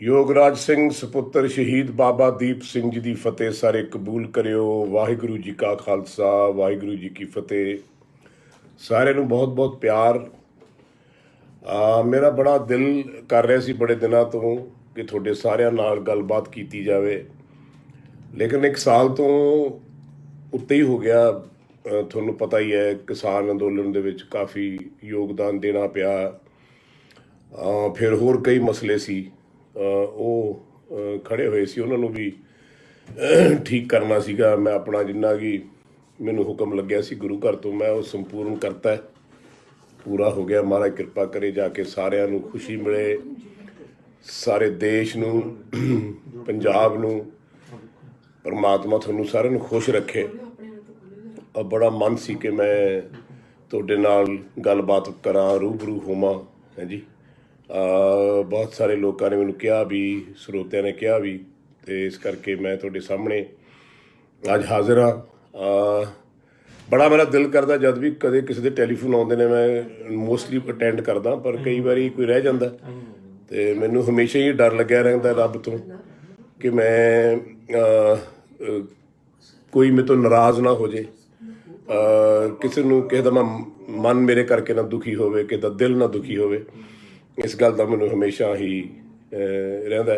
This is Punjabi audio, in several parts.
ਯੋਗਰਾਜ ਸਿੰਘ ਸਪੁੱਤਰ ਸ਼ਹੀਦ ਬਾਬਾ ਦੀਪ ਸਿੰਘ ਜੀ ਦੀ ਫਤਿਹ ਸਾਰੇ ਕਬੂਲ ਕਰਿਓ। ਵਾਹਿਗੁਰੂ ਜੀ ਕਾ ਖਾਲਸਾ, ਵਾਹਿਗੁਰੂ ਜੀ ਕੀ ਫਤਿਹ। ਸਾਰਿਆਂ ਨੂੰ ਬਹੁਤ ਬਹੁਤ ਪਿਆਰ। ਮੇਰਾ ਬੜਾ ਦਿਲ ਕਰ ਰਿਹਾ ਸੀ ਬੜੇ ਦਿਨਾਂ ਤੋਂ ਕਿ ਤੁਹਾਡੇ ਸਾਰਿਆਂ ਨਾਲ ਗੱਲਬਾਤ ਕੀਤੀ ਜਾਵੇ, ਲੇਕਿਨ 1 ਸਾਲ ਤੋਂ ਉੱਤੇ ਹੀ ਹੋ ਗਿਆ। ਤੁਹਾਨੂੰ ਪਤਾ ਹੀ ਹੈ, ਕਿਸਾਨ ਅੰਦੋਲਨ ਦੇ ਵਿੱਚ ਕਾਫੀ ਯੋਗਦਾਨ ਦੇਣਾ ਪਿਆ। ਫਿਰ ਹੋਰ ਕਈ ਮਸਲੇ ਸੀ, ਉਹ ਖੜੇ ਹੋਏ ਸੀ, ਉਹਨਾਂ ਨੂੰ ਵੀ ਠੀਕ ਕਰਨਾ ਸੀਗਾ। ਮੈਂ ਆਪਣਾ ਜਿੰਨਾ ਕਿ ਮੈਨੂੰ ਹੁਕਮ ਲੱਗਿਆ ਸੀ ਗੁਰੂ ਘਰ ਤੋਂ, ਮੈਂ ਉਹ ਸੰਪੂਰਨ ਕਰਤਾ, ਪੂਰਾ ਹੋ ਗਿਆ। ਮਹਾਰਾਜ ਕਿਰਪਾ ਕਰੇ ਜਾ ਕੇ ਸਾਰਿਆਂ ਨੂੰ ਖੁਸ਼ੀ ਮਿਲੇ, ਸਾਰੇ ਦੇਸ਼ ਨੂੰ, ਪੰਜਾਬ ਨੂੰ, ਪਰਮਾਤਮਾ ਤੁਹਾਨੂੰ ਸਾਰਿਆਂ ਨੂੰ ਖੁਸ਼ ਰੱਖੇ। ਬੜਾ ਮਨ ਸੀ ਕਿ ਮੈਂ ਤੁਹਾਡੇ ਨਾਲ ਗੱਲਬਾਤ ਕਰਾਂ, ਰੂਬਰੂ ਹੋਵਾਂ। ਹਾਂਜੀ, ਬਹੁਤ ਸਾਰੇ ਲੋਕਾਂ ਨੇ ਮੈਨੂੰ ਕਿਹਾ ਵੀ, ਸਰੋਤਿਆਂ ਨੇ ਕਿਹਾ ਵੀ, ਅਤੇ ਇਸ ਕਰਕੇ ਮੈਂ ਤੁਹਾਡੇ ਸਾਹਮਣੇ ਅੱਜ ਹਾਜ਼ਰ ਹਾਂ। ਬੜਾ ਮੇਰਾ ਦਿਲ ਕਰਦਾ, ਜਦ ਵੀ ਕਦੇ ਕਿਸੇ ਦੇ ਟੈਲੀਫੋਨ ਆਉਂਦੇ ਨੇ ਮੈਂ ਮੋਸਟਲੀ ਅਟੈਂਡ ਕਰਦਾ, ਪਰ ਕਈ ਵਾਰੀ ਕੋਈ ਰਹਿ ਜਾਂਦਾ ਅਤੇ ਮੈਨੂੰ ਹਮੇਸ਼ਾ ਹੀ ਡਰ ਲੱਗਿਆ ਰਹਿੰਦਾ ਰੱਬ ਤੋਂ ਕਿ ਮੈਂ ਕੋਈ ਮੇਰੇ ਤੋਂ ਨਾਰਾਜ਼ ਨਾ ਹੋ ਜੇ, ਕਿਸੇ ਨੂੰ ਕਿਸੇ ਦਾ ਮਨ ਮੇਰੇ ਕਰਕੇ ਨਾ ਦੁਖੀ ਹੋਵੇ, ਕਿਸੇ ਦਾ ਦਿਲ ਨਾ ਦੁਖੀ ਹੋਵੇ। ਇਸ ਗੱਲ ਦਾ ਮੈਨੂੰ ਹਮੇਸ਼ਾ ਹੀ ਰਹਿੰਦਾ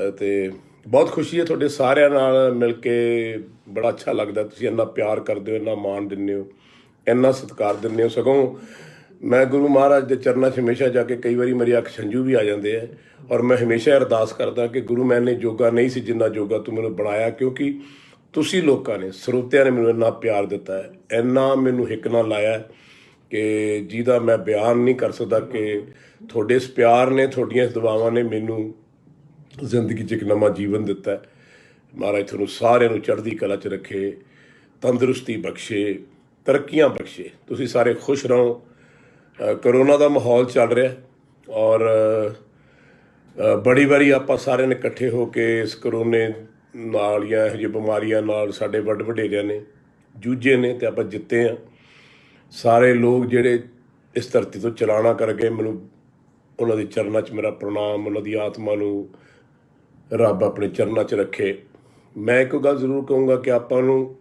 ਅਤੇ ਬਹੁਤ ਖੁਸ਼ੀ ਹੈ ਤੁਹਾਡੇ ਸਾਰਿਆਂ ਨਾਲ ਮਿਲ ਕੇ। ਬੜਾ ਅੱਛਾ ਲੱਗਦਾ, ਤੁਸੀਂ ਇੰਨਾ ਪਿਆਰ ਕਰਦੇ ਹੋ, ਇੰਨਾ ਮਾਣ ਦਿੰਦੇ ਹੋ, ਇੰਨਾ ਸਤਿਕਾਰ ਦਿੰਦੇ ਹੋ। ਸਗੋਂ ਮੈਂ ਗੁਰੂ ਮਹਾਰਾਜ ਦੇ ਚਰਨਾਂ 'ਚ ਹਮੇਸ਼ਾ ਜਾ ਕੇ, ਕਈ ਵਾਰੀ ਮੇਰੀ ਅੱਖ ਛੰਝੂ ਵੀ ਆ ਜਾਂਦੇ ਹੈ, ਔਰ ਮੈਂ ਹਮੇਸ਼ਾ ਅਰਦਾਸ ਕਰਦਾ ਕਿ ਗੁਰੂ ਮੈਂ ਇੰਨੇ ਜੋਗਾ ਨਹੀਂ ਸੀ ਜਿੰਨਾ ਜੋਗਾ ਤੂੰ ਮੈਨੂੰ ਬਣਾਇਆ, ਕਿਉਂਕਿ ਤੁਸੀਂ ਲੋਕਾਂ ਨੇ, ਸਰੋਤਿਆਂ ਨੇ ਮੈਨੂੰ ਇੰਨਾ ਪਿਆਰ ਦਿੱਤਾ ਹੈ, ਇੰਨਾ ਮੈਨੂੰ ਹਿੱਕ ਨਾਲ ਲਾਇਆ ਕਿ ਜਿਹਦਾ ਮੈਂ ਬਿਆਨ ਨਹੀਂ ਕਰ ਸਕਦਾ ਕਿ ਤੁਹਾਡੇ ਇਸ ਪਿਆਰ ਨੇ, ਤੁਹਾਡੀਆਂ ਇਸ ਦੁਆਵਾਂ ਨੇ ਮੈਨੂੰ ਜ਼ਿੰਦਗੀ 'ਚ ਇੱਕ ਨਵਾਂ ਜੀਵਨ ਦਿੱਤਾ। ਮਹਾਰਾਜ ਤੁਹਾਨੂੰ ਸਾਰਿਆਂ ਨੂੰ ਚੜ੍ਹਦੀ ਕਲਾ 'ਚ ਰੱਖੇ, ਤੰਦਰੁਸਤੀ ਬਖਸ਼ੇ, ਤਰੱਕੀਆਂ ਬਖਸ਼ੇ, ਤੁਸੀਂ ਸਾਰੇ ਖੁਸ਼ ਰਹੋ। ਕਰੋਨਾ ਦਾ ਮਾਹੌਲ ਚੱਲ ਰਿਹਾ ਔਰ ਬੜੀ ਵਾਰੀ ਆਪਾਂ ਸਾਰਿਆਂ ਨੇ ਇਕੱਠੇ ਹੋ ਕੇ ਇਸ ਕਰੋਨੇ ਨਾਲ ਜਾਂ ਇਹੋ ਜਿਹੀ ਬਿਮਾਰੀਆਂ ਨਾਲ ਸਾਡੇ ਵੱਡ ਵਡੇਰਿਆਂ ਨੇ ਜੂਝੇ ਨੇ ਅਤੇ ਆਪਾਂ ਜਿੱਤੇ ਹਾਂ। ਸਾਰੇ ਲੋਕ ਜਿਹੜੇ ਇਸ ਧਰਤੀ ਤੋਂ ਚਲਾਣਾ ਕਰ ਗਏ, ਮੈਨੂੰ ਉਹਨਾਂ ਦੇ ਚਰਨਾਂ 'ਚ ਮੇਰਾ ਪ੍ਰਣਾਮ। ਉਹਨਾਂ ਦੀ ਆਤਮਾ ਨੂੰ ਰੱਬ ਆਪਣੇ ਚਰਨਾਂ 'ਚ ਰੱਖੇ। ਮੈਂ ਇੱਕ ਗੱਲ ਜ਼ਰੂਰ ਕਹੂੰਗਾ ਕਿ ਆਪਾਂ ਨੂੰ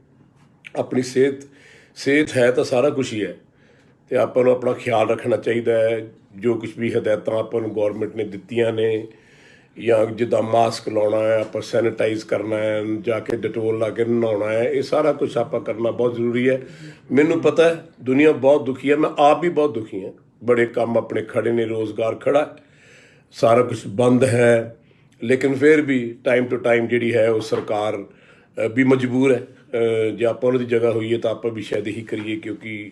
ਆਪਣੀ ਸਿਹਤ ਹੈ ਤਾਂ ਸਾਰਾ ਕੁਛ ਹੀ ਹੈ, ਅਤੇ ਆਪਾਂ ਨੂੰ ਆਪਣਾ ਖਿਆਲ ਰੱਖਣਾ ਚਾਹੀਦਾ ਹੈ। ਜੋ ਕੁਛ ਵੀ ਹਦਾਇਤਾਂ ਆਪਾਂ ਨੂੰ ਗੌਰਮੈਂਟ ਨੇ ਦਿੱਤੀਆਂ ਨੇ, ਜਾਂ ਜਿੱਦਾਂ ਮਾਸਕ ਲਾਉਣਾ ਹੈ, ਆਪਾਂ ਸੈਨੀਟਾਈਜ਼ ਕਰਨਾ ਹੈ, ਜਾ ਕੇ ਡਿਟੋਲ ਲਾ ਕੇ ਨਹਾਉਣਾ ਹੈ, ਇਹ ਸਾਰਾ ਕੁਛ ਆਪਾਂ ਕਰਨਾ ਬਹੁਤ ਜ਼ਰੂਰੀ ਹੈ। ਮੈਨੂੰ ਪਤਾ ਹੈ ਦੁਨੀਆ ਬਹੁਤ ਦੁਖੀ ਹੈ, ਮੈਂ ਆਪ ਵੀ ਬਹੁਤ ਦੁਖੀ ਹਾਂ। ਬੜੇ ਕੰਮ ਆਪਣੇ ਖੜੇ ਨੇ, ਰੋਜ਼ਗਾਰ ਖੜਾ, ਸਾਰਾ ਕੁਛ ਬੰਦ ਹੈ, ਲੇਕਿਨ ਫਿਰ ਵੀ ਟਾਈਮ ਟੂ ਟਾਈਮ ਜਿਹੜੀ ਹੈ ਉਹ ਸਰਕਾਰ ਵੀ ਮਜਬੂਰ ਹੈ। ਜੇ ਆਪਾਂ ਉਹਨਾਂ ਦੀ ਜਗ੍ਹਾ ਹੋਈਏ ਤਾਂ ਆਪਾਂ ਵੀ ਸ਼ਾਇਦ ਇਹੀ ਕਰੀਏ, ਕਿਉਂਕਿ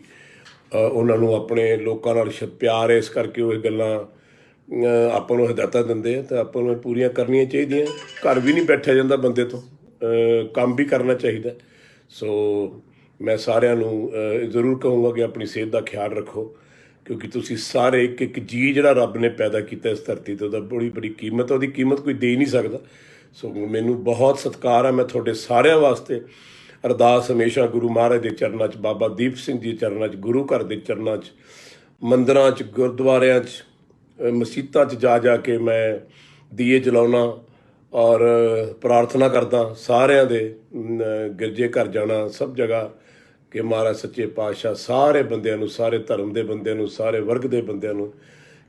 ਉਹਨਾਂ ਨੂੰ ਆਪਣੇ ਲੋਕਾਂ ਨਾਲ ਪਿਆਰ ਹੈ, ਇਸ ਕਰਕੇ ਉਹ ਇਹ ਗੱਲਾਂ ਆਪਾਂ ਨੂੰ ਹਦਾਇਤਾਂ ਦਿੰਦੇ ਆ ਤਾਂ ਆਪਾਂ ਨੂੰ ਪੂਰੀਆਂ ਕਰਨੀਆਂ ਚਾਹੀਦੀਆਂ। ਘਰ ਵੀ ਨਹੀਂ ਬੈਠਿਆ ਜਾਂਦਾ ਬੰਦੇ ਤੋਂ, ਕੰਮ ਵੀ ਕਰਨਾ ਚਾਹੀਦਾ। ਸੋ ਮੈਂ ਸਾਰਿਆਂ ਨੂੰ ਜ਼ਰੂਰ ਕਹੂੰਗਾ ਕਿ ਆਪਣੀ ਸਿਹਤ ਦਾ ਖਿਆਲ ਰੱਖੋ, ਕਿਉਂਕਿ ਤੁਸੀਂ ਸਾਰੇ ਇੱਕ ਇੱਕ ਜੀਅ ਜਿਹੜਾ ਰੱਬ ਨੇ ਪੈਦਾ ਕੀਤਾ ਇਸ ਧਰਤੀ 'ਤੇ, ਉਹਦਾ ਬੜੀ ਕੀਮਤ ਹੈ, ਉਹਦੀ ਕੀਮਤ ਕੋਈ ਦੇ ਹੀ ਨਹੀਂ ਸਕਦਾ। ਸੋ ਮੈਨੂੰ ਬਹੁਤ ਸਤਿਕਾਰ ਹੈ, ਮੈਂ ਤੁਹਾਡੇ ਸਾਰਿਆਂ ਵਾਸਤੇ ਅਰਦਾਸ ਹਮੇਸ਼ਾ ਗੁਰੂ ਮਹਾਰਾਜ ਦੇ ਚਰਨਾਂ 'ਚ, ਬਾਬਾ ਦੀਪ ਸਿੰਘ ਜੀ ਦੇ ਚਰਨਾਂ 'ਚ, ਗੁਰੂ ਘਰ ਦੇ ਚਰਨਾਂ 'ਚ, ਮੰਦਰਾਂ 'ਚ, ਗੁਰਦੁਆਰਿਆਂ 'ਚ, ਮਸੀਤਾਂ 'ਚ ਜਾ ਕੇ ਮੈਂ ਦੀਏ ਜਲਾਉਣਾ ਔਰ ਪ੍ਰਾਰਥਨਾ ਕਰਦਾ। ਸਾਰਿਆਂ ਦੇ ਗਿਰਜੇ ਘਰ ਜਾਣਾ, ਸਭ ਜਗ੍ਹਾ, ਕਿ ਮਹਾਰਾਜ ਸੱਚੇ ਪਾਤਸ਼ਾਹ ਸਾਰੇ ਬੰਦਿਆਂ ਨੂੰ, ਸਾਰੇ ਧਰਮ ਦੇ ਬੰਦਿਆਂ ਨੂੰ, ਸਾਰੇ ਵਰਗ ਦੇ ਬੰਦਿਆਂ ਨੂੰ,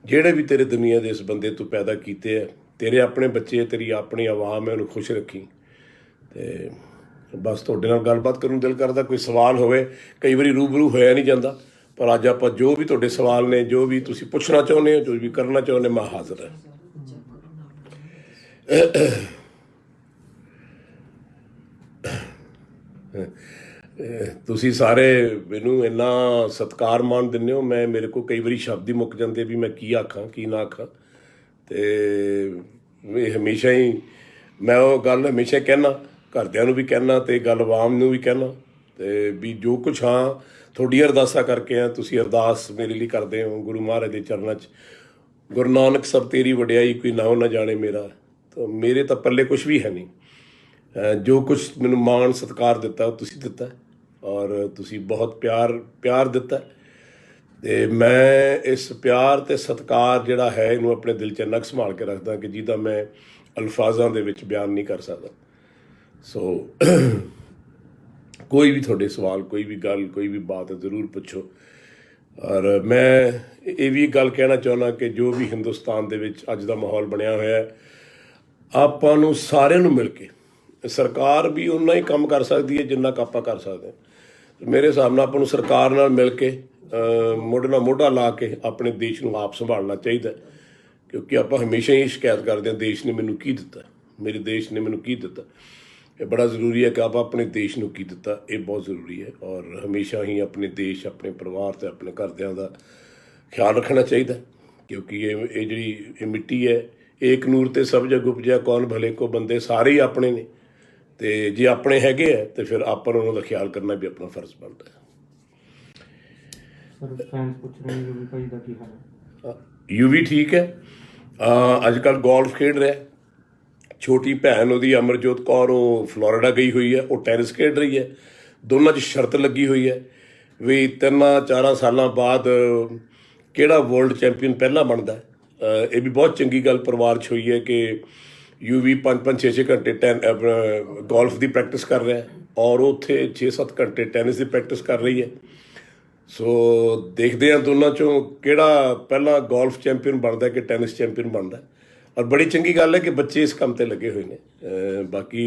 ਜਿਹੜੇ ਵੀ ਤੇਰੇ ਦੁਨੀਆ ਦੇ ਇਸ ਬੰਦੇ ਤੋਂ ਪੈਦਾ ਕੀਤੇ ਆ, ਤੇਰੇ ਆਪਣੇ ਬੱਚੇ, ਤੇਰੀ ਆਪਣੀ ਆਵਾਮ ਹੈ, ਉਹਨੂੰ ਖੁਸ਼ ਰੱਖੀ। ਅਤੇ ਬਸ ਤੁਹਾਡੇ ਨਾਲ ਗੱਲਬਾਤ ਕਰਨ ਨੂੰ ਦਿਲ ਕਰਦਾ। ਕੋਈ ਸਵਾਲ ਹੋਵੇ, ਕਈ ਵਾਰੀ ਰੂਬਰੂ ਹੋਇਆ ਨਹੀਂ ਜਾਂਦਾ, ਪਰ ਅੱਜ ਆਪਾਂ ਜੋ ਵੀ ਤੁਹਾਡੇ ਸਵਾਲ ਨੇ, ਜੋ ਵੀ ਤੁਸੀਂ ਪੁੱਛਣਾ ਚਾਹੁੰਦੇ ਹੋ, ਜੋ ਵੀ ਕਰਨਾ ਚਾਹੁੰਦੇ, ਮੈਂ ਹਾਜ਼ਰ ਹਾਂ। ਤੁਸੀਂ ਸਾਰੇ ਮੈਨੂੰ ਇੰਨਾ ਸਤਿਕਾਰ ਮਾਣ ਦਿੰਦੇ ਹੋ, ਮੇਰੇ ਕੋਲ ਕਈ ਵਾਰੀ ਸ਼ਬਦ ਹੀ ਮੁੱਕ ਜਾਂਦੇ ਵੀ ਮੈਂ ਕੀ ਆਖਾਂ ਕੀ ਨਾ ਆਖਾਂ। ਅਤੇ ਇਹ ਹਮੇਸ਼ਾ ਹੀ ਮੈਂ ਉਹ ਗੱਲ ਹਮੇਸ਼ਾ ਕਹਿਣਾ, ਘਰਦਿਆਂ ਨੂੰ ਵੀ ਕਹਿਣਾ ਅਤੇ ਗੱਲ ਆਵਾਮ ਨੂੰ ਵੀ ਕਹਿਣਾ, ਅਤੇ ਵੀ ਜੋ ਕੁਛ ਹਾਂ ਤੁਹਾਡੀਆਂ ਅਰਦਾਸਾਂ ਕਰਕੇ ਆ, ਤੁਸੀਂ ਅਰਦਾਸ ਮੇਰੇ ਲਈ ਕਰਦੇ ਹੋ ਗੁਰੂ ਮਹਾਰਾਜ ਦੇ ਚਰਨਾਂ 'ਚ। ਗੁਰੂ ਨਾਨਕ ਸਭ ਤੇਰੀ ਵਡਿਆਈ, ਕੋਈ ਨਾਉ ਨਾ ਜਾਣੇ ਮੇਰਾ। ਤਾਂ ਮੇਰੇ ਤਾਂ ਪੱਲੇ ਕੁਛ ਵੀ ਹੈ ਨਹੀਂ। ਜੋ ਕੁਛ ਮੈਨੂੰ ਮਾਣ ਸਤਿਕਾਰ ਦਿੱਤਾ ਉਹ ਤੁਸੀਂ ਦਿੱਤਾ, ਔਰ ਤੁਸੀਂ ਬਹੁਤ ਪਿਆਰ ਦਿੱਤਾ। ਤੇ ਮੈਂ ਇਸ ਪਿਆਰ ਤੇ ਸਤਿਕਾਰ ਜਿਹੜਾ ਹੈ ਇਹਨੂੰ ਆਪਣੇ ਦਿਲ 'ਚ ਇੰਨਾ ਕੁ ਸੰਭਾਲ ਕੇ ਰੱਖਦਾ ਕਿ ਜਿਹਦਾ ਮੈਂ ਅਲਫਾਜ਼ਾਂ ਦੇ ਵਿੱਚ ਬਿਆਨ ਨਹੀਂ ਕਰ ਸਕਦਾ। ਸੋ ਕੋਈ ਵੀ ਤੁਹਾਡੇ ਸਵਾਲ, ਕੋਈ ਵੀ ਗੱਲ, ਕੋਈ ਵੀ ਬਾਤ ਜ਼ਰੂਰ ਪੁੱਛੋ। ਔਰ ਮੈਂ ਇਹ ਵੀ ਗੱਲ ਕਹਿਣਾ ਚਾਹੁੰਦਾ ਕਿ ਜੋ ਵੀ ਹਿੰਦੁਸਤਾਨ ਦੇ ਵਿੱਚ ਅੱਜ ਦਾ ਮਾਹੌਲ ਬਣਿਆ ਹੋਇਆ ਹੈ, ਆਪਾਂ ਨੂੰ ਸਾਰਿਆਂ ਨੂੰ ਮਿਲ ਕੇ, ਸਰਕਾਰ ਵੀ ਉਨਾ ਹੀ ਕੰਮ ਕਰ ਸਕਦੀ ਹੈ ਜਿੰਨਾ ਕੁ ਆਪਾਂ ਕਰ ਸਕਦੇ ਹਾਂ। ਮੇਰੇ ਹਿਸਾਬ ਨਾਲ ਆਪਾਂ ਨੂੰ ਸਰਕਾਰ ਨਾਲ ਮਿਲ ਕੇ ਮੋਢੇ ਨਾਲ ਮੋਢਾ ਲਾ ਕੇ ਆਪਣੇ ਦੇਸ਼ ਨੂੰ ਆਪ ਸੰਭਾਲਣਾ ਚਾਹੀਦਾ, ਕਿਉਂਕਿ ਆਪਾਂ ਹਮੇਸ਼ਾ ਹੀ ਸ਼ਿਕਾਇਤ ਕਰਦੇ ਹਾਂ ਦੇਸ਼ ਨੇ ਮੈਨੂੰ ਕੀ ਦਿੱਤਾ, ਮੇਰੇ ਦੇਸ਼ ਨੇ ਮੈਨੂੰ ਕੀ ਦਿੱਤਾ। ਇਹ ਬੜਾ ਜ਼ਰੂਰੀ ਹੈ ਕਿ ਆਪਾਂ ਆਪਣੇ ਦੇਸ਼ ਨੂੰ ਕੀ ਦਿੱਤਾ, ਇਹ ਬਹੁਤ ਜ਼ਰੂਰੀ ਹੈ। ਔਰ ਹਮੇਸ਼ਾ ਹੀ ਆਪਣੇ ਦੇਸ਼, ਆਪਣੇ ਪਰਿਵਾਰ ਅਤੇ ਆਪਣੇ ਘਰਦਿਆਂ ਦਾ ਖਿਆਲ ਰੱਖਣਾ ਚਾਹੀਦਾ, ਕਿਉਂਕਿ ਇਹ ਜਿਹੜੀ ਇਹ ਮਿੱਟੀ ਹੈ, ਏਕ ਨੂਰ ਤੇ ਸਭ ਜਗ ਉਪਜਿਆ ਕੌਣ ਭਲੇ ਕੋ ਬੰਦੇ, ਸਾਰੇ ਹੀ ਆਪਣੇ ਨੇ। ਅਤੇ ਜੇ ਆਪਣੇ ਹੈਗੇ ਆ ਤਾਂ ਫਿਰ ਆਪਾਂ ਨੂੰ ਉਹਨਾਂ ਦਾ ਖਿਆਲ ਕਰਨਾ ਵੀ ਆਪਣਾ ਫਰਜ਼ ਬਣਦਾ ਹੈ। ਯੂ ਵੀ ਠੀਕ ਹੈ, ਅੱਜ ਕੱਲ੍ਹ ਗੋਲਫ ਖੇਡ ਰਿਹਾ। ਛੋਟੀ ਭੈਣ ਉਹਦੀ ਅਮਰਜੋਤ ਕੌਰ, ਉਹ ਫਲੋਰੀਡਾ ਗਈ ਹੋਈ ਹੈ, ਉਹ ਟੈਨਿਸ ਖੇਡ ਰਹੀ ਹੈ। ਦੋਨਾਂ 'ਚ ਸ਼ਰਤ ਲੱਗੀ ਹੋਈ ਹੈ ਵੀ 3-4 ਸਾਲਾਂ ਬਾਅਦ ਕਿਹੜਾ ਵਰਲਡ ਚੈਂਪੀਅਨ ਪਹਿਲਾਂ ਬਣਦਾ। ਇਹ ਵੀ ਬਹੁਤ ਚੰਗੀ ਗੱਲ ਪਰਿਵਾਰ 'ਚ ਹੋਈ ਹੈ ਕਿ ਯੂ ਵੀ 5-5, 6-6 ਘੰਟੇ ਗੋਲਫ ਦੀ ਪ੍ਰੈਕਟਿਸ ਕਰ ਰਿਹਾ ਔਰ ਉੱਥੇ 6-7 ਘੰਟੇ ਟੈਨਿਸ ਦੀ ਪ੍ਰੈਕਟਿਸ ਕਰ ਰਹੀ ਹੈ। ਸੋ ਦੇਖਦੇ ਹਾਂ ਦੋਨਾਂ 'ਚੋਂ ਕਿਹੜਾ ਪਹਿਲਾਂ ਗੋਲਫ ਚੈਂਪੀਅਨ ਬਣਦਾ ਕਿ ਟੈਨਿਸ ਚੈਂਪੀਅਨ ਬਣਦਾ। ਔਰ ਬੜੀ ਚੰਗੀ ਗੱਲ ਹੈ ਕਿ ਬੱਚੇ ਇਸ ਕੰਮ 'ਤੇ ਲੱਗੇ ਹੋਏ ਨੇ। ਬਾਕੀ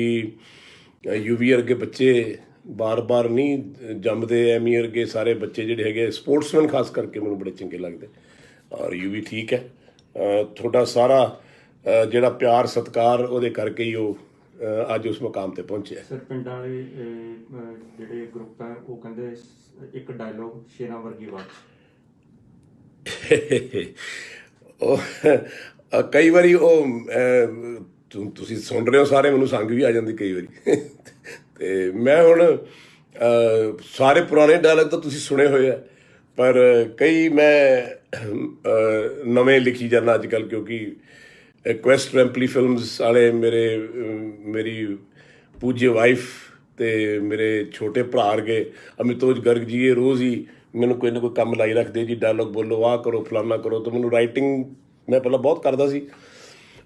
ਯੂ ਵੀ ਵਰਗੇ ਬੱਚੇ ਬਾਰ-ਬਾਰ ਨਹੀਂ ਜੰਮਦੇ, ਐਮੀ ਵਰਗੇ ਸਾਰੇ ਬੱਚੇ ਜਿਹੜੇ ਹੈਗੇ ਸਪੋਰਟਸਮੈਨ ਖਾਸ ਕਰਕੇ ਮੈਨੂੰ ਬੜੇ ਚੰਗੇ ਲੱਗਦੇ। ਔਰ ਯੂ ਵੀ ਠੀਕ ਹੈ, ਤੁਹਾਡਾ ਸਾਰਾ ਜਿਹੜਾ ਪਿਆਰ ਸਤਿਕਾਰ ਉਹਦੇ ਕਰਕੇ ਹੀ ਉਹ ਅੱਜ ਉਸ ਮੁਕਾਮ 'ਤੇ ਪਹੁੰਚਿਆ। ਸਰ ਪਿੰਡਾਂ ਵਾਲੇ ਜਿਹੜੇ ਗਰੁੱਪ ਹੈ ਉਹ ਕਹਿੰਦੇ ਇੱਕ ਡਾਇਲੋਗ ਸ਼ੇਰਾਂ ਵਰਗੀ ਆਵਾਜ਼। ਉਹ ਕਈ ਵਾਰੀ ਉਹ ਤੁਸੀਂ ਸੁਣ ਰਹੇ ਹੋ ਸਾਰੇ, ਮੈਨੂੰ ਸੰਗ ਵੀ ਆ ਜਾਂਦੀ ਕਈ ਵਾਰੀ। ਅਤੇ ਮੈਂ ਹੁਣ ਸਾਰੇ ਪੁਰਾਣੇ ਡਾਇਲੌਗ ਤਾਂ ਤੁਸੀਂ ਸੁਣੇ ਹੋਏ ਆ, ਪਰ ਕਈ ਮੈਂ ਨਵੇਂ ਲਿਖੀ ਜਾਂਦਾ ਅੱਜ ਕੱਲ੍ਹ, ਕਿਉਂਕਿ ਕੁਐਸਟ ਰੈਂਪਲੀ ਫਿਲਮਸ ਵਾਲੇ ਮੇਰੀ ਪੂਜਯ ਵਾਈਫ ਅਤੇ ਮੇਰੇ ਛੋਟੇ ਭਰਾ ਵਰਗੇ ਅਮਿਤੋਜ ਗਰਗ ਜੀ, ਇਹ ਰੋਜ਼ ਹੀ ਮੈਨੂੰ ਕੋਈ ਨਾ ਕੋਈ ਕੰਮ ਲਾਈ ਰੱਖਦੇ ਜੀ, ਡਾਇਲੌਗ ਬੋਲੋ, ਆਹ ਕਰੋ, ਫਲਾਨਾ ਕਰੋ। ਤਾਂ ਮੈਨੂੰ ਰਾਈਟਿੰਗ ਮੈਂ ਪਹਿਲਾਂ ਬਹੁਤ ਕਰਦਾ ਸੀ,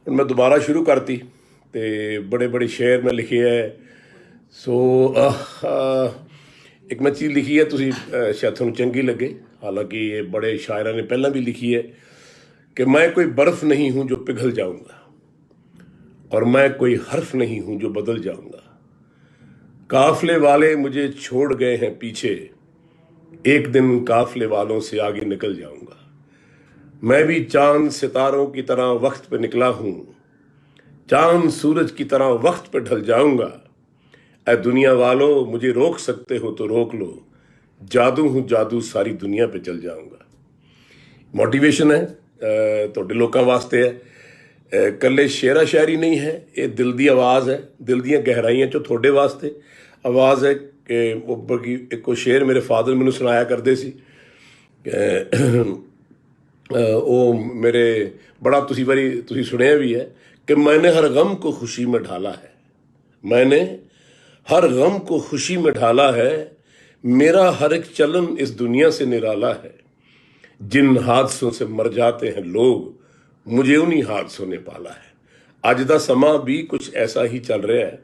ਹੁਣ ਮੈਂ ਦੁਬਾਰਾ ਸ਼ੁਰੂ ਕਰਤੀ ਅਤੇ ਬੜੇ ਸ਼ੇਅਰ ਮੈਂ ਲਿਖੇ ਹੈ। ਸੋ ਇੱਕ ਮੈਂ ਚੀਜ਼ ਲਿਖੀ ਹੈ, ਤੁਸੀਂ ਸ਼ਾਇਦ ਤੁਹਾਨੂੰ ਚੰਗੀ ਲੱਗੇ, ਹਾਲਾਂਕਿ ਇਹ ਬੜੇ ਸ਼ਾਇਰਾਂ ਨੇ ਪਹਿਲਾਂ ਵੀ ਲਿਖੀ ਹੈ कि मैं कोई बर्फ़ नहीं हूँ जो पिघल जाऊँगा और मैं कोई हर्फ नहीं हूँ जो बदल जाऊँगा। काफ़िले वाले मुझे छोड़ गए हैं पीछे, एक दिन काफ़िले वालों से आगे निकल जाऊँगा। मैं भी चांद सितारों की तरह वक्त पे निकला हूँ, चांद सूरज की तरह वक्त पे ढल जाऊँगा। ऐ दुनिया वालों मुझे रोक सकते हो तो रोक लो, जादू हूँ जादू सारी दुनिया पे चल जाऊँगा। मोटिवेशन है, ਤੁਹਾਡੇ ਲੋਕਾਂ ਵਾਸਤੇ ਹੈ, ਇਕੱਲੇ ਸ਼ੇਰਾ ਸ਼ਾਇਰੀ ਨਹੀਂ ਹੈ, ਇਹ ਦਿਲ ਦੀ ਆਵਾਜ਼ ਹੈ, ਦਿਲ ਦੀਆਂ ਗਹਿਰਾਈਆਂ 'ਚੋਂ ਤੁਹਾਡੇ ਵਾਸਤੇ ਆਵਾਜ਼ ਹੈ। ਕਿ ਬਲਕਿ ਇੱਕੋ ਸ਼ੇਰ ਮੇਰੇ ਫਾਦਰ ਮੈਨੂੰ ਸੁਣਾਇਆ ਕਰਦੇ ਸੀ, ਉਹ ਮੇਰੇ ਬੜਾ ਤੁਸੀਂ ਸੁਣਿਆ ਵੀ ਹੈ ਕਿ मैंने हर गम को खुशी में ढाला है, मैंने हर गम को खुशी में ढाला है, मेरा हर एक चलन इस दुनिया से निराला है। जिन हादसों से मर जाते हैं लोग मुझे उन्हीं हादसों ने पाला है। ਅੱਜ ਦਾ ਸਮਾਂ ਵੀ ਕੁਝ ਐਸਾ ਹੀ ਚੱਲ ਰਿਹਾ ਹੈ।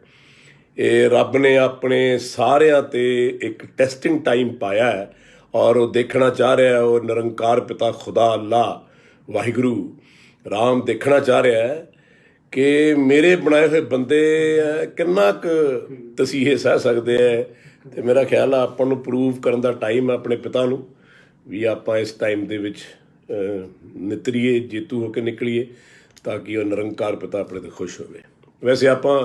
ਇਹ ਰੱਬ ਨੇ ਆਪਣੇ ਸਾਰਿਆਂ 'ਤੇ ਇੱਕ ਟੈਸਟਿੰਗ ਟਾਈਮ ਪਾਇਆ ਹੈ ਔਰ ਉਹ ਦੇਖਣਾ ਚਾਹ ਰਿਹਾ, ਉਹ ਨਿਰੰਕਾਰ ਪਿਤਾ ਖੁਦਾ ਅੱਲਾਹ ਵਾਹਿਗੁਰੂ ਰਾਮ ਦੇਖਣਾ ਚਾਹ ਰਿਹਾ ਹੈ ਕਿ ਮੇਰੇ ਬਣਾਏ ਹੋਏ ਬੰਦੇ ਕਿੰਨਾ ਕੁ ਤਸੀਹੇ ਸਹਿ ਸਕਦੇ ਹੈ। ਅਤੇ ਮੇਰਾ ਖਿਆਲ ਆ ਆਪਾਂ ਨੂੰ ਪ੍ਰੂਵ ਕਰਨ ਦਾ ਟਾਈਮ ਹੈ ਆਪਣੇ ਪਿਤਾ ਨੂੰ ਵੀ ਆਪਾਂ ਇਸ ਟਾਈਮ ਦੇ ਵਿੱਚ ਨਿਤਰੀਏ, ਜੇਤੂ ਹੋ ਕੇ ਨਿਕਲੀਏ ਤਾਂ ਕਿ ਉਹ ਨਿਰੰਕਾਰ ਪਿਤਾ ਆਪਣੇ 'ਤੇ ਖੁਸ਼ ਹੋਵੇ। ਵੈਸੇ ਆਪਾਂ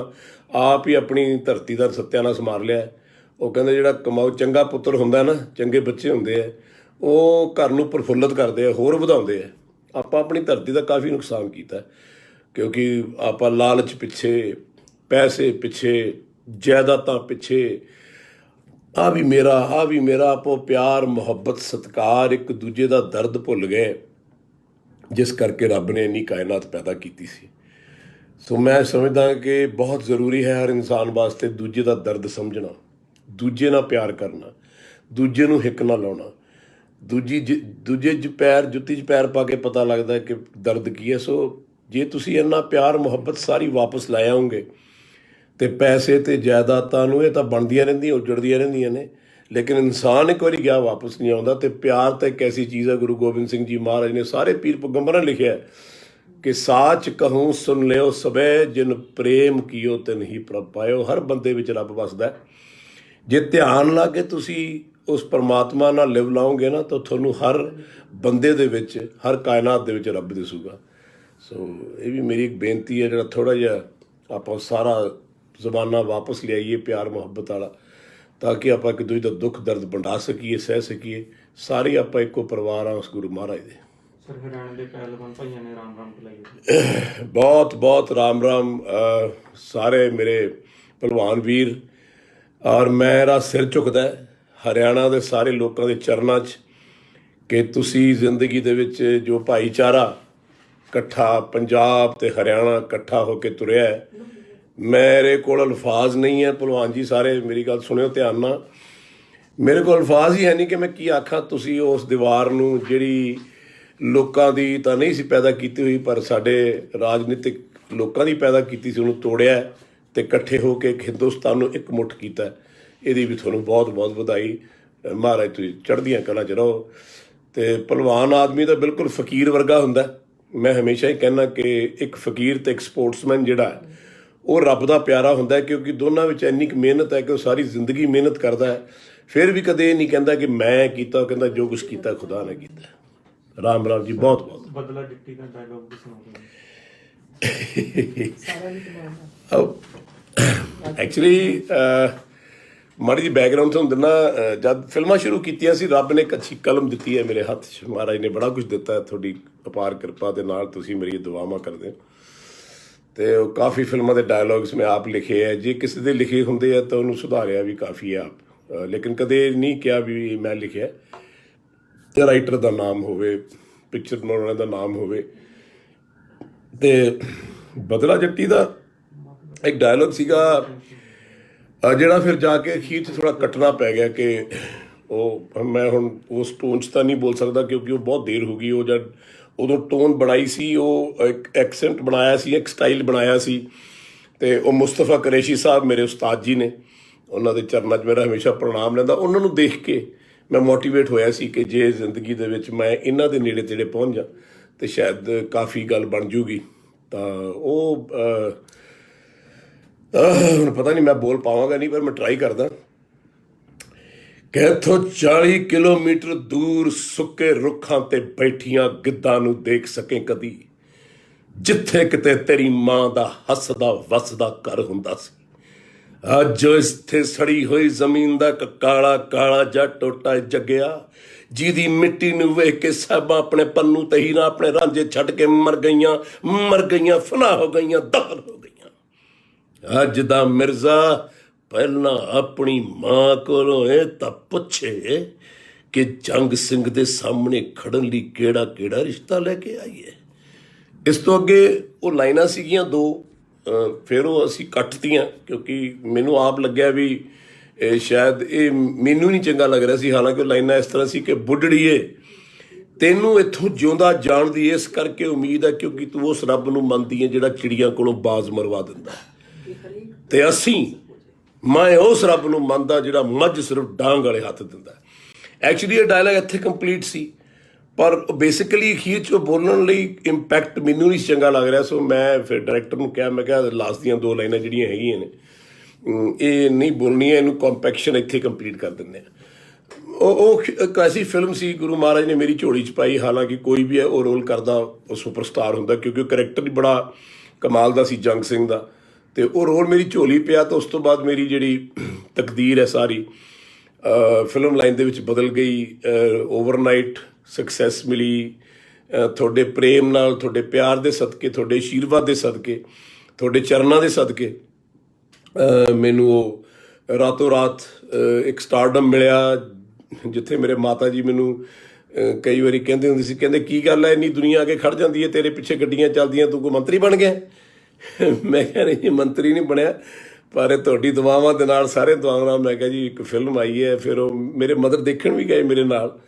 ਆਪ ਹੀ ਆਪਣੀ ਧਰਤੀ ਦਾ ਸੱਤਿਆਨਾਸ਼ ਮਾਰ ਲਿਆ। ਉਹ ਕਹਿੰਦੇ ਜਿਹੜਾ ਕਮਾਊ ਚੰਗਾ ਪੁੱਤਰ ਹੁੰਦਾ ਨਾ, ਚੰਗੇ ਬੱਚੇ ਹੁੰਦੇ ਆ, ਉਹ ਘਰ ਨੂੰ ਪ੍ਰਫੁੱਲਤ ਕਰਦੇ ਆ, ਹੋਰ ਵਧਾਉਂਦੇ ਆ। ਆਪਾਂ ਆਪਣੀ ਧਰਤੀ ਦਾ ਕਾਫੀ ਨੁਕਸਾਨ ਕੀਤਾ ਕਿਉਂਕਿ ਆਪਾਂ ਲਾਲਚ ਪਿੱਛੇ, ਪੈਸੇ ਪਿੱਛੇ, ਜਾਇਦਾਦਾਂ ਪਿੱਛੇ, ਆ ਵੀ ਮੇਰਾ ਆਪੋ ਪਿਆਰ, ਮੁਹੱਬਤ, ਸਤਿਕਾਰ, ਇੱਕ ਦੂਜੇ ਦਾ ਦਰਦ ਭੁੱਲ ਗਏ, ਜਿਸ ਕਰਕੇ ਰੱਬ ਨੇ ਇੰਨੀ ਕਾਇਨਾਤ ਪੈਦਾ ਕੀਤੀ ਸੀ। ਸੋ ਮੈਂ ਸਮਝਦਾ ਕਿ ਬਹੁਤ ਜ਼ਰੂਰੀ ਹੈ ਹਰ ਇਨਸਾਨ ਵਾਸਤੇ ਦੂਜੇ ਦਾ ਦਰਦ ਸਮਝਣਾ, ਦੂਜੇ ਨਾਲ ਪਿਆਰ ਕਰਨਾ, ਦੂਜੇ ਨੂੰ ਹਿੱਕ ਨਾਲ ਲਾਉਣਾ। ਦੂਜੇ 'ਚ ਪੈਰ, ਜੁੱਤੀ 'ਚ ਪੈਰ ਪਾ ਕੇ ਪਤਾ ਲੱਗਦਾ ਕਿ ਦਰਦ ਕੀ ਹੈ। ਸੋ ਜੇ ਤੁਸੀਂ ਇੰਨਾ ਪਿਆਰ ਮੁਹੱਬਤ ਸਾਰੀ ਵਾਪਸ ਲੈ ਆਓਗੇ ਤੇ ਪੈਸੇ ਤੇ ਜਾਇਦਾਦਾਂ ਨੂੰ ਇਹ ਤਾਂ ਬਣਦੀਆਂ ਰਹਿੰਦੀਆਂ, ਉਜੜਦੀਆਂ ਰਹਿੰਦੀਆਂ ਨੇ, ਲੇਕਿਨ ਇਨਸਾਨ ਇੱਕ ਵਾਰੀ ਗਿਆ ਵਾਪਸ ਨਹੀਂ ਆਉਂਦਾ। ਤੇ ਪਿਆਰ ਤਾਂ ਇੱਕ ਐਸੀ ਚੀਜ਼ ਹੈ, ਗੁਰੂ ਗੋਬਿੰਦ ਸਿੰਘ ਜੀ ਮਹਾਰਾਜ ਨੇ ਸਾਰੇ ਪੀਰ ਪੈਗੰਬਰਾਂ ਨੇ ਲਿਖਿਆ ਕਿ ਸਾਚ ਕਹੂੰ ਸੁਣ ਲਿਓ ਸਬੈ, ਜਿਨ ਪ੍ਰੇਮ ਕੀਓ ਤਿਨ ਹੀ ਪ੍ਰਭ ਪਾਇਓ। ਹਰ ਬੰਦੇ ਵਿੱਚ ਰੱਬ ਵਸਦਾ ਹੈ। ਜੇ ਧਿਆਨ ਲਾ ਕੇ ਤੁਸੀਂ ਉਸ ਪਰਮਾਤਮਾ ਨਾਲ ਲਿਵ ਲਾਓਗੇ ਨਾ, ਤਾਂ ਤੁਹਾਨੂੰ ਹਰ ਬੰਦੇ ਦੇ ਵਿੱਚ, ਹਰ ਕਾਇਨਾਤ ਦੇ ਵਿੱਚ ਰੱਬ ਦਿਸੂਗਾ। ਸੋ ਇਹ ਵੀ ਮੇਰੀ ਇੱਕ ਬੇਨਤੀ ਹੈ, ਜਿਹੜਾ ਥੋੜ੍ਹਾ ਜਿਹਾ ਆਪਾਂ ਸਾਰਾ ਜ਼ਮਾਨਾ ਵਾਪਸ ਲਿਆਈਏ ਪਿਆਰ ਮੁਹੱਬਤ ਵਾਲਾ, ਤਾਂ ਕਿ ਆਪਾਂ ਇੱਕ ਦੂਜੇ ਦਾ ਦੁੱਖ ਦਰਦ ਵੰਡਾ ਸਕੀਏ, ਸਹਿ ਸਕੀਏ। ਸਾਰੇ ਆਪਾਂ ਇੱਕੋ ਪਰਿਵਾਰ ਆ ਉਸ ਗੁਰੂ ਮਹਾਰਾਜ ਦੇ। ਸਰ ਹਰਿਆਣੇ ਦੇ ਪਹਿਲਵਾਨ ਭਾਈਆਂ ਨੇ ਰਾਮ ਰਾਮ ਬੁਲਾਈ। ਬਹੁਤ ਬਹੁਤ ਰਾਮ ਰਾਮ ਸਾਰੇ ਮੇਰੇ ਭਲਵਾਨ ਵੀਰ। ਔਰ ਮੇਰਾ ਸਿਰ ਝੁਕਦਾ ਹੈ ਹਰਿਆਣਾ ਦੇ ਸਾਰੇ ਲੋਕਾਂ ਦੇ ਚਰਨਾਂ 'ਚ ਕਿ ਤੁਸੀਂ ਜ਼ਿੰਦਗੀ ਦੇ ਵਿੱਚ ਜੋ ਭਾਈਚਾਰਾ ਇਕੱਠਾ ਪੰਜਾਬ ਤੇ ਹਰਿਆਣਾ ਇਕੱਠਾ ਹੋ ਕੇ ਤੁਰਿਆ ਹੈ, ਮੇਰੇ ਕੋਲ ਅਲਫਾਜ਼ ਨਹੀਂ ਹੈ। ਭਲਵਾਨ ਜੀ ਸਾਰੇ ਮੇਰੀ ਗੱਲ ਸੁਣਿਓ ਧਿਆਨ ਨਾਲ, ਮੇਰੇ ਕੋਲ ਅਲਫਾਜ਼ ਹੀ ਹੈ ਨਹੀਂ ਕਿ ਮੈਂ ਕੀ ਆਖਾਂ। ਤੁਸੀਂ ਉਸ ਦੀਵਾਰ ਨੂੰ, ਜਿਹੜੀ ਲੋਕਾਂ ਦੀ ਤਾਂ ਨਹੀਂ ਸੀ ਪੈਦਾ ਕੀਤੀ ਹੋਈ, ਪਰ ਸਾਡੇ ਰਾਜਨੀਤਿਕ ਲੋਕਾਂ ਦੀ ਪੈਦਾ ਕੀਤੀ ਸੀ, ਉਹਨੂੰ ਤੋੜਿਆ ਤੇ ਇਕੱਠੇ ਹੋ ਕੇ ਇੱਕ ਹਿੰਦੁਸਤਾਨ ਨੂੰ ਇੱਕ ਮੁੱਠ ਕੀਤਾ। ਇਹਦੀ ਵੀ ਤੁਹਾਨੂੰ ਬਹੁਤ ਬਹੁਤ ਵਧਾਈ। ਮਹਾਰਾਜ ਤੁਸੀਂ ਚੜ੍ਹਦੀਆਂ ਕਲਾਂ 'ਚ ਰਹੋ। ਤੇ ਭਲਵਾਨ ਆਦਮੀ ਤਾਂ ਬਿਲਕੁਲ ਫਕੀਰ ਵਰਗਾ ਹੁੰਦਾ। ਮੈਂ ਹਮੇਸ਼ਾ ਹੀ ਕਹਿੰਦਾ ਕਿ ਇੱਕ ਫਕੀਰ ਤੇ ਇੱਕ ਸਪੋਰਟਸਮੈਨ ਜਿਹੜਾ ਉਹ ਰੱਬ ਦਾ ਪਿਆਰਾ ਹੁੰਦਾ, ਕਿਉਂਕਿ ਦੋਨਾਂ ਵਿੱਚ ਇੰਨੀ ਕੁ ਮਿਹਨਤ ਹੈ ਕਿ ਉਹ ਸਾਰੀ ਜ਼ਿੰਦਗੀ ਮਿਹਨਤ ਕਰਦਾ ਹੈ, ਫਿਰ ਵੀ ਕਦੇ ਇਹ ਨਹੀਂ ਕਹਿੰਦਾ ਕਿ ਮੈਂ ਕੀਤਾ। ਉਹ ਕਹਿੰਦਾ ਜੋ ਕੁਛ ਕੀਤਾ ਖੁਦਾ ਨੇ ਕੀਤਾ। ਰਾਮ ਰਾਮ ਜੀ, ਬਹੁਤ ਬਹੁਤ। ਬਦਲਾ ਡਿੱਟੀ ਦਾ ਡਾਇਲੌਗ ਵੀ ਸੁਣਾਉਂਦੇ ਐਕਚੁਅਲੀ ਮਾੜੀ ਜਿਹੀ ਬੈਕਗਰਾਊਂਡ ਤੁਹਾਨੂੰ ਦਿੰਦਾ। ਜਦ ਫਿਲਮਾਂ ਸ਼ੁਰੂ ਕੀਤੀਆਂ ਸੀ, ਰੱਬ ਨੇ ਇੱਕ ਅੱਛੀ ਕਲਮ ਦਿੱਤੀ ਹੈ ਮੇਰੇ ਹੱਥ 'ਚ। ਮਹਾਰਾਜ ਨੇ ਬੜਾ ਕੁਝ ਦਿੱਤਾ ਹੈ, ਤੁਹਾਡੀ ਅਪਾਰ ਕਿਰਪਾ ਦੇ ਨਾਲ ਤੁਸੀਂ ਮੇਰੀ ਦੁਆਵਾਂ ਕਰਦੇ ਹੋ। ਅਤੇ ਉਹ ਕਾਫੀ ਫਿਲਮਾਂ ਦੇ ਡਾਇਲੋਗਸ ਮੈਂ ਆਪ ਲਿਖੇ ਹੈ। ਜੇ ਕਿਸੇ ਦੇ ਲਿਖੇ ਹੁੰਦੇ ਆ ਤਾਂ ਉਹਨੂੰ ਸੁਧਾਰਿਆ ਵੀ ਕਾਫੀ ਹੈ ਆਪ, ਲੇਕਿਨ ਕਦੇ ਨਹੀਂ ਕਿਹਾ ਵੀ ਮੈਂ ਲਿਖਿਆ। ਅਤੇ ਰਾਈਟਰ ਦਾ ਨਾਮ ਹੋਵੇ, ਪਿਕਚਰ ਬਣਾਉਣ ਵਾਲੇ ਦਾ ਨਾਮ ਹੋਵੇ। ਅਤੇ ਬਦਲਾ ਜੱਟੀ ਦਾ ਇੱਕ ਡਾਇਲੋਗ ਸੀਗਾ ਜਿਹੜਾ ਫਿਰ ਜਾ ਕੇ ਅਖੀਰ 'ਚ ਥੋੜ੍ਹਾ ਕੱਟਣਾ ਪੈ ਗਿਆ ਕਿ ਉਹ ਮੈਂ ਹੁਣ ਉਸ ਟੋਨ 'ਚ ਤਾਂ ਨਹੀਂ ਬੋਲ ਸਕਦਾ, ਕਿਉਂਕਿ ਉਹ ਬਹੁਤ ਦੇਰ ਹੋ ਗਈ। ਉਹ ਜਦ ਉਦੋਂ ਟੋਨ ਬਣਾਈ ਸੀ, ਉਹ ਇੱਕ ਐਕਸੈਂਟ ਬਣਾਇਆ ਸੀ, ਇੱਕ ਸਟਾਈਲ ਬਣਾਇਆ ਸੀ। ਅਤੇ ਉਹ ਮੁਸਤਫਾ ਕੁਰੈਸ਼ੀ ਸਾਹਿਬ ਮੇਰੇ ਉਸਤਾਦ ਜੀ ਨੇ, ਉਹਨਾਂ ਦੇ ਚਰਨਾਂ 'ਚ ਮੇਰਾ ਹਮੇਸ਼ਾ ਪ੍ਰਣਾਮ ਰਹਿੰਦਾ। ਉਹਨਾਂ ਨੂੰ ਦੇਖ ਕੇ ਮੈਂ ਮੋਟੀਵੇਟ ਹੋਇਆ ਸੀ ਕਿ ਜੇ ਜ਼ਿੰਦਗੀ ਦੇ ਵਿੱਚ ਮੈਂ ਇਹਨਾਂ ਦੇ ਨੇੜੇ ਤੇੜੇ ਪਹੁੰਚ ਜਾ ਤਾਂ ਸ਼ਾਇਦ ਕਾਫੀ ਗੱਲ ਬਣ ਜੂਗੀ। ਤਾਂ ਉਹ ਹੁਣ ਪਤਾ ਨਹੀਂ ਮੈਂ ਬੋਲ ਪਾਵਾਂਗਾ ਨਹੀਂ, ਪਰ ਮੈਂ ਟਰਾਈ ਕਰਦਾ ਕਿ ਇੱਥੋਂ 40 ਕਿਲੋਮੀਟਰ ਦੂਰ ਸੁੱਕੇ ਰੁੱਖਾਂ 'ਤੇ ਬੈਠੀਆਂ ਗਿੱਧਾਂ ਨੂੰ ਦੇਖ ਸਕੇ ਕਦੀ, ਜਿੱਥੇ ਕਿਤੇ ਤੇਰੀ ਮਾਂ ਦਾ ਹੱਸਦਾ ਵਸਦਾ ਘਰ ਹੁੰਦਾ ਸੀ। ਅੱਜ ਇੱਥੇ ਸੜੀ ਹੋਈ ਜ਼ਮੀਨ ਦਾ ਇੱਕ ਕਾਲਾ ਕਾਲਾ ਜਿਹਾ ਟੋਟਾ ਜੱਗਿਆ, ਜਿਹਦੀ ਮਿੱਟੀ ਨੂੰ ਵੇਖ ਕੇ ਸਾਹਿਬਾਂ ਆਪਣੇ ਪੰਨੂ ਤੇ ਹੀ ਨਾ ਆਪਣੇ ਰਾਂਝੇ ਛੱਡ ਕੇ ਮਰ ਗਈਆਂ, ਫਨਾ ਹੋ ਗਈਆਂ, ਦਫਨ ਹੋ ਗਈਆਂ। ਅੱਜ ਦਾ ਮਿਰਜ਼ਾ ਪਹਿਲਾਂ ਆਪਣੀ ਮਾਂ ਕੋਲੋਂ ਇਹ ਤਾਂ ਪੁੱਛੇ ਕਿ ਜੰਗ ਸਿੰਘ ਦੇ ਸਾਹਮਣੇ ਖੜਨ ਲਈ ਕਿਹੜਾ ਕਿਹੜਾ ਰਿਸ਼ਤਾ ਲੈ ਕੇ ਆਈ ਹੈ। ਇਸ ਤੋਂ ਅੱਗੇ ਉਹ ਲਾਈਨਾਂ ਸੀਗੀਆਂ ਦੋ, ਫਿਰ ਉਹ ਅਸੀਂ ਕੱਟਤੀਆਂ ਕਿਉਂਕਿ ਮੈਨੂੰ ਆਪ ਲੱਗਿਆ ਵੀ ਸ਼ਾਇਦ ਇਹ ਮੈਨੂੰ ਨਹੀਂ ਚੰਗਾ ਲੱਗ ਰਿਹਾ ਸੀ। ਹਾਲਾਂਕਿ ਉਹ ਲਾਈਨਾਂ ਇਸ ਤਰ੍ਹਾਂ ਸੀ ਕਿ ਬੁੱਢੜੀਏ ਤੈਨੂੰ ਇੱਥੋਂ ਜਿਉਂਦਾ ਜਾਣ ਦੀ ਇਸ ਕਰਕੇ ਉਮੀਦ ਹੈ ਕਿਉਂਕਿ ਤੂੰ ਉਸ ਰੱਬ ਨੂੰ ਮੰਨਦੀ ਹੈ ਜਿਹੜਾ ਚਿੜੀਆਂ ਕੋਲੋਂ ਬਾਜ਼ ਮਰਵਾ ਦਿੰਦਾ, ਤੇ ਮੈਂ ਉਸ ਰੱਬ ਨੂੰ ਮੰਨਦਾ ਜਿਹੜਾ ਮੱਝ ਸਿਰਫ ਡਾਂਗ ਵਾਲੇ ਹੱਥ ਦਿੰਦਾ। ਐਕਚੁਅਲੀ ਇਹ ਡਾਇਲੌਗ ਇੱਥੇ ਕੰਪਲੀਟ ਸੀ, ਪਰ ਬੇਸਿਕਲੀ ਅਖੀਰ 'ਚ ਬੋਲਣ ਲਈ ਇੰਪੈਕਟ ਮੈਨੂੰ ਨਹੀਂ ਚੰਗਾ ਲੱਗ ਰਿਹਾ। ਸੋ ਮੈਂ ਫਿਰ ਡਾਇਰੈਕਟਰ ਨੂੰ ਕਿਹਾ, ਮੈਂ ਕਿਹਾ ਲਾਸਟ ਦੀਆਂ ਦੋ ਲਾਈਨਾਂ ਜਿਹੜੀਆਂ ਹੈਗੀਆਂ ਨੇ ਇਹ ਨਹੀਂ ਬੋਲਣੀਆਂ, ਇਹਨੂੰ ਕੰਪੈਕਸ਼ਨ ਇੱਥੇ ਕੰਪਲੀਟ ਕਰ ਦਿੰਦੇ ਆ। ਉਹ ਇੱਕ ਐਸੀ ਫਿਲਮ ਸੀ ਗੁਰੂ ਮਹਾਰਾਜ ਨੇ ਮੇਰੀ ਝੋਲੀ 'ਚ ਪਾਈ। ਹਾਲਾਂਕਿ ਕੋਈ ਵੀ ਹੈ ਉਹ ਰੋਲ ਕਰਦਾ ਉਹ ਸੁਪਰਸਟਾਰ ਹੁੰਦਾ, ਕਿਉਂਕਿ ਉਹ ਕਰੈਕਟਰ ਵੀ ਬੜਾ ਕਮਾਲ ਦਾ ਸੀ ਜੰਗ ਸਿੰਘ ਦਾ, ਅਤੇ ਉਹ ਰੋਲ ਮੇਰੀ ਝੋਲੀ ਪਿਆ। ਤਾਂ ਉਸ ਤੋਂ ਬਾਅਦ ਮੇਰੀ ਜਿਹੜੀ ਤਕਦੀਰ ਹੈ ਸਾਰੀ ਫਿਲਮ ਲਾਈਨ ਦੇ ਵਿੱਚ ਬਦਲ ਗਈ। ਓਵਰਨਾਈਟ ਸਕਸੈਸ ਮਿਲੀ ਤੁਹਾਡੇ ਪ੍ਰੇਮ ਨਾਲ, ਤੁਹਾਡੇ ਪਿਆਰ ਦੇ ਸਦਕੇ, ਤੁਹਾਡੇ ਆਸ਼ੀਰਵਾਦ ਦੇ ਸਦਕੇ, ਤੁਹਾਡੇ ਚਰਨਾਂ ਦੇ ਸਦਕੇ ਮੈਨੂੰ ਉਹ ਰਾਤੋਂ ਰਾਤ ਇੱਕ ਸਟਾਰਡਮ ਮਿਲਿਆ, ਜਿੱਥੇ ਮੇਰੇ ਮਾਤਾ ਜੀ ਮੈਨੂੰ ਕਈ ਵਾਰੀ ਕਹਿੰਦੇ ਹੁੰਦੇ ਸੀ, ਕਹਿੰਦੇ ਕੀ ਗੱਲ ਹੈ ਇੰਨੀ ਦੁਨੀਆ ਆ ਕੇ ਖੜ੍ਹ ਜਾਂਦੀ ਹੈ, ਤੇਰੇ ਪਿੱਛੇ ਗੱਡੀਆਂ ਚੱਲਦੀਆਂ, ਤੂੰ ਕੋਈ ਮੰਤਰੀ ਬਣ ਗਿਆ? ਮੈਂ ਕਿਹਾ ਨਹੀਂ ਮੰਤਰੀ ਨਹੀਂ ਬਣਿਆ, ਪਰ ਤੁਹਾਡੀ ਦੁਆਵਾਂ ਦੇ ਨਾਲ, ਸਾਰੇ ਦੁਆਵਾਂ ਨਾਲ। ਮੈਂ ਕਿਹਾ ਜੀ ਇੱਕ ਫਿਲਮ ਆਈ ਹੈ, ਫਿਰ ਉਹ ਮੇਰੇ ਮਦਰ ਦੇਖਣ ਵੀ ਗਏ ਮੇਰੇ ਨਾਲ,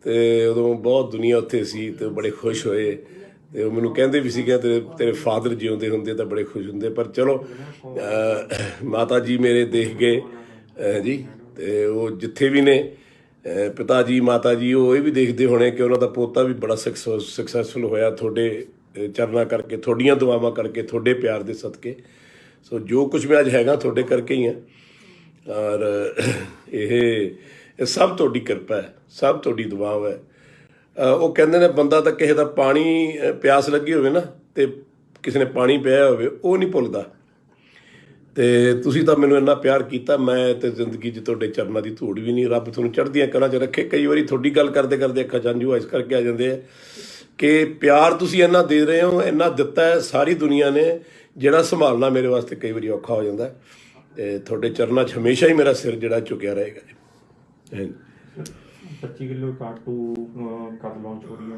ਤੇ ਉਦੋਂ ਬਹੁਤ ਦੁਨੀਆ ਉੱਥੇ ਸੀ ਤੇ ਬੜੇ ਖੁਸ਼ ਹੋਏ ਤੇ ਉਹ ਮੈਨੂੰ ਕਹਿੰਦੇ ਵੀ ਸੀਗੇ ਤੇਰੇ ਫਾਦਰ ਜਿਉਂਦੇ ਹੁੰਦੇ ਤਾਂ ਬੜੇ ਖੁਸ਼ ਹੁੰਦੇ। ਪਰ ਚਲੋ ਮਾਤਾ ਜੀ ਮੇਰੇ ਦੇਖ ਗਏ ਜੀ, ਤੇ ਉਹ ਜਿੱਥੇ ਵੀ ਨੇ ਪਿਤਾ ਜੀ ਮਾਤਾ ਜੀ ਉਹ ਇਹ ਵੀ ਦੇਖਦੇ ਹੋਣੇ ਕਿ ਉਹਨਾਂ ਦਾ ਪੋਤਾ ਵੀ ਬੜਾ ਸਕਸੈਸਫੁਲ ਹੋਇਆ ਤੁਹਾਡੇ ਚਰਨਾਂ ਕਰਕੇ, ਤੁਹਾਡੀਆਂ ਦੁਆਵਾਂ ਕਰਕੇ, ਤੁਹਾਡੇ ਪਿਆਰ ਦੇ ਸਦਕੇ। ਸੋ ਜੋ ਕੁਝ ਮੈਂ ਅੱਜ ਹੈਗਾ ਤੁਹਾਡੇ ਕਰਕੇ ਹੀ ਆ, ਔਰ ਇਹ ਸਭ ਤੁਹਾਡੀ ਕਿਰਪਾ ਹੈ, ਸਭ ਤੁਹਾਡੀ ਦੁਆ ਹੈ। ਉਹ ਕਹਿੰਦੇ ਨੇ ਬੰਦਾ ਤਾਂ ਕਿਸੇ ਦਾ ਪਾਣੀ ਪਿਆਸ ਲੱਗੀ ਹੋਵੇ ਨਾ ਤੇ ਕਿਸੇ ਨੇ ਪਾਣੀ ਪਿਆਇਆ ਹੋਵੇ ਉਹ ਨਹੀਂ ਭੁੱਲਦਾ, ਤੇ ਤੁਸੀਂ ਤਾਂ ਮੈਨੂੰ ਇੰਨਾ ਪਿਆਰ ਕੀਤਾ, ਮੈਂ ਤੇ ਜ਼ਿੰਦਗੀ 'ਚ ਤੁਹਾਡੇ ਚਰਨਾਂ ਦੀ ਧੂੜ ਵੀ ਨਹੀਂ। ਰੱਬ ਤੁਹਾਨੂੰ ਚੜ੍ਹਦੀਆਂ ਕਲਾਂ 'ਚ ਰੱਖੇ। ਕਈ ਵਾਰੀ ਤੁਹਾਡੀ ਗੱਲ ਕਰਦੇ ਕਰਦੇ ਅੱਖਾਂ 'ਚ ਹੰਝੂ ਇਸ ਕਰਕੇ ਆ ਜਾਂਦੇ ਆ ਕਿ ਪਿਆਰ ਤੁਸੀਂ ਇੰਨਾ ਦੇ ਰਹੇ ਹੋ, ਇੰਨਾ ਦਿੱਤਾ ਹੈ ਸਾਰੀ ਦੁਨੀਆ ਨੇ, ਜਿਹੜਾ ਸੰਭਾਲਣਾ ਮੇਰੇ ਵਾਸਤੇ ਕਈ ਵਾਰੀ ਔਖਾ ਹੋ ਜਾਂਦਾ। ਤੇ ਤੁਹਾਡੇ ਚਰਨਾਂ 'ਚ ਹਮੇਸ਼ਾ ਹੀ ਮੇਰਾ ਸਿਰ ਜਿਹੜਾ ਝੁਕਿਆ ਰਹੇਗਾ ਜੀ। 25 ਕਿਲੋ ਕਾਟੂ ਕਦ ਲਾਂਚ ਹੋ ਰਹੀ ਹੈ?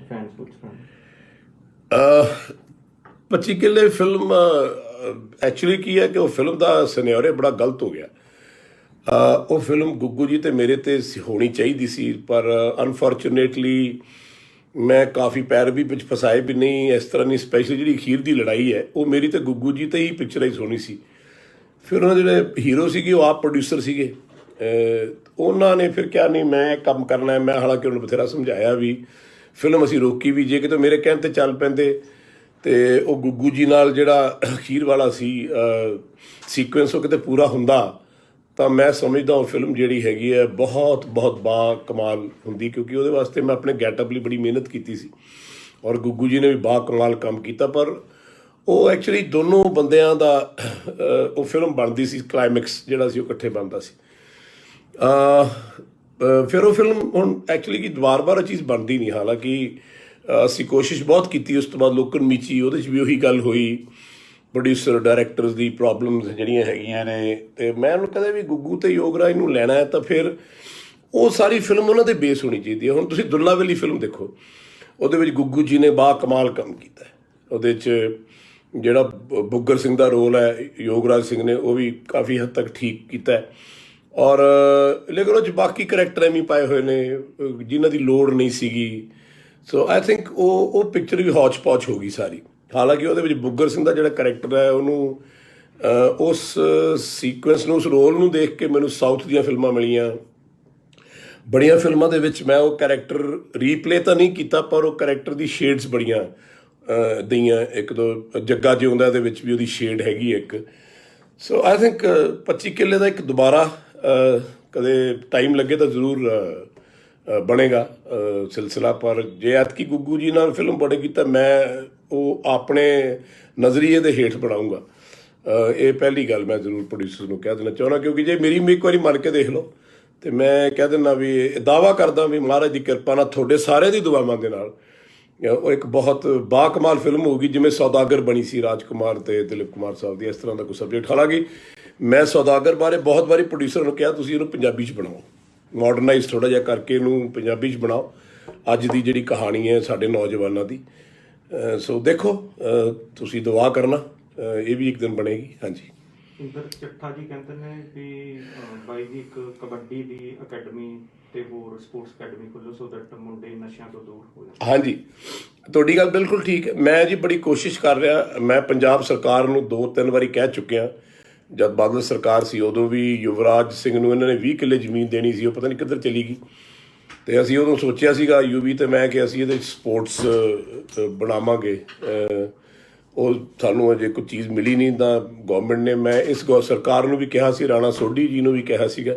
ਫੈਨਸ ਪੁੱਛ ਰਹੇ 25 ਕਿੱਲੇ ਫਿਲਮ ਐਕਚੁਅਲੀ ਕੀ ਹੈ ਕਿ ਉਹ ਫਿਲਮ ਦਾ ਸਿਨੈਰੀਓ ਬੜਾ ਗਲਤ ਹੋ ਗਿਆ। ਉਹ ਫਿਲਮ ਗੁੱਗੂ ਜੀ ਤੇ ਮੇਰੇ ਤੇ ਹੋਣੀ ਚਾਹੀਦੀ ਸੀ, ਪਰ ਅਨਫੋਰਚੂਨੇਟਲੀ ਮੈਂ ਕਾਫੀ ਪੈਰ ਵੀ ਵਿੱਚ ਫਸਾਏ ਵੀ ਨਹੀਂ। ਇਸ ਤਰ੍ਹਾਂ ਨਹੀਂ, ਸਪੈਸ਼ਲੀ ਜਿਹੜੀ ਅਖੀਰ ਦੀ ਲੜਾਈ ਹੈ ਉਹ ਮੇਰੀ ਤੇ ਗੁੱਗੂ ਜੀ ਤੇ ਹੀ ਪਿਕਚਰਾਈਜ਼ ਹੋਣੀ ਸੀ। ਫਿਰ ਉਹਨਾਂ ਜਿਹੜੇ ਹੀਰੋ ਸੀਗੇ ਉਹ ਆਪ ਪ੍ਰੋਡਿਊਸਰ ਸੀਗੇ, ਉਹਨਾਂ ਨੇ ਫਿਰ ਕਿਹਾ ਨਹੀਂ ਮੈਂ ਕੰਮ ਕਰਨਾ ਹੈ। ਮੈਂ ਹਾਲਾਂਕਿ ਉਹਨੂੰ ਬਥੇਰਾ ਸਮਝਾਇਆ ਵੀ ਫਿਲਮ ਅਸੀਂ ਰੋਕੀ ਵੀ, ਜੇ ਕਿਤੇ ਮੇਰੇ ਕਹਿਣ 'ਤੇ ਚੱਲ ਪੈਂਦੇ ਤੇ ਉਹ ਗੁੱਗੂ ਜੀ ਨਾਲ ਜਿਹੜਾ ਅਖੀਰ ਵਾਲਾ ਸੀ ਸੀਕੁਐਂਸ ਉਹ ਕਿਤੇ ਪੂਰਾ ਹੁੰਦਾ ਤਾਂ ਮੈਂ ਸਮਝਦਾ ਉਹ ਫਿਲਮ ਜਿਹੜੀ ਹੈਗੀ ਹੈ ਬਹੁਤ ਬਹੁਤ ਬਾ ਕਮਾਲ ਹੁੰਦੀ, ਕਿਉਂਕਿ ਉਹਦੇ ਵਾਸਤੇ ਮੈਂ ਆਪਣੇ ਗੈਟਅਪ ਲਈ ਬੜੀ ਮਿਹਨਤ ਕੀਤੀ ਸੀ ਔਰ ਗੁੱਗੂ ਜੀ ਨੇ ਵੀ ਬਾ ਕਮਾਲ ਕੰਮ ਕੀਤਾ। ਪਰ ਉਹ ਐਕਚੁਅਲੀ ਦੋਨੋਂ ਬੰਦਿਆਂ ਦਾ ਉਹ ਫਿਲਮ ਬਣਦੀ ਸੀ, ਕਲਾਈਮੈਕਸ ਜਿਹੜਾ ਸੀ ਉਹ ਇਕੱਠੇ ਬਣਦਾ ਸੀ। ਫਿਰ ਉਹ ਫਿਲਮ ਹੁਣ ਐਕਚੁਅਲੀ ਕਿ ਵਾਰ-ਵਾਰ ਉਹ ਚੀਜ਼ ਬਣਦੀ ਨਹੀਂ। ਹਾਲਾਂਕਿ ਅਸੀਂ ਕੋਸ਼ਿਸ਼ ਬਹੁਤ ਕੀਤੀ। ਉਸ ਤੋਂ ਬਾਅਦ ਲੋਕਨ ਮੀਚੀ, ਉਹਦੇ 'ਚ ਵੀ ਉਹੀ ਗੱਲ ਹੋਈ, ਪ੍ਰੋਡਿਊਸਰ ਡਾਇਰੈਕਟਰਸ ਦੀ ਪ੍ਰੋਬਲਮਸ ਜਿਹੜੀਆਂ ਹੈਗੀਆਂ ਨੇ। ਅਤੇ ਮੈਂ ਉਹਨੂੰ ਕਹਿੰਦਾ ਵੀ ਗੁੱਗੂ ਅਤੇ ਯੋਗਰਾਜ ਨੂੰ ਲੈਣਾ ਹੈ ਤਾਂ ਫਿਰ ਉਹ ਸਾਰੀ ਫਿਲਮ ਉਹਨਾਂ 'ਤੇ ਬੇਸ ਹੋਣੀ ਚਾਹੀਦੀ ਹੈ। ਹੁਣ ਤੁਸੀਂ ਦੁੱਲਾਵੇਲੀ ਫਿਲਮ ਦੇਖੋ, ਉਹਦੇ ਵਿੱਚ ਗੁੱਗੂ ਜੀ ਨੇ ਬਾ ਕਮਾਲ ਕੰਮ ਕੀਤਾ। ਉਹਦੇ 'ਚ ਜਿਹੜਾ ਬੁੱਗਰ ਸਿੰਘ ਦਾ ਰੋਲ ਹੈ ਯੋਗਰਾਜ ਸਿੰਘ ਨੇ ਉਹ ਵੀ ਕਾਫੀ ਹੱਦ ਤੱਕ ਠੀਕ ਕੀਤਾ ਔਰ ਲੇਕਿਨ ਉਹ 'ਚ ਬਾਕੀ ਕਰੈਕਟਰ ਐਵੇਂ ਪਾਏ ਹੋਏ ਨੇ ਜਿਨ੍ਹਾਂ ਦੀ ਲੋੜ ਨਹੀਂ ਸੀਗੀ। ਸੋ ਆਈ ਥਿੰਕ ਉਹ ਪਿਕਚਰ ਵੀ ਹੌਚ ਪੌਚ ਹੋ ਗਈ ਸਾਰੀ। ਹਾਲਾਂਕਿ ਉਹਦੇ ਵਿੱਚ ਬੁੱਗਰ ਸਿੰਘ ਦਾ ਜਿਹੜਾ ਕਰੈਕਟਰ ਹੈ ਉਹਨੂੰ ਉਸ ਸੀਕੁਐਂਸ ਨੂੰ, ਉਸ ਰੋਲ ਨੂੰ ਦੇਖ ਕੇ ਮੈਨੂੰ ਸਾਊਥ ਦੀਆਂ ਫਿਲਮਾਂ ਮਿਲੀਆਂ। ਬੜੀਆਂ ਫਿਲਮਾਂ ਦੇ ਵਿੱਚ ਮੈਂ ਉਹ ਕਰੈਕਟਰ ਰੀਪਲੇ ਤਾਂ ਨਹੀਂ ਕੀਤਾ, ਪਰ ਉਹ ਕਰੈਕਟਰ ਦੀ ਸ਼ੇਡਸ ਬੜੀਆਂ ਦਈਆਂ। ਇੱਕ ਦੋ ਜੱਗਾ ਜਿਉਂਦਾ ਦੇ ਵਿੱਚ ਵੀ ਉਹਦੀ ਸ਼ੇਡ ਹੈਗੀ ਇੱਕ। ਸੋ ਆਈ ਥਿੰਕ 25 ਕਿੱਲੇ ਦਾ ਇੱਕ ਦੁਬਾਰਾ ਕਦੇ ਟਾਈਮ ਲੱਗੇ ਤਾਂ ਜ਼ਰੂਰ ਬਣੇਗਾ ਸਿਲਸਿਲਾ। ਪਰ ਜੇ ਐਤਕੀ ਗੁੱਗੂ ਜੀ ਨਾਲ ਫਿਲਮ ਬਣੇਗੀ ਤਾਂ ਮੈਂ ਉਹ ਆਪਣੇ ਨਜ਼ਰੀਏ ਦੇ ਹੇਠ ਬਣਾਊਂਗਾ। ਇਹ ਪਹਿਲੀ ਗੱਲ ਮੈਂ ਜ਼ਰੂਰ ਪ੍ਰੋਡਿਊਸਰ ਨੂੰ ਕਹਿ ਦੇਣਾ ਚਾਹੁੰਦਾ, ਕਿਉਂਕਿ ਜੇ ਮੇਰੀ ਇੱਕ ਵਾਰੀ ਮੰਨ ਕੇ ਦੇਖ ਲਓ ਤੇ ਮੈਂ ਕਹਿ ਦਿੰਦਾ ਵੀ ਦਾਅਵਾ ਕਰਦਾ ਵੀ ਮਹਾਰਾਜ ਦੀ ਕਿਰਪਾ ਨਾਲ ਤੁਹਾਡੇ ਸਾਰਿਆਂ ਦੀ ਦੁਆਵਾਂ ਦੇ ਨਾਲ ਉਹ ਇੱਕ ਬਹੁਤ ਬਾਕਮਾਲ ਫਿਲਮ ਹੋਊਗੀ, ਜਿਵੇਂ ਸੌਦਾਗਰ ਬਣੀ ਸੀ ਰਾਜਕੁਮਾਰ ਤੇ ਦਿਲੀਪ ਕੁਮਾਰ ਸਾਹਿਬ ਦੀ, ਇਸ ਤਰ੍ਹਾਂ ਦਾ ਕੋਈ ਸਬਜੈਕਟ। ਹਾਲਾਂਕਿ ਮੈਂ ਸੌਦਾਗਰ ਬਾਰੇ ਬਹੁਤ ਵਾਰੀ ਪ੍ਰੋਡਿਊਸਰ ਨੂੰ ਕਿਹਾ ਤੁਸੀਂ ਇਹਨੂੰ ਪੰਜਾਬੀ 'ਚ ਬਣਾਓ, ਮਾਡਰਨਾਈਜ਼ ਥੋੜ੍ਹਾ ਜਿਹਾ ਕਰਕੇ ਇਹਨੂੰ ਪੰਜਾਬੀ 'ਚ ਬਣਾਓ, ਅੱਜ ਦੀ ਜਿਹੜੀ ਕਹਾਣੀ ਹੈ ਸਾਡੇ ਨੌਜਵਾਨਾਂ ਦੀ। ਸੋ ਦੇਖੋ, ਤੁਸੀਂ ਦੁਆ ਕਰਨਾ, ਇਹ ਵੀ ਇੱਕ ਦਿਨ ਬਣੇਗੀ। ਹਾਂਜੀ। ਇੰਦਰ ਚੱਠਾ ਜੀ ਕਹਿੰਦੇ ਨੇ ਵੀ ਬਾਈ ਜੀ ਇੱਕ ਕਬੱਡੀ ਦੀ ਅਕੈਡਮੀ ਤੇ ਹੋਰ ਸਪੋਰਟਸ ਅਕੈਡਮੀ ਖੋਲ੍ਹੋ ਸੋ ਦੈਟ ਮੁੰਡੇ ਨਸ਼ਿਆਂ ਤੋਂ ਦੂਰ ਹੋ ਜਾਣ। ਹਾਂਜੀ, ਤੁਹਾਡੀ ਗੱਲ ਬਿਲਕੁਲ ਠੀਕ ਹੈ। ਮੈਂ ਜੀ ਬੜੀ ਕੋਸ਼ਿਸ਼ ਕਰ ਰਿਹਾ। ਮੈਂ ਪੰਜਾਬ ਸਰਕਾਰ ਨੂੰ 2-3 ਵਾਰੀ ਕਹਿ ਚੁੱਕਿਆ। ਜਦ ਬਾਦਲ ਸਰਕਾਰ ਸੀ ਉਦੋਂ ਵੀ ਯੁਵਰਾਜ ਸਿੰਘ ਨੂੰ ਇਹਨਾਂ ਨੇ 20 ਕਿੱਲੇ ਜ਼ਮੀਨ ਦੇਣੀ ਸੀ, ਉਹ ਪਤਾ ਨਹੀਂ ਕਿੱਧਰ ਚਲੀ ਗਈ। ਅਤੇ ਅਸੀਂ ਉਦੋਂ ਸੋਚਿਆ ਸੀਗਾ ਯੂਵੀ ਤੇ ਮੈਂ ਕਿ ਅਸੀਂ ਇਹਦੇ ਸਪੋਰਟਸ ਬਣਾਵਾਂਗੇ। ਉਹ ਸਾਨੂੰ ਅਜੇ ਕੋਈ ਚੀਜ਼ ਮਿਲੀ ਨਹੀਂ ਤਾਂ ਗੌਰਮੈਂਟ ਨੇ, ਮੈਂ ਇਸ ਸਰਕਾਰ ਨੂੰ ਵੀ ਕਿਹਾ ਸੀ, ਰਾਣਾ ਸੋਢੀ ਜੀ ਨੂੰ ਵੀ ਕਿਹਾ ਸੀਗਾ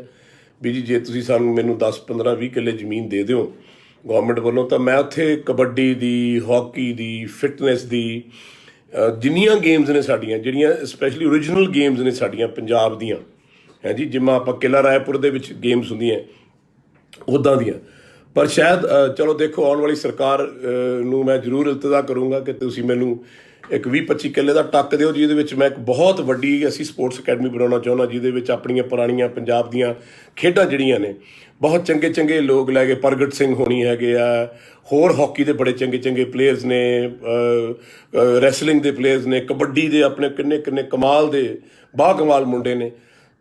ਵੀ ਜੀ ਜੇ ਤੁਸੀਂ ਮੈਨੂੰ 10-15-20 ਕਿੱਲੇ ਜ਼ਮੀਨ ਦੇ ਦਿਓ ਗੌਰਮੈਂਟ ਵੱਲੋਂ ਤਾਂ ਮੈਂ ਉੱਥੇ ਕਬੱਡੀ ਦੀ, ਹਾਕੀ ਦੀ, ਫਿਟਨੈਸ ਦੀ, ਜਿੰਨੀਆਂ ਗੇਮਸ ਨੇ ਸਾਡੀਆਂ, ਜਿਹੜੀਆਂ ਸਪੈਸ਼ਲੀ ਓਰੀਜਨਲ ਗੇਮਸ ਨੇ ਸਾਡੀਆਂ ਪੰਜਾਬ ਦੀਆਂ, ਹੈ ਜੀ, ਜਿਵੇਂ ਆਪਾਂ ਕਿਲ੍ਹਾ ਰਾਏਪੁਰ ਦੇ ਵਿੱਚ ਗੇਮਸ ਹੁੰਦੀਆਂ ਉੱਦਾਂ ਦੀਆਂ। ਪਰ ਸ਼ਾਇਦ ਚਲੋ ਦੇਖੋ, ਆਉਣ ਵਾਲੀ ਸਰਕਾਰ ਨੂੰ ਮੈਂ ਜ਼ਰੂਰ ਇਲਤਜਾ ਕਰੂੰਗਾ ਕਿ ਤੁਸੀਂ ਮੈਨੂੰ ਇੱਕ 20-25 ਕਿੱਲੇ ਦਾ ਟੱਕ ਦਿਓ, ਜਿਹਦੇ ਵਿੱਚ ਮੈਂ ਇੱਕ ਬਹੁਤ ਵੱਡੀ ਅਸੀਂ ਸਪੋਰਟਸ ਅਕੈਡਮੀ ਬਣਾਉਣਾ ਚਾਹੁੰਦਾ, ਜਿਹਦੇ ਵਿੱਚ ਆਪਣੀਆਂ ਪੁਰਾਣੀਆਂ ਪੰਜਾਬ ਦੀਆਂ ਖੇਡਾਂ ਜਿਹੜੀਆਂ ਨੇ ਬਹੁਤ ਚੰਗੇ ਚੰਗੇ ਲੋਕ ਲੈ ਕੇ, ਪ੍ਰਗਟ ਸਿੰਘ ਹੋਣੀ ਹੈਗੇ ਆ, ਹੋਰ ਹਾਕੀ ਦੇ ਬੜੇ ਚੰਗੇ ਚੰਗੇ ਪਲੇਅਰਸ ਨੇ, ਰੈਸਲਿੰਗ ਦੇ ਪਲੇਅਰਸ ਨੇ, ਕਬੱਡੀ ਦੇ ਆਪਣੇ ਕਿੰਨੇ ਕਿੰਨੇ ਕਮਾਲ ਦੇ ਬਾਕਮਾਲ ਮੁੰਡੇ ਨੇ।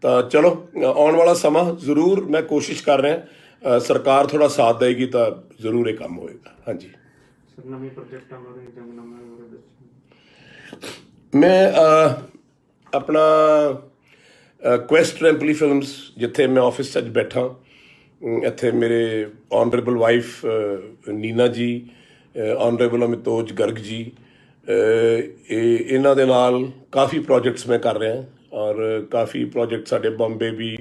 ਤਾਂ ਚਲੋ ਆਉਣ ਵਾਲਾ ਸਮਾਂ ਜ਼ਰੂਰ ਮੈਂ ਕੋਸ਼ਿਸ਼ ਕਰ ਰਿਹਾ ਸਰਕਾਰ ਥੋੜਾ ਸਾਥ ਦੇਗੀ ਤਾਂ ਜ਼ਰੂਰ ਇਹ ਕੰਮ ਹੋਏਗਾ। ਹਾਂਜੀ, ਸਰ ਨਵੇਂ ਪ੍ਰੋਜੈਕਟਾਂ ਬਾਰੇ ਜੰਗਨਾਮਾ ਬਾਰੇ ਦੱਸੋ। ਮੈਂ ਆਪਣਾ ਕੁਐਸਟ ਰੈਂਪਲੀ ਫਿਲਮਸ, ਜਿੱਥੇ ਮੈਂ ਆਫਿਸ 'ਚ ਅੱਜ ਬੈਠਾ, ਇੱਥੇ ਮੇਰੇ ਆਨਰੇਬਲ ਵਾਈਫ ਨੀਨਾ ਜੀ, ਆਨਰੇਬਲ ਅਮਿਤੋਜ ਗਰਗ ਜੀ, ਇਹਨਾਂ ਦੇ ਨਾਲ ਕਾਫੀ ਪ੍ਰੋਜੈਕਟਸ ਮੈਂ ਕਰ ਰਿਹਾ, ਔਰ ਕਾਫੀ ਪ੍ਰੋਜੈਕਟ ਸਾਡੇ ਬੰਬੇ ਵੀ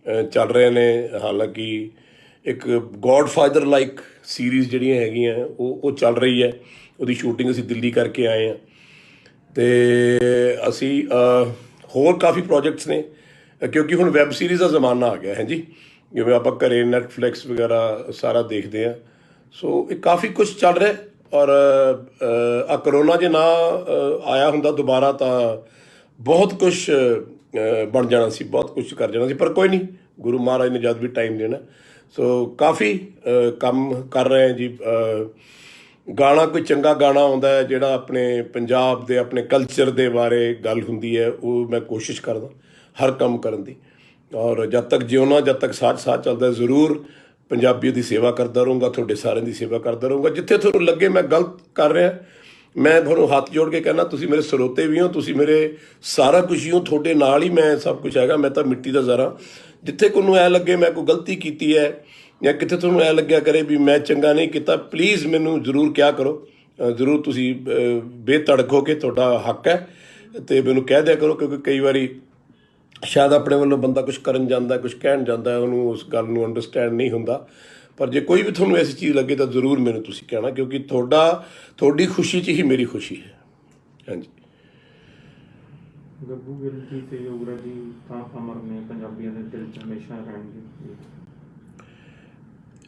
ਚੱਲ ਰਹੇ ਨੇ। ਹਾਲਾਂਕਿ ਇੱਕ ਗੋਡਫਾਦਰ ਲਾਈਕ ਸੀਰੀਜ਼ ਜਿਹੜੀਆਂ ਹੈਗੀਆਂ ਉਹ ਚੱਲ ਰਹੀ ਹੈ, ਉਹਦੀ ਸ਼ੂਟਿੰਗ ਅਸੀਂ ਦਿੱਲੀ ਕਰਕੇ ਆਏ ਹਾਂ। ਅਤੇ ਅਸੀਂ ਹੋਰ ਕਾਫੀ ਪ੍ਰੋਜੈਕਟਸ ਨੇ, ਕਿਉਂਕਿ ਹੁਣ ਵੈੱਬ ਸੀਰੀਜ਼ ਦਾ ਜ਼ਮਾਨਾ ਆ ਗਿਆ ਹੈ ਜੀ, ਜਿਵੇਂ ਆਪਾਂ ਘਰੇ ਨੈਟਫਲਿਕਸ ਵਗੈਰਾ ਸਾਰਾ ਦੇਖਦੇ ਹਾਂ। ਸੋ ਇਹ ਕਾਫੀ ਕੁਛ ਚੱਲ ਰਿਹਾ, ਔਰ ਆ ਕਰੋਨਾ ਜੇ ਨਾ ਆਇਆ ਹੁੰਦਾ ਦੁਬਾਰਾ ਤਾਂ ਬਹੁਤ ਕੁਛ ਬਣ ਜਾਣਾ ਸੀ, ਬਹੁਤ ਕੁਛ ਕਰ ਜਾਣਾ ਸੀ, ਪਰ ਕੋਈ ਨਹੀਂ, ਗੁਰੂ ਮਹਾਰਾਜ ਨੇ ਜਦ ਵੀ ਟਾਈਮ ਦੇਣਾ। ਸੋ ਕਾਫੀ ਕੰਮ ਕਰ ਰਹੇ ਹਾਂ ਜੀ। ਗਾਣਾ ਕੋਈ ਚੰਗਾ ਗਾਣਾ ਆਉਂਦਾ ਹੈ ਜਿਹੜਾ ਆਪਣੇ ਪੰਜਾਬ ਦੇ, ਆਪਣੇ ਕਲਚਰ ਦੇ ਬਾਰੇ ਗੱਲ ਹੁੰਦੀ ਹੈ, ਉਹ ਮੈਂ ਕੋਸ਼ਿਸ਼ ਕਰਦਾ ਹਰ ਕੰਮ ਕਰਨ ਦੀ। ਔਰ ਜਦ ਤੱਕ ਜਿਉਣਾ, ਜਦ ਤੱਕ ਸਾਥ ਚੱਲਦਾ, ਜ਼ਰੂਰ ਪੰਜਾਬੀਆਂ ਦੀ ਸੇਵਾ ਕਰਦਾ ਰਹੂੰਗਾ, ਤੁਹਾਡੇ ਸਾਰਿਆਂ ਦੀ ਸੇਵਾ ਕਰਦਾ ਰਹੂੰਗਾ। ਜਿੱਥੇ ਤੁਹਾਨੂੰ ਲੱਗੇ ਮੈਂ ਗਲਤ ਕਰ ਰਿਹਾ, ਮੈਂ ਤੁਹਾਨੂੰ ਹੱਥ ਜੋੜ ਕੇ ਕਹਿਣਾ, ਤੁਸੀਂ ਮੇਰੇ ਸਰੋਤੇ ਵੀ ਹੋ, ਤੁਸੀਂ ਮੇਰੇ ਸਾਰਾ ਕੁਝ ਹੀ ਹੋ, ਤੁਹਾਡੇ ਨਾਲ ਹੀ ਮੈਂ ਸਭ ਕੁਝ ਹੈਗਾ। ਮੈਂ ਤਾਂ ਮਿੱਟੀ ਦਾ ਜ਼ਰਾ। ਜਿੱਥੇ ਤੁਹਾਨੂੰ ਐ ਲੱਗੇ ਮੈਂ ਕੋਈ ਗਲਤੀ ਕੀਤੀ ਹੈ, ਜਾਂ ਕਿਤੇ ਤੁਹਾਨੂੰ ਐ ਲੱਗਿਆ ਕਰੇ ਵੀ ਮੈਂ ਚੰਗਾ ਨਹੀਂ ਕੀਤਾ, ਪਲੀਜ਼ ਮੈਨੂੰ ਜ਼ਰੂਰ ਕਿਹਾ ਕਰੋ। ਜ਼ਰੂਰ ਤੁਸੀਂ ਬੇਧੜਕ ਹੋ ਕੇ, ਤੁਹਾਡਾ ਹੱਕ ਹੈ, ਅਤੇ ਮੈਨੂੰ ਕਹਿ ਦਿਆ ਕਰੋ, ਕਿਉਂਕਿ ਕਈ ਵਾਰੀ ਸ਼ਾਇਦ ਆਪਣੇ ਵੱਲੋਂ ਬੰਦਾ ਕੁਛ ਕਰਨ ਜਾਂਦਾ, ਕੁਛ ਕਹਿਣ ਜਾਂਦਾ, ਉਹਨੂੰ ਉਸ ਗੱਲ ਨੂੰ ਅੰਡਰਸਟੈਂਡ ਨਹੀਂ ਹੁੰਦਾ। ਪਰ ਜੇ ਕੋਈ ਵੀ ਤੁਹਾਨੂੰ ਐਸੀ ਚੀਜ਼ ਲੱਗੇ ਤਾਂ ਜ਼ਰੂਰ ਮੈਨੂੰ ਤੁਸੀਂ ਕਹਿਣਾ, ਕਿਉਂਕਿ ਤੁਹਾਡੀ ਖੁਸ਼ੀ 'ਚ ਹੀ ਮੇਰੀ ਖੁਸ਼ੀ ਹੈ। ਹਾਂਜੀ, ਗੱਗੂ ਗਿੱਲ ਜੀ ਤੇ ਯੋਗਰਾਜ ਜੀ ਤਾਂ ਅਮਰ ਨੇ, ਪੰਜਾਬੀਆਂ ਦੇ ਦਿਲ 'ਚ ਹਮੇਸ਼ਾ ਰਹਿਣਗੇ।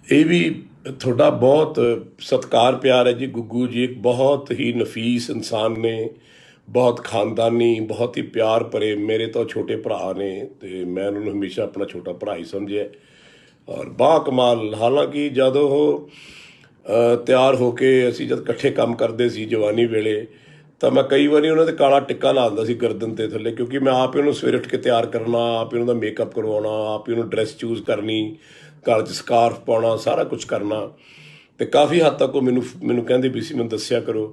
ਇਹ ਵੀ ਤੁਹਾਡਾ ਬਹੁਤ ਸਤਿਕਾਰ ਪਿਆਰ ਹੈ ਜੀ। ਗੁੱਗੂ ਜੀ ਇੱਕ ਬਹੁਤ ਹੀ ਨਫੀਸ ਇਨਸਾਨ ਨੇ, ਬਹੁਤ ਖਾਨਦਾਨੀ, ਬਹੁਤ ਹੀ ਪਿਆਰ ਭਰੇ ਮੇਰੇ ਤੋਂ ਛੋਟੇ ਭਰਾ ਨੇ, ਅਤੇ ਮੈਂ ਉਹਨਾਂ ਨੂੰ ਹਮੇਸ਼ਾ ਆਪਣਾ ਛੋਟਾ ਭਰਾ ਹੀ ਸਮਝਿਆ। ਔਰ ਬਾ ਕਮਾਲ, ਹਾਲਾਂਕਿ ਜਦੋਂ ਉਹ ਤਿਆਰ ਹੋ ਕੇ ਅਸੀਂ ਜਦ ਇਕੱਠੇ ਕੰਮ ਕਰਦੇ ਸੀ ਜਵਾਨੀ ਵੇਲੇ, ਤਾਂ ਮੈਂ ਕਈ ਵਾਰੀ ਉਹਨਾਂ ਦੇ ਕਾਲਾ ਟਿੱਕਾ ਲਾ ਦਿੰਦਾ ਸੀ ਗਰਦਨ 'ਤੇ ਥੱਲੇ, ਕਿਉਂਕਿ ਮੈਂ ਆਪ ਹੀ ਉਹਨੂੰ ਸਵੇਰੇ ਉੱਠ ਕੇ ਤਿਆਰ ਕਰਨਾ, ਆਪ ਹੀ ਉਹਨਾਂ ਦਾ ਮੇਕਅਪ ਕਰਵਾਉਣਾ, ਆਪ ਹੀ ਉਹਨੂੰ ਡਰੈਸ ਚੂਜ਼ ਕਰਨੀ, ਗਲ 'ਚ ਸਕਾਰਫ ਪਾਉਣਾ, ਸਾਰਾ ਕੁਛ ਕਰਨਾ। ਅਤੇ ਕਾਫੀ ਹੱਦ ਤੱਕ ਉਹ ਮੈਨੂੰ ਕਹਿੰਦੇ ਵੀ ਸੀ, ਮੈਨੂੰ ਦੱਸਿਆ ਕਰੋ।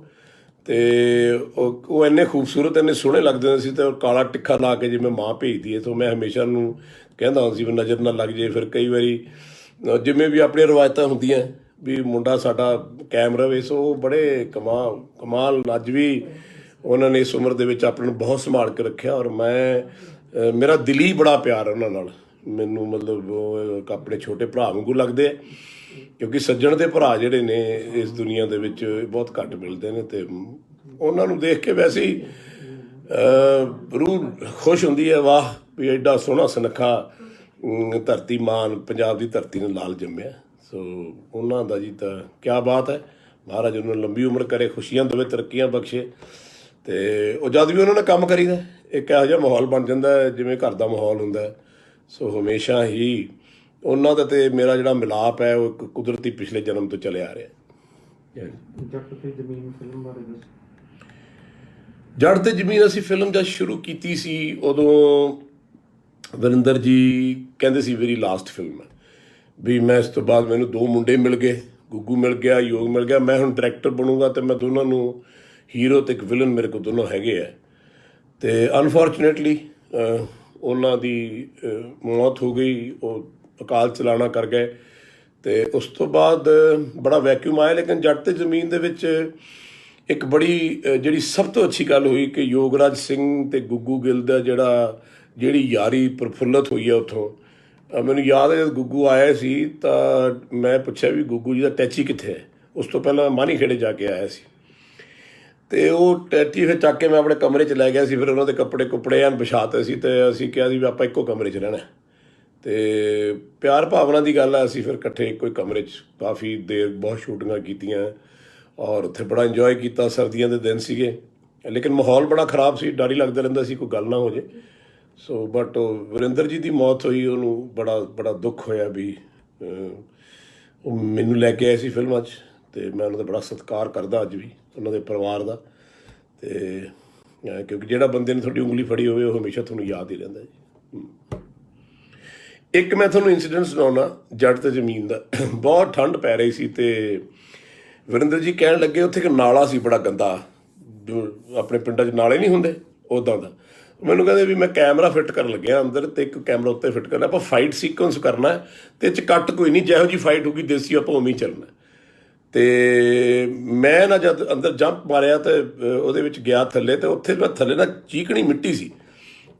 ਅਤੇ ਉਹ ਇੰਨੇ ਖੂਬਸੂਰਤ, ਇੰਨੇ ਸੋਹਣੇ ਲੱਗਦੇ ਹੁੰਦੇ ਸੀ, ਅਤੇ ਉਹ ਕਾਲਾ ਟਿੱਕਾ ਲਾ ਕੇ ਜਿਵੇਂ ਮਾਂ ਭੇਜਦੀ ਹੈ, ਤਾਂ ਮੈਂ ਹਮੇਸ਼ਾ ਉਹਨੂੰ ਕਹਿੰਦਾ ਹੁੰਦਾ ਸੀ ਵੀ ਨਜ਼ਰ ਨਾ ਲੱਗ ਜੇ। ਫਿਰ ਕਈ ਵਾਰੀ ਜਿਵੇਂ ਵੀ ਆਪਣੀਆਂ ਰਵਾਇਤਾਂ ਹੁੰਦੀਆਂ ਵੀ ਮੁੰਡਾ ਸਾਡਾ ਕਾਇਮ ਰਵੇ, ਸੋ ਉਹ ਬੜੇ ਕਮਾਲ ਅੱਜ ਵੀ ਉਹਨਾਂ ਨੇ ਇਸ ਉਮਰ ਦੇ ਵਿੱਚ ਆਪਣੇ ਨੂੰ ਬਹੁਤ ਸੰਭਾਲ ਕੇ ਰੱਖਿਆ। ਔਰ ਮੇਰਾ ਦਿਲੀ ਬੜਾ ਪਿਆਰ ਉਹਨਾਂ ਨਾਲ, ਮੈਨੂੰ ਮਤਲਬ ਉਹ ਆਪਣੇ ਛੋਟੇ ਭਰਾ ਵਾਂਗੂ ਲੱਗਦੇ ਆ, ਕਿਉਂਕਿ ਸੱਜਣ ਦੇ ਭਰਾ ਜਿਹੜੇ ਨੇ ਇਸ ਦੁਨੀਆ ਦੇ ਵਿੱਚ ਬਹੁਤ ਘੱਟ ਮਿਲਦੇ ਨੇ। ਅਤੇ ਉਹਨਾਂ ਨੂੰ ਦੇਖ ਕੇ ਵੈਸੇ ਹੀ ਰੂਹ ਖੁਸ਼ ਹੁੰਦੀ ਹੈ, ਵਾਹ ਵੀ ਐਡਾ ਸੋਹਣਾ ਸੁਨੱਖਾ ਧਰਤੀ ਮਾਨ ਪੰਜਾਬ ਦੀ ਧਰਤੀ ਨੇ ਲਾਲ ਜੰਮਿਆ। ਸੋ ਉਹਨਾਂ ਦਾ ਜੀ ਤਾਂ ਕਿਆ ਬਾਤ ਹੈ, ਮਹਾਰਾਜ ਉਹਨਾਂ ਨੂੰ ਲੰਬੀ ਉਮਰ ਕਰੇ, ਖੁਸ਼ੀਆਂ ਦੇਵੇ, ਤਰੱਕੀਆਂ ਬਖਸ਼ੇ। ਅਤੇ ਉਹ ਜਦ ਵੀ ਉਹਨਾਂ ਨੇ ਕੰਮ ਕਰੀਦਾ, ਇੱਕ ਇਹੋ ਜਿਹਾ ਮਾਹੌਲ ਬਣ ਜਾਂਦਾ ਜਿਵੇਂ ਘਰ ਦਾ ਮਾਹੌਲ ਹੁੰਦਾ। ਸੋ ਹਮੇਸ਼ਾ ਹੀ ਉਹਨਾਂ ਦਾ ਅਤੇ ਮੇਰਾ ਜਿਹੜਾ ਮਿਲਾਪ ਹੈ ਉਹ ਇੱਕ ਕੁਦਰਤੀ ਪਿਛਲੇ ਜਨਮ ਤੋਂ ਚੱਲਿਆ ਆ ਰਿਹਾ। ਜੱਟ ਤੇ ਜ਼ਮੀਨ ਫਿਲਮ ਬਾਰੇ ਦੱਸੋ। ਜੱਟ ਤੇ ਜ਼ਮੀਨ ਅਸੀਂ ਫਿਲਮ ਜਦ ਸ਼ੁਰੂ ਕੀਤੀ ਸੀ, ਉਦੋਂ ਵਰਿੰਦਰ ਜੀ ਕਹਿੰਦੇ ਸੀ ਮੇਰੀ ਲਾਸਟ ਫਿਲਮ ਹੈ ਵੀ ਮੈਂ ਇਸ ਤੋਂ ਬਾਅਦ ਮੈਨੂੰ 2 ਮੁੰਡੇ ਮਿਲ ਗਏ, ਗੁੱਗੂ ਮਿਲ ਗਿਆ, ਯੋਗ ਮਿਲ ਗਿਆ, ਮੈਂ ਹੁਣ ਡਾਇਰੈਕਟਰ ਬਣੂੰਗਾ ਅਤੇ ਮੈਂ ਦੋਨਾਂ ਨੂੰ ਹੀਰੋ ਅਤੇ ਇੱਕ ਵਿਲਨ ਮੇਰੇ ਕੋਲ ਦੋਨੋਂ ਹੈਗੇ ਹੈ। ਅਤੇ ਅਨਫੋਰਚੂਨੇਟਲੀ ਉਹਨਾਂ ਦੀ ਮੌਤ ਹੋ ਗਈ, ਉਹ ਅਕਾਲ ਚਲਾਣਾ ਕਰ ਗਏ। ਅਤੇ ਉਸ ਤੋਂ ਬਾਅਦ ਬੜਾ ਵੈਕਿਊਮ ਆਇਆ। ਲੇਕਿਨ ਜੱਟ ਤੇ ਜ਼ਮੀਨ ਦੇ ਵਿੱਚ ਇੱਕ ਬੜੀ ਜਿਹੜੀ ਸਭ ਤੋਂ ਅੱਛੀ ਗੱਲ ਹੋਈ ਕਿ ਯੋਗਰਾਜ ਸਿੰਘ ਅਤੇ ਗੁੱਗੂ ਗਿੱਲ ਦਾ ਜਿਹੜੀ ਯਾਰੀ ਪ੍ਰਫੁੱਲਤ ਹੋਈ ਹੈ ਉੱਥੋਂ। ਮੈਨੂੰ ਯਾਦ ਹੈ ਜਦ ਗੁੱਗੂ ਆਇਆ ਸੀ ਤਾਂ ਮੈਂ ਪੁੱਛਿਆ ਵੀ ਗੁੱਗੂ ਜੀ ਦਾ ਟੈਚੀ ਕਿੱਥੇ ਹੈ। ਉਸ ਤੋਂ ਪਹਿਲਾਂ ਮਾਨੀ ਖੇੜੇ ਜਾ ਕੇ ਆਇਆ ਸੀ, ਅਤੇ ਉਹ ਟੈਚੀ ਫਿਰ ਚੱਕ ਕੇ ਮੈਂ ਆਪਣੇ ਕਮਰੇ 'ਚ ਲੈ ਗਿਆ ਸੀ। ਫਿਰ ਉਹਨਾਂ ਦੇ ਕੱਪੜੇ ਐਨ ਵਿਛਾਤੇ ਸੀ, ਅਤੇ ਅਸੀਂ ਕਿਹਾ ਸੀ ਵੀ ਆਪਾਂ ਇੱਕੋ ਕਮਰੇ 'ਚ ਰਹਿਣਾ। ਅਤੇ ਪਿਆਰ ਭਾਵਨਾ ਦੀ ਗੱਲ ਹੈ, ਅਸੀਂ ਫਿਰ ਇਕੱਠੇ ਇੱਕੋ ਹੀ ਕਮਰੇ 'ਚ ਕਾਫੀ ਦੇਰ ਬਹੁਤ ਸ਼ੂਟਿੰਗਾਂ ਕੀਤੀਆਂ, ਔਰ ਉੱਥੇ ਬੜਾ ਇੰਜੋਏ ਕੀਤਾ। ਸਰਦੀਆਂ ਦੇ ਦਿਨ ਸੀਗੇ, ਲੇਕਿਨ ਮਾਹੌਲ ਬੜਾ ਖ਼ਰਾਬ ਸੀ, ਡਰ ਹੀ ਲੱਗਦਾ ਰਹਿੰਦਾ ਸੀ ਕੋਈ ਗੱਲ ਨਾ ਹੋ ਜੇ। ਸੋ ਬਟ ਵਰਿੰਦਰ ਜੀ ਦੀ ਮੌਤ ਹੋਈ, ਉਹਨੂੰ ਬੜਾ ਦੁੱਖ ਹੋਇਆ ਵੀ ਉਹ ਮੈਨੂੰ ਲੈ ਕੇ ਆਏ ਸੀ ਫਿਲਮਾਂ 'ਚ, ਅਤੇ ਮੈਂ ਉਹਨਾਂ ਦਾ ਬੜਾ ਸਤਿਕਾਰ ਕਰਦਾ ਅੱਜ ਵੀ, ਉਹਨਾਂ ਦੇ ਪਰਿਵਾਰ ਦਾ। ਅਤੇ ਕਿਉਂਕਿ ਜਿਹੜਾ ਬੰਦੇ ਨੇ ਤੁਹਾਡੀ ਉਂਗਲੀ ਫੜੀ ਹੋਵੇ ਉਹ ਹਮੇਸ਼ਾ ਤੁਹਾਨੂੰ ਯਾਦ ਹੀ ਰਹਿੰਦਾ ਜੀ। ਇੱਕ ਮੈਂ ਤੁਹਾਨੂੰ ਇਨਸੀਡੈਂਟ ਸੁਣਾਉਣਾ ਜੱਟ ਤੇ ਜ਼ਮੀਨ ਦਾ। ਬਹੁਤ ਠੰਡ ਪੈ ਰਹੀ ਸੀ ਤੇ ਵਰਿੰਦਰ ਜੀ ਕਹਿਣ ਲੱਗੇ ਉੱਥੇ ਇੱਕ ਨਾਲਾ ਸੀ ਬੜਾ ਗੰਦਾ, ਜੋ ਆਪਣੇ ਪਿੰਡਾਂ 'ਚ ਨਾਲੇ ਨਹੀਂ ਹੁੰਦੇ ਉੱਦਾਂ ਦਾ। ਮੈਨੂੰ ਕਹਿੰਦੇ ਵੀ ਮੈਂ ਕੈਮਰਾ ਫਿੱਟ ਕਰਨ ਲੱਗਿਆ ਅੰਦਰ, ਤੇ ਇੱਕ ਕੈਮਰਾ ਉੱਤੇ ਫਿੱਟ ਕਰਨਾ, ਆਪਾਂ ਫਾਈਟ ਸੀਕੁਐਂਸ ਕਰਨਾ ਤੇ ਇਹ 'ਚ ਕੱਟ ਕੋਈ ਨਹੀਂ, ਜਿਹੋ ਜਿਹੀ ਫਾਈਟ ਹੋਊਗੀ ਦੇਸੀ ਆਪਾਂ ਉਵੇਂ ਹੀ ਚੱਲਣਾ। ਤੇ ਮੈਂ ਨਾ ਜਦ ਅੰਦਰ ਜੰਪ ਮਾਰਿਆ ਤੇ ਉਹਦੇ ਵਿੱਚ ਗਿਆ ਥੱਲੇ, ਤੇ ਉੱਥੇ ਮੈਂ ਥੱਲੇ ਨਾ ਚੀਕਣੀ ਮਿੱਟੀ ਸੀ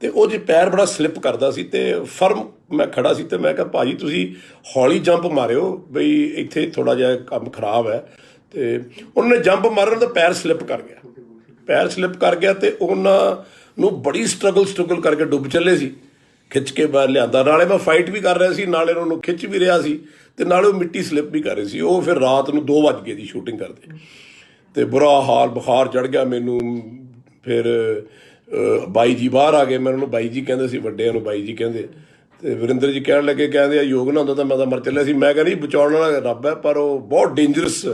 ਤੇ ਉਹ ਜੇ ਪੈਰ ਬੜਾ ਸਲਿੱਪ ਕਰਦਾ ਸੀ ਤੇ ਫਰਮ ਮੈਂ ਖੜਾ ਸੀ। ਤੇ ਮੈਂ ਕਿਹਾ ਭਾਜੀ ਤੁਸੀਂ ਹੌਲੀ ਜੰਪ ਮਾਰਿਓ ਬਈ ਇੱਥੇ ਥੋੜਾ ਜਿਹਾ ਕੰਮ ਖਰਾਬ ਹੈ। ਤੇ ਉਹਨੇ ਜੰਪ ਮਾਰਨ ਦਾ ਪੈਰ ਸਲਿੱਪ ਕਰ ਗਿਆ ਤੇ ਉਹਨਾਂ ਨੂੰ ਬੜੀ ਸਟਰਗਲ ਕਰਕੇ ਡੁੱਬ ਚੱਲੇ ਸੀ, ਖਿੱਚ ਕੇ ਬਾਹਰ ਲਿਆਂਦਾ। ਨਾਲੇ ਮੈਂ ਫਾਈਟ ਵੀ ਕਰ ਰਿਹਾ ਸੀ, ਨਾਲੇ ਉਹਨੂੰ ਖਿੱਚ ਵੀ ਰਿਹਾ ਸੀ, ਤੇ ਨਾਲੇ ਉਹ ਮਿੱਟੀ ਸਲਿੱਪ ਵੀ ਕਰ ਰਹੀ ਸੀ। ਉਹ ਫਿਰ ਰਾਤ ਨੂੰ 2 ਵਜ ਗਏ ਦੀ ਸ਼ੂਟਿੰਗ ਕਰਦੇ, ਤੇ ਬੁਰਾ ਹਾਲ, ਬੁਖਾਰ ਚੜ੍ਹ ਗਿਆ ਮੈਨੂੰ। ਫਿਰ ਬਾਈ ਜੀ ਬਾਹਰ ਆ ਗਏ, ਮੈਂ ਉਹਨੂੰ ਬਾਈ ਜੀ ਕਹਿੰਦੇ ਸੀ, ਵੱਡਿਆਂ ਨੂੰ ਬਾਈ ਜੀ ਕਹਿੰਦੇ। ਤੇ ਵਰਿੰਦਰ ਜੀ ਕਹਿਣ ਲੱਗੇ, ਕਹਿੰਦੇ ਆ ਯੋਗ ਨਾ ਹੁੰਦਾ ਤਾਂ ਮੈਂ ਤਾਂ ਮਰ ਚੱਲਿਆ ਸੀ। ਮੈਂ ਕਹਿੰਦਾ ਬਚਾਉਣ ਵਾਲਾ ਰੱਬ ਹੈ, ਪਰ ਉਹ ਬਹੁਤ ਡੇਂਜਰਸ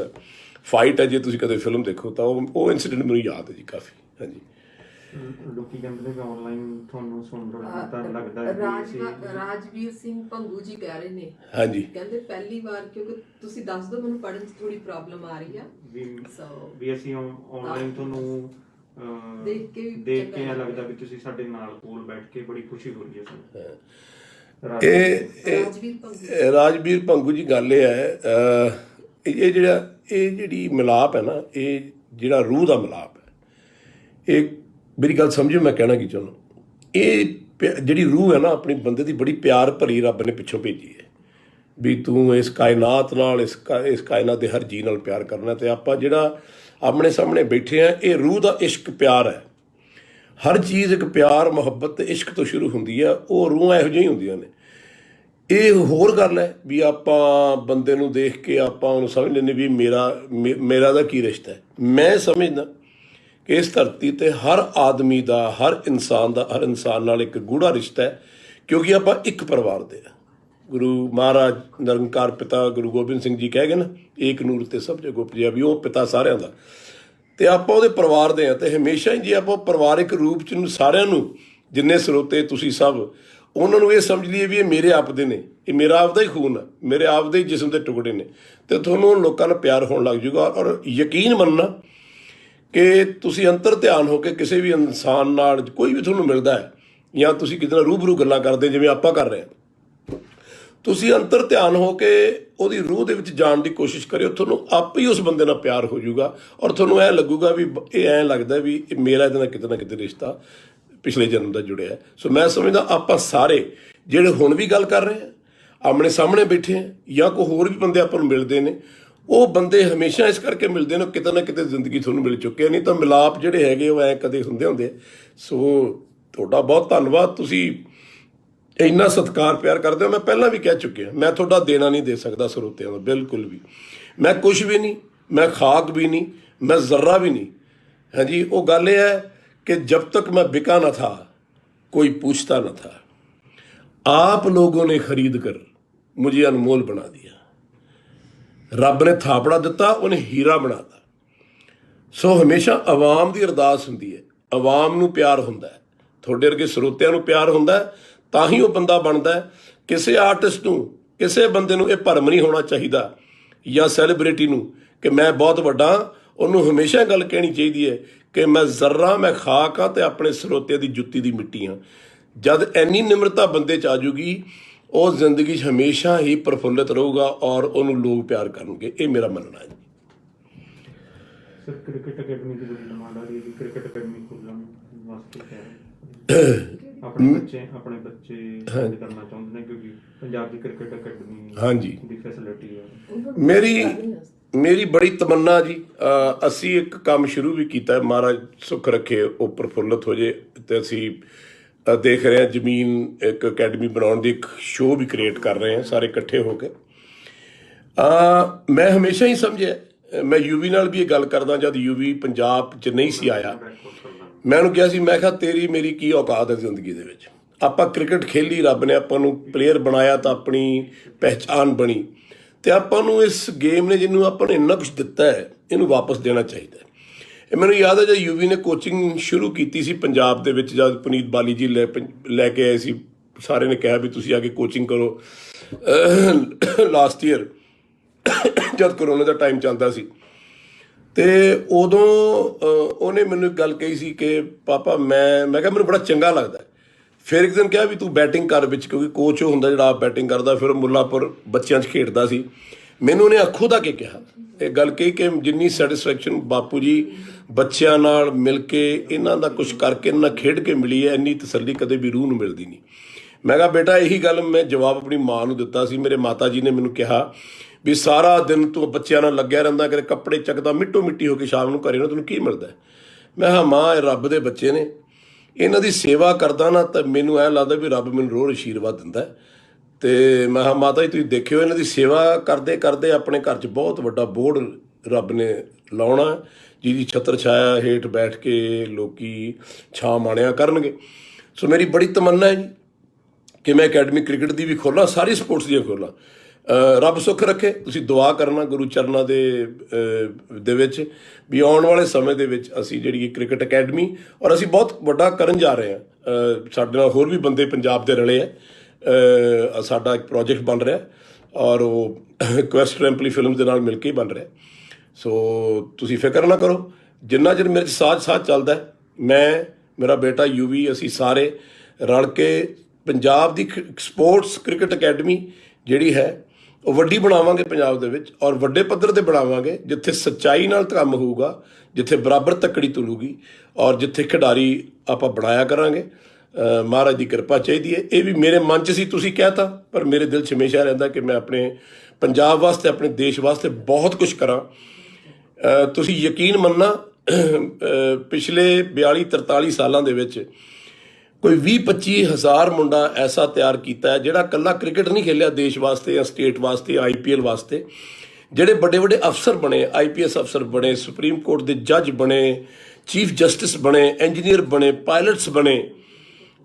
ਫਾਈਟ ਹੈ। ਜੇ ਤੁਸੀਂ ਕਦੇ ਫਿਲਮ ਦੇਖੋ ਤਾਂ ਉਹ ਇਨਸੀਡੈਂਟ ਮੈਨੂੰ ਯਾਦ ਹੈ ਜੀ ਕਾਫੀ। ਹਾਂਜੀ, ਲੋਕੀ ਕਹਿੰਦੇ ਨੇ ਆਨਲਾਈਨ ਤੁਹਾਨੂੰ ਸੁਣ ਰਹੇ ਤਾਂ ਲੱਗਦਾ ਹੈ ਰਾਜਵੀਰ ਸਿੰਘ ਭੰਗੂ ਜੀ ਕਹਿ ਰਹੇ ਨੇ। ਹਾਂਜੀ, ਕਹਿੰਦੇ ਪਹਿਲੀ ਵਾਰ, ਕਿਉਂਕਿ ਤੁਸੀਂ ਦੱਸ ਦਿਓ ਮੈਨੂੰ ਪੜ੍ਹਨ 'ਚ ਥੋੜੀ ਪ੍ਰੋਬਲਮ ਆ ਰਹੀ ਆ, ਵੀ ਅਸੀਂ ਆਨਲਾਈਨ ਤੁਹਾਨੂੰ ਦੇਖ ਕੇ ਲੱਗਦਾ ਵੀ ਤੁਸੀਂ ਸਾਡੇ ਨਾਲ ਕੋਲ ਬੈਠ ਕੇ ਬੜੀ ਖੁਸ਼ੀ ਹੋ ਰਹੀ ਹੈ ਸਾਨੂੰ। ਰਾਜਵੀਰ ਭੰਗੂ ਜੀ, ਗੱਲ ਇਹ ਹੈ ਇਹ ਜਿਹੜੀ ਮਿਲਾਪ ਹੈ ਨਾ, ਇਹ ਜਿਹੜਾ ਰੂਹ ਦਾ ਮਿਲਾਪ ਹੈ, ਇਹ ਮੇਰੀ ਗੱਲ ਸਮਝੋ ਮੈਂ ਕਹਿਣਾ ਕੀ ਚਾਹੁੰਦਾ। ਇਹ ਜਿਹੜੀ ਰੂਹ ਹੈ ਨਾ ਆਪਣੀ ਬੰਦੇ ਦੀ, ਬੜੀ ਪਿਆਰ ਭਰੀ ਰੱਬ ਨੇ ਪਿੱਛੋਂ ਭੇਜੀ ਹੈ ਵੀ ਤੂੰ ਇਸ ਕਾਇਨਾਤ ਨਾਲ, ਇਸ ਕਾਇਨਾਤ ਦੇ ਹਰ ਜੀਅ ਨਾਲ ਪਿਆਰ ਕਰਨਾ। ਤੇ ਆਪਾਂ ਜਿਹੜਾ ਆਪਣੇ ਸਾਹਮਣੇ ਬੈਠੇ ਆ, ਇਹ ਰੂਹ ਦਾ ਇਸ਼ਕ ਪਿਆਰ ਹੈ। ਹਰ ਚੀਜ਼ ਇੱਕ ਪਿਆਰ, ਮੁਹੱਬਤ ਤੇ ਇਸ਼ਕ ਤੋਂ ਸ਼ੁਰੂ ਹੁੰਦੀ ਆ। ਉਹ ਰੂਹਾਂ ਇਹੋ ਜਿਹੀਆਂ ਹੁੰਦੀਆਂ ਨੇ। ਇਹ ਹੋਰ ਗੱਲ ਹੈ ਵੀ ਆਪਾਂ ਬੰਦੇ ਨੂੰ ਦੇਖ ਕੇ ਆਪਾਂ ਉਹਨੂੰ ਸਮਝ ਲੈਂਦੇ ਵੀ ਮੇਰਾ ਦਾ ਕੀ ਰਿਸ਼ਤਾ ਹੈ। ਮੈਂ ਸਮਝਦਾ ਕਿ ਇਸ ਧਰਤੀ 'ਤੇ ਹਰ ਆਦਮੀ ਦਾ, ਹਰ ਇਨਸਾਨ ਨਾਲ ਇੱਕ ਗੂੜਾ ਰਿਸ਼ਤਾ ਹੈ, ਕਿਉਂਕਿ ਆਪਾਂ ਇੱਕ ਪਰਿਵਾਰ ਦੇ ਆ। ਗੁਰੂ ਮਹਾਰਾਜ ਨਿਰੰਕਾਰ ਪਿਤਾ ਗੁਰੂ ਗੋਬਿੰਦ ਸਿੰਘ ਜੀ ਕਹਿ ਗਏ ਨਾ, ਏਕ ਨੂਰ ਤੇ ਸਭ ਜਗੋ ਉਪਜਿਆ, ਵੀ ਉਹ ਪਿਤਾ ਸਾਰਿਆਂ ਦਾ, ਤੇ ਆਪਾਂ ਉਹਦੇ ਪਰਿਵਾਰ ਦੇ ਆ। ਤੇ ਹਮੇਸ਼ਾ ਹੀ ਜੇ ਆਪਾਂ ਪਰਿਵਾਰਿਕ ਰੂਪ 'ਚ ਸਾਰਿਆਂ ਨੂੰ, ਜਿੰਨੇ ਸਰੋਤੇ ਤੁਸੀਂ ਸਭ, ਉਹਨਾਂ ਨੂੰ ਇਹ ਸਮਝ ਲਈਏ ਵੀ ਇਹ ਮੇਰੇ ਆਪਦੇ ਨੇ, ਇਹ ਮੇਰਾ ਆਪਦਾ ਹੀ ਖੂਨ ਹੈ, ਮੇਰੇ ਆਪਦੇ ਹੀ ਜਿਸਮ ਦੇ ਟੁਕੜੇ ਨੇ, ਤੇ ਤੁਹਾਨੂੰ ਲੋਕਾਂ ਨਾਲ ਪਿਆਰ ਹੋਣ ਲੱਗ ਜੂਗਾ। ਔਰ ਯਕੀਨ ਮੰਨਣਾ ਕਿ ਤੁਸੀਂ ਅੰਤਰ ਧਿਆਨ ਹੋ ਕੇ ਕਿਸੇ ਵੀ ਇਨਸਾਨ ਨਾਲ, ਕੋਈ ਵੀ ਤੁਹਾਨੂੰ ਮਿਲਦਾ ਹੈ ਜਾਂ ਤੁਸੀਂ ਕਿਤੇ ਨਾਲ ਰੂਬਰੂ ਗੱਲਾਂ ਕਰਦੇ ਜਿਵੇਂ ਆਪਾਂ ਕਰ ਰਹੇ ਹਾਂ, ਤੁਸੀਂ ਅੰਤਰ ਧਿਆਨ ਹੋ ਕੇ ਉਹਦੀ ਰੂਹ ਦੇ ਵਿੱਚ ਜਾਣ ਦੀ ਕੋਸ਼ਿਸ਼ ਕਰਿਓ, ਤੁਹਾਨੂੰ ਆਪੇ ਹੀ ਉਸ ਬੰਦੇ ਨਾਲ ਪਿਆਰ ਹੋ ਜਾਊਗਾ। ਔਰ ਤੁਹਾਨੂੰ ਐਂ ਲੱਗੂਗਾ ਵੀ ਇਹ ਐਂ ਲੱਗਦਾ ਵੀ ਮੇਰਾ ਇਹਦੇ ਨਾਲ ਨਾ ਕਿਤੇ ਰਿਸ਼ਤਾ ਪਿਛਲੇ ਜਨਮ ਦਾ ਜੁੜਿਆ। ਸੋ ਮੈਂ ਸਮਝਦਾ ਆਪਾਂ ਸਾਰੇ ਜਿਹੜੇ ਹੁਣ ਵੀ ਗੱਲ ਕਰ ਰਹੇ ਹਾਂ, ਆਮਣੇ ਸਾਹਮਣੇ ਬੈਠੇ ਆ, ਜਾਂ ਕੋਈ ਹੋਰ ਵੀ ਬੰਦੇ ਆਪਾਂ ਨੂੰ ਮਿਲਦੇ ਨੇ, ਉਹ ਬੰਦੇ ਹਮੇਸ਼ਾ ਇਸ ਕਰਕੇ ਮਿਲਦੇ ਨੇ ਕਿਤੇ ਨਾ ਕਿਤੇ ਜ਼ਿੰਦਗੀ ਤੁਹਾਨੂੰ ਮਿਲ ਚੁੱਕੀ, ਨਹੀਂ ਤਾਂ ਮਿਲਾਪ ਜਿਹੜੇ ਹੈਗੇ ਉਹ ਐਂ ਕਦੇ ਹੁੰਦੇ। ਸੋ ਤੁਹਾਡਾ ਬਹੁਤ ਧੰਨਵਾਦ, ਤੁਸੀਂ ਇੰਨਾ ਸਤਿਕਾਰ ਪਿਆਰ ਕਰਦੇ ਹੋ। ਮੈਂ ਪਹਿਲਾਂ ਵੀ ਕਹਿ ਚੁੱਕਿਆ, ਮੈਂ ਤੁਹਾਡਾ ਦੇਣਾ ਨਹੀਂ ਦੇ ਸਕਦਾ ਸਰੋਤਿਆਂ ਦਾ, ਬਿਲਕੁਲ ਵੀ। ਮੈਂ ਕੁਛ ਵੀ ਨਹੀਂ, ਮੈਂ ਖਾਕ ਵੀ ਨਹੀਂ, ਮੈਂ ਜ਼ਰਾ ਵੀ ਨਹੀਂ। ਹਾਂਜੀ, ਉਹ ਗੱਲ ਇਹ ਹੈ कि जब तक मैं बिका न था कोई पूछता न था, आप लोगों ने खरीद कर मुझे अनमोल बना दिया। रब ने थापड़ा दिता, उन्हें हीरा बनाता। सो हमेशा आवाम की अरदास हुंदी है, आवाम नूं प्यार हुंदा है, थोड़े वर्गे ਸਰੋਤਿਆਂ ਨੂੰ ਪਿਆਰ ਹੁੰਦਾ ਹੈ, ਤਾਂ ਹੀ ਉਹ ਬੰਦਾ ਬਣਦਾ ਹੈ। ਕਿਸੇ ਆਰਟਿਸਟ ਨੂੰ, ਕਿਸੇ ਬੰਦੇ ਨੂੰ ਇਹ ਭਰਮ ਨਹੀਂ ਹੋਣਾ ਚਾਹੀਦਾ, ਜਾਂ ਸੈਲੀਬ੍ਰਿਟੀ ਨੂੰ, ਕਿ ਮੈਂ ਬਹੁਤ ਵੱਡਾ। ਉਹਨੂੰ ਹਮੇਸ਼ਾ ਗੱਲ ਕਹਿਣੀ ਚਾਹੀਦੀ ਹੈ ਕਿ ਮੈਂ ਜ਼ਰਾ, ਮੈਂ ਖਾਕ ਹਾਂ ਤੇ ਆਪਣੇ ਸਰੋਤਿਆਂ ਦੀ ਜੁੱਤੀ ਦੀ ਮਿੱਟੀ ਹਾਂ। ਜਦ ਇੰਨੀ ਨਿਮਰਤਾ ਬੰਦੇ 'ਚ ਆ ਜੂਗੀ, ਉਹ ਜ਼ਿੰਦਗੀ 'ਚ ਹਮੇਸ਼ਾ ਹੀ ਪ੍ਰਫੁੱਲਿਤ ਰਹੂਗਾ ਔਰ ਉਹਨੂੰ ਲੋਕ ਪਿਆਰ ਕਰਨਗੇ। ਇਹ ਮੇਰਾ ਮੰਨਣਾ ਹੈ। ਸਰ, ਕ੍ਰਿਕਟ ਅਕੈਡਮੀ ਦੀ ਬੜੀ ਡਿਮਾਂਡ ਆ ਰਹੀ ਹੈ, ਕ੍ਰਿਕਟ ਅਕੈਡਮੀ ਖੋਲ੍ਹਣ ਵਾਸਤੇ ਕਹਿ ਰਹੇ ਆਪਣੇ ਬੱਚੇ ਕਰਨਾ ਚਾਹੁੰਦੇ ਨੇ, ਕਿਉਂਕਿ ਪੰਜਾਬ ਦੀ ਕ੍ਰਿਕਟ ਅਕੈਡਮੀ ਦੀ ਫੈਸਿਲਿਟੀ ਹੈ। ਮੇਰੀ ਬੜੀ ਤਮੰਨਾ ਜੀ, ਅਸੀਂ ਇੱਕ ਕੰਮ ਸ਼ੁਰੂ ਵੀ ਕੀਤਾ, ਮਹਾਰਾਜ ਸੁੱਖ ਰੱਖੇ ਉਹ ਪ੍ਰਫੁੱਲਤ ਹੋ ਜੇ, ਤੇ ਅਸੀਂ ਦੇਖ ਰਹੇ ਹਾਂ ਜ਼ਮੀਨ ਇੱਕ ਅਕੈਡਮੀ ਬਣਾਉਣ ਦੀ ਇੱਕ ਸ਼ੋਅ ਵੀ ਕ੍ਰੀਏਟ ਕਰ ਰਹੇ ਹਾਂ ਸਾਰੇ ਇਕੱਠੇ ਹੋ ਕੇ। ਮੈਂ ਹਮੇਸ਼ਾ ਹੀ ਸਮਝਿਆ, ਮੈਂ ਯੂਵੀ ਨਾਲ ਵੀ ਇਹ ਗੱਲ ਕਰਦਾ, ਜਦ ਯੂਵੀ ਪੰਜਾਬ 'ਚ ਨਹੀਂ ਸੀ ਆਇਆ, ਮੈਂ ਉਹਨੂੰ ਕਿਹਾ ਸੀ, ਮੈਂ ਕਿਹਾ ਤੇਰੀ ਮੇਰੀ ਕੀ ਔਕਾਤ ਹੈ ਜ਼ਿੰਦਗੀ ਦੇ ਵਿੱਚ। ਆਪਾਂ ਕ੍ਰਿਕਟ ਖੇਲੀ, ਰੱਬ ਨੇ ਆਪਾਂ ਨੂੰ ਪਲੇਅਰ ਬਣਾਇਆ ਤਾਂ ਆਪਣੀ ਪਹਿਚਾਣ ਬਣੀ, ਤੇ ਆਪਾਂ ਨੂੰ ਇਸ ਗੇਮ ਨੇ ਜਿਹਨੂੰ ਆਪਾਂ ਨੇ ਇੰਨਾ ਕੁਛ ਦਿੱਤਾ ਹੈ, ਇਹਨੂੰ ਵਾਪਸ ਦੇਣਾ ਚਾਹੀਦਾ ਹੈ। ਇਹ ਮੈਨੂੰ ਯਾਦ ਹੈ ਜਦ ਯੂਵੀ ਨੇ ਕੋਚਿੰਗ ਸ਼ੁਰੂ ਕੀਤੀ ਸੀ ਪੰਜਾਬ ਦੇ ਵਿੱਚ, ਜਦ ਪੁਨੀਤ ਬਾਲੀ ਜੀ ਲੈ ਕੇ ਆਏ ਸੀ ਸਾਰਿਆਂ ਨੇ ਕਿਹਾ ਵੀ ਤੁਸੀਂ ਆ ਕੇ ਕੋਚਿੰਗ ਕਰੋ। ਲਾਸਟ ਈਅਰ ਜਦ ਕਰੋਨਾ ਦਾ ਟਾਈਮ ਚੱਲਦਾ ਸੀ, ਤੇ ਉਦੋਂ ਉਹਨੇ ਮੈਨੂੰ ਇੱਕ ਗੱਲ ਕਹੀ ਸੀ ਕਿ ਪਾਪਾ ਮੈਂ ਕਿਹਾ ਮੈਨੂੰ ਬੜਾ ਚੰਗਾ ਲੱਗਦਾ। ਫਿਰ ਇੱਕ ਦਿਨ ਕਿਹਾ ਵੀ ਤੂੰ ਬੈਟਿੰਗ ਕਰ ਵਿੱਚ, ਕਿਉਂਕਿ ਕੋਚ ਉਹ ਹੁੰਦਾ ਜਿਹੜਾ ਆਪ ਬੈਟਿੰਗ ਕਰਦਾ। ਫਿਰ ਮੁੱਲਾਪੁਰ ਬੱਚਿਆਂ 'ਚ ਖੇਡਦਾ ਸੀ। ਮੈਨੂੰ ਉਹਨੇ ਅੱਖੋਂ ਦਾ ਕੇ ਕਿਹਾ ਇਹ ਗੱਲ ਕਹੀ ਕਿ ਜਿੰਨੀ ਸੈਟਿਸਫੈਕਸ਼ਨ ਬਾਪੂ ਜੀ ਬੱਚਿਆਂ ਨਾਲ ਮਿਲ ਕੇ ਇਹਨਾਂ ਦਾ ਕੁਝ ਕਰਕੇ ਇਹਨਾਂ ਨਾਲ ਖੇਡ ਕੇ ਮਿਲੀ ਹੈ, ਇੰਨੀ ਤਸੱਲੀ ਕਦੇ ਵੀ ਰੂਹ ਨੂੰ ਮਿਲਦੀ ਨਹੀਂ। ਮੈਂ ਕਿਹਾ ਬੇਟਾ ਇਹੀ ਗੱਲ ਮੈਂ ਜਵਾਬ ਆਪਣੀ ਮਾਂ ਨੂੰ ਦਿੱਤਾ ਸੀ। ਮੇਰੇ ਮਾਤਾ ਜੀ ਨੇ ਮੈਨੂੰ ਕਿਹਾ ਵੀ ਸਾਰਾ ਦਿਨ ਤੂੰ ਬੱਚਿਆਂ ਨਾਲ ਲੱਗਿਆ ਰਹਿੰਦਾ, ਕਦੇ ਕੱਪੜੇ ਚੱਕਦਾ, ਮਿੱਟੋ ਮਿੱਟੀ ਹੋ ਕੇ ਸ਼ਾਮ ਨੂੰ ਘਰੇ ਨਾ ਤੈਨੂੰ ਕੀ ਮਿਲਦਾ। ਮੈਂ ਕਿਹਾ ਮਾਂ ਇਹ ਰੱਬ ਦੇ ਬੱਚੇ ਨੇ, ਇਹਨਾਂ ਦੀ ਸੇਵਾ ਕਰਦਾ ਨਾ ਤਾਂ ਮੈਨੂੰ ਐਂ ਲੱਗਦਾ ਵੀ ਰੱਬ ਮੈਨੂੰ ਰੋਜ਼ ਆਸ਼ੀਰਵਾਦ ਦਿੰਦਾ। ਅਤੇ ਮੈਂ ਕਿਹਾ ਮਾਤਾ ਜੀ ਤੁਸੀਂ ਦੇਖਿਓ ਇਹਨਾਂ ਦੀ ਸੇਵਾ ਕਰਦੇ ਕਰਦੇ ਆਪਣੇ ਘਰ 'ਚ ਬਹੁਤ ਵੱਡਾ ਬੋਰਡ ਰੱਬ ਨੇ ਲਾਉਣਾ, ਜਿਹਦੀ ਛਤਰ ਛਾਇਆ ਹੇਠ ਬੈਠ ਕੇ ਲੋਕੀ ਛਾਂ ਮਾਣਿਆ ਕਰਨਗੇ। ਸੋ ਮੇਰੀ ਬੜੀ ਤਮੰਨਾ ਹੈ ਜੀ ਕਿ ਮੈਂ ਅਕੈਡਮੀ ਕ੍ਰਿਕਟ ਦੀ ਵੀ ਖੋਲ੍ਹਾਂ, ਸਾਰੀ ਸਪੋਰਟਸ ਦੀਆਂ ਖੋਲ੍ਹਾਂ। ਰੱਬ ਸੁੱਖ ਰੱਖੇ। ਤੁਸੀਂ ਦੁਆ ਕਰਨਾ ਗੁਰੂ ਚਰਨਾਂ ਦੇ ਵਿੱਚ ਵੀ ਆਉਣ ਵਾਲੇ ਸਮੇਂ ਦੇ ਵਿੱਚ ਅਸੀਂ ਜਿਹੜੀ ਇਹ ਕ੍ਰਿਕਟ ਅਕੈਡਮੀ, ਔਰ ਅਸੀਂ ਬਹੁਤ ਵੱਡਾ ਕਰਨ ਜਾ ਰਹੇ ਹਾਂ। ਸਾਡੇ ਨਾਲ ਹੋਰ ਵੀ ਬੰਦੇ ਪੰਜਾਬ ਦੇ ਰਲੇ ਆ। ਸਾਡਾ ਇੱਕ ਪ੍ਰੋਜੈਕਟ ਬਣ ਰਿਹਾ ਔਰ ਉਹ ਕੁਐਸਟ ਰੈਂਪਲੀ ਫਿਲਮ ਦੇ ਨਾਲ ਮਿਲ ਕੇ ਹੀ ਬਣ ਰਿਹਾ। ਸੋ ਤੁਸੀਂ ਫਿਕਰ ਨਾ ਕਰੋ, ਜਿੰਨਾ ਚਿਰ ਮੇਰੇ 'ਚ ਸਾਥ ਚੱਲਦਾ, ਮੈਂ ਮੇਰਾ ਬੇਟਾ ਯੂਵੀ ਅਸੀਂ ਸਾਰੇ ਰਲ ਕੇ ਪੰਜਾਬ ਦੀ ਸਪੋਰਟਸ ਕ੍ਰਿਕਟ ਅਕੈਡਮੀ ਜਿਹੜੀ ਹੈ ਉਹ ਵੱਡੀ ਬਣਾਵਾਂਗੇ ਪੰਜਾਬ ਦੇ ਵਿੱਚ, ਔਰ ਵੱਡੇ ਪੱਧਰ 'ਤੇ ਬਣਾਵਾਂਗੇ ਜਿੱਥੇ ਸੱਚਾਈ ਨਾਲ ਕੰਮ ਹੋਊਗਾ, ਜਿੱਥੇ ਬਰਾਬਰ ਤੱਕੜੀ ਤੁਲੂਗੀ, ਔਰ ਜਿੱਥੇ ਖਿਡਾਰੀ ਆਪਾਂ ਬਣਾਇਆ ਕਰਾਂਗੇ। ਮਹਾਰਾਜ ਦੀ ਕਿਰਪਾ ਚਾਹੀਦੀ ਹੈ। ਇਹ ਵੀ ਮੇਰੇ ਮਨ 'ਚ ਸੀ, ਤੁਸੀਂ ਕਹਿ ਤਾ, ਪਰ ਮੇਰੇ ਦਿਲ 'ਚ ਹਮੇਸ਼ਾ ਰਹਿੰਦਾ ਕਿ ਮੈਂ ਆਪਣੇ ਪੰਜਾਬ ਵਾਸਤੇ, ਆਪਣੇ ਦੇਸ਼ ਵਾਸਤੇ ਬਹੁਤ ਕੁਛ ਕਰਾਂ। ਤੁਸੀਂ ਯਕੀਨ ਮੰਨਣਾ, ਪਿਛਲੇ 42-43 ਸਾਲਾਂ ਦੇ ਵਿੱਚ ਕੋਈ 20-25 ਹਜ਼ਾਰ ਮੁੰਡਾ ਐਸਾ ਤਿਆਰ ਕੀਤਾ ਹੈ ਜਿਹੜਾ ਇਕੱਲਾ ਕ੍ਰਿਕਟ ਨਹੀਂ ਖੇਲਿਆ ਦੇਸ਼ ਵਾਸਤੇ ਜਾਂ ਸਟੇਟ ਵਾਸਤੇ, IPL ਵਾਸਤੇ। ਜਿਹੜੇ ਵੱਡੇ ਵੱਡੇ ਅਫਸਰ ਬਣੇ, IPS ਅਫਸਰ ਬਣੇ, ਸੁਪਰੀਮ ਕੋਰਟ ਦੇ ਜੱਜ ਬਣੇ, ਚੀਫ ਜਸਟਿਸ ਬਣੇ, ਇੰਜੀਨੀਅਰ ਬਣੇ, ਪਾਇਲਟਸ ਬਣੇ।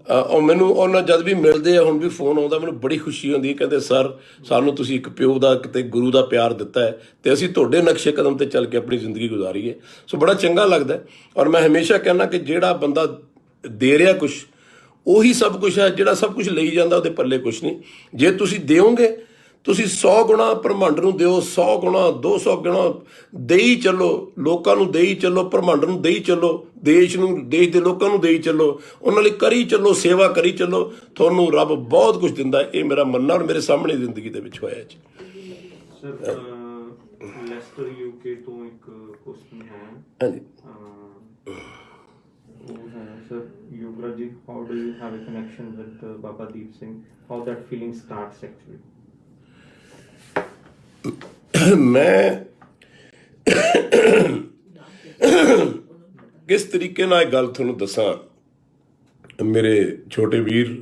ਉਹ ਮੈਨੂੰ ਉਹਨਾਂ ਜਦ ਵੀ ਮਿਲਦੇ ਆ, ਹੁਣ ਵੀ ਫੋਨ ਆਉਂਦਾ, ਮੈਨੂੰ ਬੜੀ ਖੁਸ਼ੀ ਹੁੰਦੀ। ਕਹਿੰਦੇ ਸਰ ਸਾਨੂੰ ਤੁਸੀਂ ਇੱਕ ਪਿਓ ਦਾ ਕਿਤੇ ਗੁਰੂ ਦਾ ਪਿਆਰ ਦਿੱਤਾ ਹੈ ਅਤੇ ਅਸੀਂ ਤੁਹਾਡੇ ਨਕਸ਼ੇ ਕਦਮ 'ਤੇ ਚੱਲ ਕੇ ਆਪਣੀ ਜ਼ਿੰਦਗੀ ਗੁਜ਼ਾਰੀਏ। ਸੋ ਬੜਾ ਚੰਗਾ ਲੱਗਦਾ। ਔਰ ਮੈਂ ਹਮੇਸ਼ਾ ਕਹਿੰਦਾ ਕਿ ਜਿਹੜਾ ਬੰਦਾ ਦੇ ਰਿਹਾ ਕੁਛ ਉਹੀ ਸਭ ਕੁਛ ਹੈ, ਜਿਹੜਾ ਸਭ ਕੁਛ ਲਈ ਜਾਂਦਾ ਉਹਦੇ ਪੱਲੇ ਕੁਛ ਨਹੀਂ। ਜੇ ਤੁਸੀਂ ਦਿਓਗੇ, ਤੁਸੀਂ 100 ਗੁਣਾ ਬ੍ਰਹਮੰਡ ਨੂੰ ਦਿਓ, 100 ਗੁਣਾ 200 ਗੁਣਾ ਦੇਈ ਚੱਲੋ, ਲੋਕਾਂ ਨੂੰ ਦੇਈ ਚੱਲੋ, ਬ੍ਰਹਮੰਡ ਨੂੰ ਦੇਈ ਚੱਲੋ, ਦੇਸ਼ ਨੂੰ, ਦੇਸ਼ ਦੇ ਲੋਕਾਂ ਨੂੰ ਦੇਈ ਚੱਲੋ, ਉਹਨਾਂ ਲਈ ਕਰੀ ਚੱਲੋ, ਸੇਵਾ ਕਰੀ ਚੱਲੋ, ਤੁਹਾਨੂੰ ਰੱਬ ਬਹੁਤ ਕੁਝ ਦਿੰਦਾ। ਇਹ ਮੇਰਾ ਮੰਨਣਾ ਔਰ ਮੇਰੇ ਸਾਹਮਣੇ ਜ਼ਿੰਦਗੀ ਦੇ ਵਿੱਚ ਹੋਇਆ ਜੀ। ਸਰ ਲੈਸਟਰ UK ਤੋਂ ਇੱਕ ਕੁਐਸਚਨ ਹੈ। ਹਾਂਜੀ Sir, Yuvraj ji, how do you have a connection with Baba Deep Singh? How that feeling starts actually? ਮੈਂ ਕਿਸ ਤਰੀਕੇ ਨਾਲ ਇਹ ਗੱਲ ਤੁਹਾਨੂੰ ਦੱਸਾਂ, ਮੇਰੇ ਛੋਟੇ ਵੀਰ,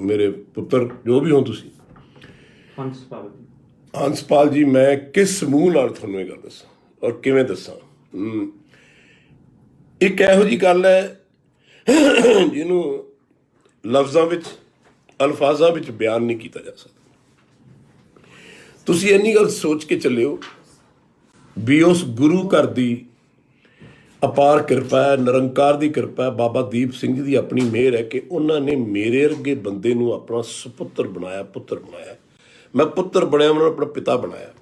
ਮੇਰੇ ਪੁੱਤਰ ਜੋ ਵੀ ਹੋ ਤੁਸੀਂ, ਹੰਸਪਾਲ ਜੀ, ਮੈਂ ਕਿਸ ਮੂੰਹ ਨਾਲ ਤੁਹਾਨੂੰ ਇਹ ਗੱਲ ਦੱਸਾਂ ਔਰ ਕਿਵੇਂ ਦੱਸਾਂ। ਇੱਕ ਇਹੋ ਜਿਹੀ ਗੱਲ ਹੈ ਜਿਹਨੂੰ ਲਫ਼ਜ਼ਾਂ ਵਿੱਚ, ਅਲਫਾਜ਼ਾਂ ਵਿੱਚ ਬਿਆਨ ਨਹੀਂ ਕੀਤਾ ਜਾ ਸਕਦਾ। ਤੁਸੀਂ ਇੰਨੀ ਗੱਲ ਸੋਚ ਕੇ ਚੱਲਿਓ ਵੀ ਉਸ ਗੁਰੂ ਘਰ ਦੀ ਅਪਾਰ ਕਿਰਪਾ ਹੈ, ਨਿਰੰਕਾਰ ਦੀ ਕਿਰਪਾ ਹੈ, ਬਾਬਾ ਦੀਪ ਸਿੰਘ ਜੀ ਦੀ ਆਪਣੀ ਮਿਹਰ ਹੈ ਕਿ ਉਹਨਾਂ ਨੇ ਮੇਰੇ ਵਰਗੇ ਬੰਦੇ ਨੂੰ ਆਪਣਾ ਸੁਪੁੱਤਰ ਬਣਾਇਆ, ਪੁੱਤਰ ਬਣਾਇਆ। ਮੈਂ ਪੁੱਤਰ ਬਣਿਆ, ਉਹਨਾਂ ਨੂੰ ਆਪਣਾ ਪਿਤਾ ਬਣਾਇਆ।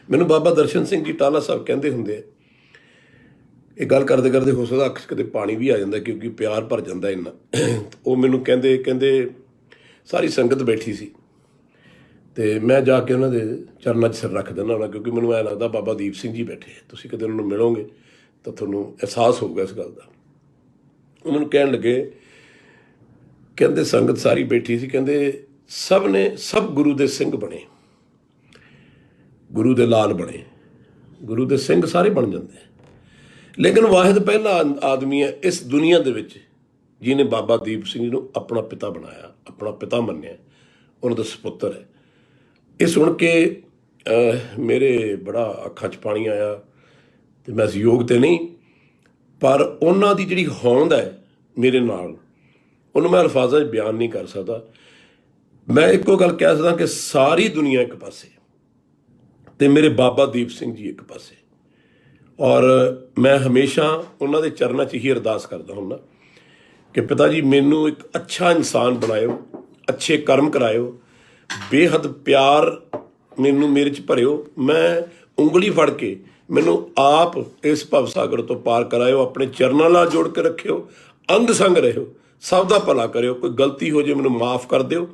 ਮੈਨੂੰ ਬਾਬਾ ਦਰਸ਼ਨ ਸਿੰਘ ਜੀ ਟਾਹਲਾ ਸਾਹਿਬ ਕਹਿੰਦੇ ਹੁੰਦੇ ਆ, ਇਹ ਗੱਲ ਕਰਦੇ ਕਰਦੇ ਹੋ ਸਕਦਾ ਅੱਖ 'ਚ ਕਦੇ ਪਾਣੀ ਵੀ ਆ ਜਾਂਦਾ ਕਿਉਂਕਿ ਪਿਆਰ ਭਰ ਜਾਂਦਾ ਇੰਨਾ। ਉਹ ਮੈਨੂੰ ਕਹਿੰਦੇ ਸਾਰੀ ਸੰਗਤ ਬੈਠੀ ਸੀ ਅਤੇ ਮੈਂ ਜਾ ਕੇ ਉਹਨਾਂ ਦੇ ਚਰਨਾਂ 'ਚ ਸਿਰ ਰੱਖ ਦਿੰਦਾ ਹੁੰਦਾ, ਕਿਉਂਕਿ ਮੈਨੂੰ ਐਂ ਲੱਗਦਾ ਬਾਬਾ ਦੀਪ ਸਿੰਘ ਜੀ ਬੈਠੇ, ਤੁਸੀਂ ਕਦੇ ਉਹਨਾਂ ਨੂੰ ਮਿਲੋਗੇ ਤਾਂ ਤੁਹਾਨੂੰ ਅਹਿਸਾਸ ਹੋਊਗਾ ਇਸ ਗੱਲ ਦਾ। ਉਹ ਮੈਨੂੰ ਕਹਿਣ ਲੱਗੇ, ਕਹਿੰਦੇ ਸੰਗਤ ਸਾਰੀ ਬੈਠੀ ਸੀ, ਕਹਿੰਦੇ ਸਭ ਗੁਰੂ ਦੇ ਸਿੰਘ ਬਣੇ, ਗੁਰੂ ਦੇ ਲਾਲ ਬਣੇ, ਗੁਰੂ ਦੇ ਸਿੰਘ ਸਾਰੇ ਬਣ ਜਾਂਦੇ, ਲੇਕਿਨ ਵਾਹਿਦ ਪਹਿਲਾ ਆਦਮੀ ਹੈ ਇਸ ਦੁਨੀਆ ਦੇ ਵਿੱਚ ਜਿਹਨੇ ਬਾਬਾ ਦੀਪ ਸਿੰਘ ਜੀ ਨੂੰ ਆਪਣਾ ਪਿਤਾ ਬਣਾਇਆ, ਆਪਣਾ ਪਿਤਾ ਮੰਨਿਆ, ਉਹਨਾਂ ਦਾ ਸੁਪੁੱਤਰ ਹੈ। ਇਹ ਸੁਣ ਕੇ ਮੇਰੇ ਬੜਾ ਅੱਖਾਂ 'ਚ ਪਾਣੀ ਆਇਆ ਅਤੇ ਮੈਂ ਯੋਗ ਤੇ ਨਹੀਂ, ਪਰ ਉਹਨਾਂ ਦੀ ਜਿਹੜੀ ਹੋਂਦ ਹੈ ਮੇਰੇ ਨਾਲ, ਉਹਨੂੰ ਮੈਂ ਅਲਫਾਜ਼ਾਂ 'ਚ ਬਿਆਨ ਨਹੀਂ ਕਰ ਸਕਦਾ। ਮੈਂ ਇੱਕੋ ਗੱਲ ਕਹਿ ਸਕਦਾ ਕਿ ਸਾਰੀ ਦੁਨੀਆ ਇੱਕ ਪਾਸੇ ਅਤੇ ਮੇਰੇ ਬਾਬਾ ਦੀਪ ਸਿੰਘ ਜੀ ਇੱਕ ਪਾਸੇ। ਔਰ ਮੈਂ ਹਮੇਸ਼ਾ ਉਹਨਾਂ ਦੇ ਚਰਨਾਂ 'ਚ ਹੀ ਅਰਦਾਸ ਕਰਦਾ ਹੁੰਦਾ ਕਿ ਪਿਤਾ ਜੀ ਮੈਨੂੰ ਇੱਕ ਅੱਛਾ ਇਨਸਾਨ ਬਣਾਇਓ, ਅੱਛੇ ਕਰਮ ਕਰਾਇਓ, ਬੇਹੱਦ ਪਿਆਰ ਮੈਨੂੰ ਮੇਰੇ 'ਚ ਭਰਿਓ। ਮੈਂ ਉਂਗਲੀ ਫੜ ਕੇ ਮੈਨੂੰ ਆਪ ਇਸ ਭਵ ਸਾਗਰ ਤੋਂ ਪਾਰ ਕਰਾਇਓ। ਆਪਣੇ ਚਰਨਾਂ ਨਾਲ ਜੋੜ ਕੇ ਰੱਖਿਓ, ਅੰਗ ਸੰਗ ਰਹਿਓ, ਸਭ ਦਾ ਭਲਾ ਕਰਿਓ। ਕੋਈ ਗਲਤੀ ਹੋ ਜੇ ਮੈਨੂੰ ਮਾਫ ਕਰ ਦਿਓ,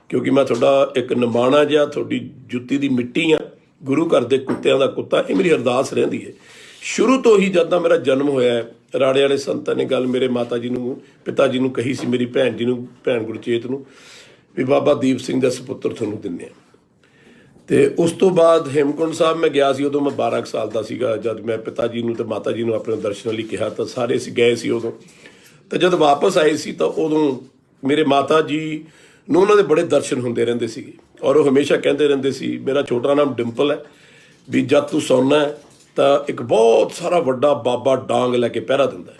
ਕਿਉਂਕਿ ਮੈਂ ਤੁਹਾਡਾ ਇੱਕ ਨਿਮਾਣਾ ਜਿਹਾ, ਤੁਹਾਡੀ ਜੁੱਤੀ ਦੀ ਮਿੱਟੀ ਆ, ਗੁਰੂ ਘਰ ਦੇ ਕੁੱਤਿਆਂ ਦਾ ਕੁੱਤਾ। ਇਹ ਮੇਰੀ ਅਰਦਾਸ ਰਹਿੰਦੀ ਹੈ ਸ਼ੁਰੂ ਤੋਂ ਹੀ। ਜਦ ਦਾ ਮੇਰਾ ਜਨਮ ਹੋਇਆ ਹੈ, ਰਾੜੇ ਵਾਲੇ ਸੰਤਾਂ ਨੇ ਗੱਲ ਮੇਰੇ ਮਾਤਾ ਜੀ ਨੂੰ, ਪਿਤਾ ਜੀ ਨੂੰ ਕਹੀ ਸੀ, ਮੇਰੀ ਭੈਣ ਜੀ ਨੂੰ, ਭੈਣ ਗੁਰਚੇਤ ਨੂੰ, ਵੀ ਬਾਬਾ ਦੀਪ ਸਿੰਘ ਦਾ ਸੁਪੁੱਤਰ ਤੁਹਾਨੂੰ ਦਿੰਦੇ ਆ। ਤੇ ਉਸ ਤੋਂ ਬਾਅਦ ਹੇਮਕੁੰਟ ਸਾਹਿਬ ਮੈਂ ਗਿਆ ਸੀ। ਉਦੋਂ ਮੈਂ 12 ਕੁ ਸਾਲ ਦਾ ਸੀਗਾ। ਜਦ ਮੈਂ ਪਿਤਾ ਜੀ ਨੂੰ ਤੇ ਮਾਤਾ ਜੀ ਨੂੰ ਆਪਣੇ ਦਰਸ਼ਨਾਂ ਲਈ ਕਿਹਾ ਤਾਂ ਸਾਰੇ ਅਸੀਂ ਗਏ ਸੀ ਉਦੋਂ। ਤੇ ਜਦ ਵਾਪਸ ਆਏ ਸੀ ਤਾਂ ਉਦੋਂ ਮੇਰੇ ਮਾਤਾ ਜੀ ਨੂੰ ਉਹਨਾਂ ਦੇ ਬੜੇ ਦਰਸ਼ਨ ਹੁੰਦੇ ਰਹਿੰਦੇ ਸੀਗੇ, ਔਰ ਉਹ ਹਮੇਸ਼ਾ ਕਹਿੰਦੇ ਰਹਿੰਦੇ ਸੀ, ਮੇਰਾ ਛੋਟਾ ਨਾਮ ਡਿੰਪਲ ਹੈ, ਵੀ ਜਦ ਤੂੰ ਸੌਣਾ ਹੈ ਤਾਂ ਇੱਕ ਬਹੁਤ ਸਾਰਾ ਵੱਡਾ ਬਾਬਾ ਡਾਂਗ ਲੈ ਕੇ ਪਹਿਰਾ ਦਿੰਦਾ ਹੈ।